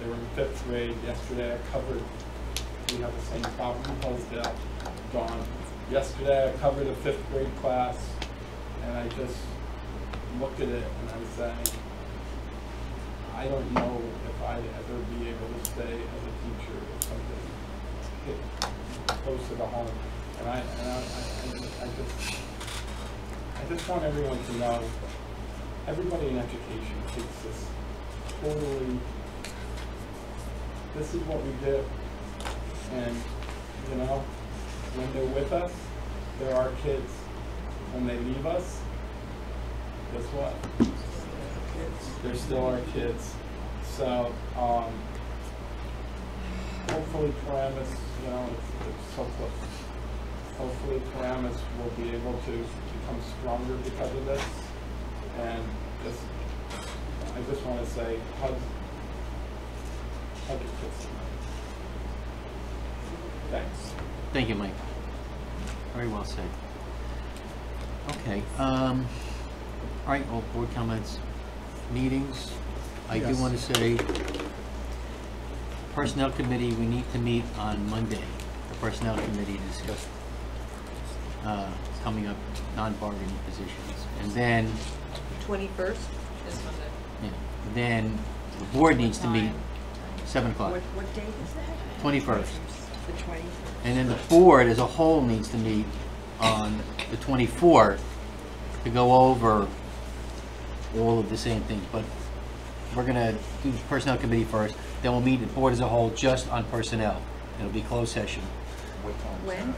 They were in 5th grade. Yesterday I covered, we have the same problem in Hillsdale, Dawn. Yesterday I covered a 5th grade class, and I just looked at it and I was saying, I don't know if I'd ever be able to stay as a teacher if something hit close to the home. And I just want everyone to know, everybody in education takes this totally, this is what we do. And, you know, when they're with us, they're our kids. When they leave us, guess what? They're still our kids. So, hopefully Paramus, you know, it's so close. Hopefully Paramus will be able to become stronger because of this. And just, I just want to say, hug your kids. Thanks. Thank you, Mike. Very well said. Okay. All right, all board comments, meetings. I do want to say, Personnel Committee, we need to meet on Monday. The Personnel Committee to discuss coming up non-bargaining positions. And then 21st? This Monday. yeah, then the board needs to meet 7 o'clock. What date is that? 21st. The 21st. And then the board as a whole needs to meet on the 24th to go over all of the same things. But we're going to do the Personnel Committee first, then we'll meet the board as a whole just on personnel. It'll be closed session. When?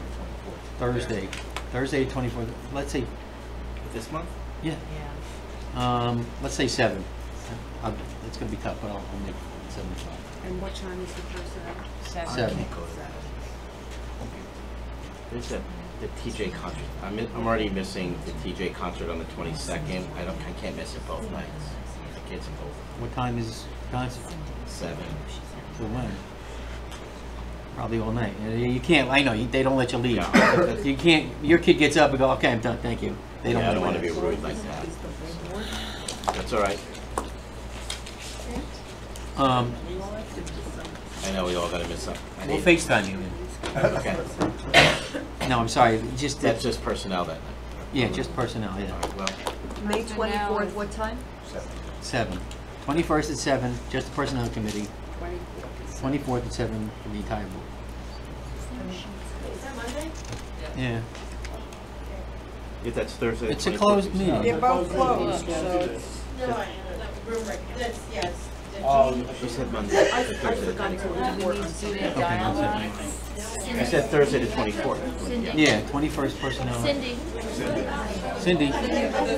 Thursday. Thursday, 24th. Let's say. This month? Yeah. Let's say 7. It's going to be tough, but I'll make 7 o'clock. And what time is the personnel? 7. There's the TJ concert. I'm already missing the TJ concert on the 22nd. I can't miss it both nights. The kids in both. What time is concert? 7. So when? Probably all night. You can't. I know they don't let you leave. Yeah. You can't. Your kid gets up and go, "Okay, I'm done. Thank you." They don't. I don't want to be rude like that. That's all right. I know we all got to miss up. We'll FaceTime you. Okay. No, I'm sorry. Just that's just personnel that night. Yeah, just personnel. Yeah. All right, well. May 24th. What time? 7. 21st at 7. Just the Personnel Committee. 24th at 7 for the entire board. Is that Monday? Yeah. If that's Thursday. It's a closed meeting. They're both closed, so it's... No, I know, that room right now. That's, yes. You said Monday. I forgot to I said Thursday the 24th. Yeah, 21st personnel. Cindy. Cindy.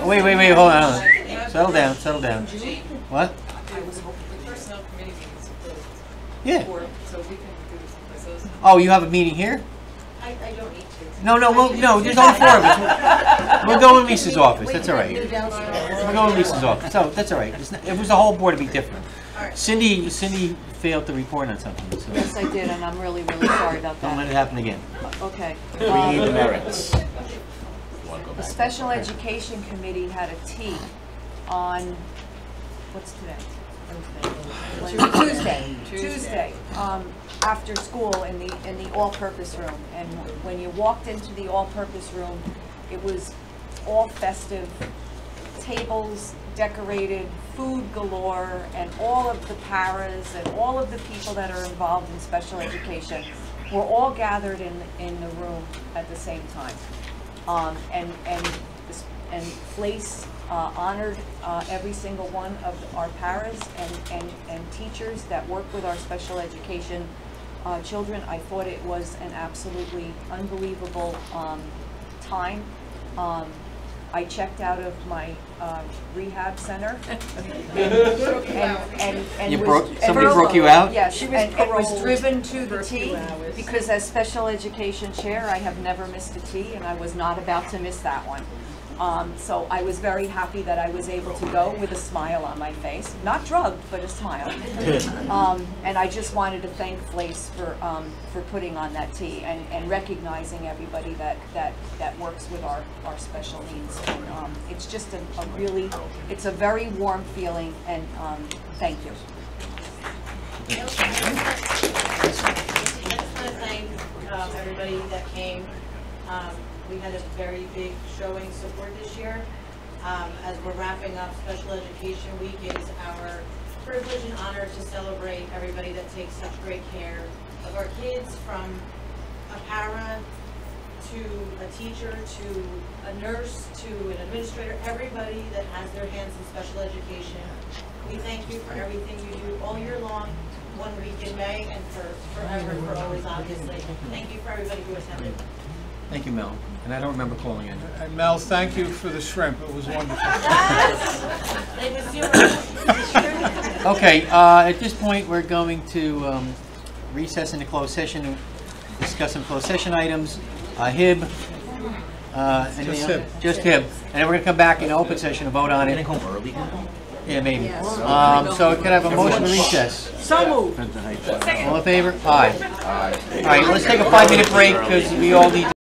Oh, wait, hold on. Settle down. What? The personnel committee meetings are closed. Yeah. So we can do someplace else. Oh, you have a meeting here? I don't need to. No, there's all 4 of us. We'll go in Lisa's office. That's all right. We'll go in Lisa's office. So that's all right. It was the whole board to be different. Cindy failed to report on something. So. Yes, I did, and I'm really sorry about that. Don't let it happen again. Okay. Read the merits. The Special Education Committee had a tea on, what's today? Tuesday. After school in the all-purpose room. And when you walked into the all-purpose room, it was all festive tables decorated, food galore, and all of the paras and all of the people that are involved in special education were all gathered in the room at the same time. And Place honored every single one of our paras and teachers that work with our special education children. I thought it was an absolutely unbelievable time. I checked out of my rehab center. Somebody broke you out? Yes, and was driven to the T, because as special education chair, I have never missed a T, and I was not about to miss that one. So I was very happy that I was able to go with a smile on my face, not drugged, but a smile. And I just wanted to thank Place for putting on that T and recognizing everybody that works with our special needs. And it's just it's a very warm feeling, and thank you. I just want to thank everybody that came. We had a very big showing support this year. As we're wrapping up Special Education Week, it is our privilege and honor to celebrate everybody that takes such great care of our kids, from a para to a teacher to a nurse to an administrator, everybody that has their hands in special education. We thank you for everything you do all year long, 1 week in May, and for forever and for always, obviously. Thank you for everybody who attended. Thank you, Mel. And I don't remember calling in. And Mel, thank you for the shrimp. It was wonderful. Okay, at this point, we're going to recess into closed session to discuss some closed session items. HIB. Just HIB. Just HIB. And then we're going to come back in open session and vote on it. Getting home early? Yeah, maybe. So can I have a motion to recess? So moved. All in favor? Aye. All right, let's take a 5-minute break because we all need to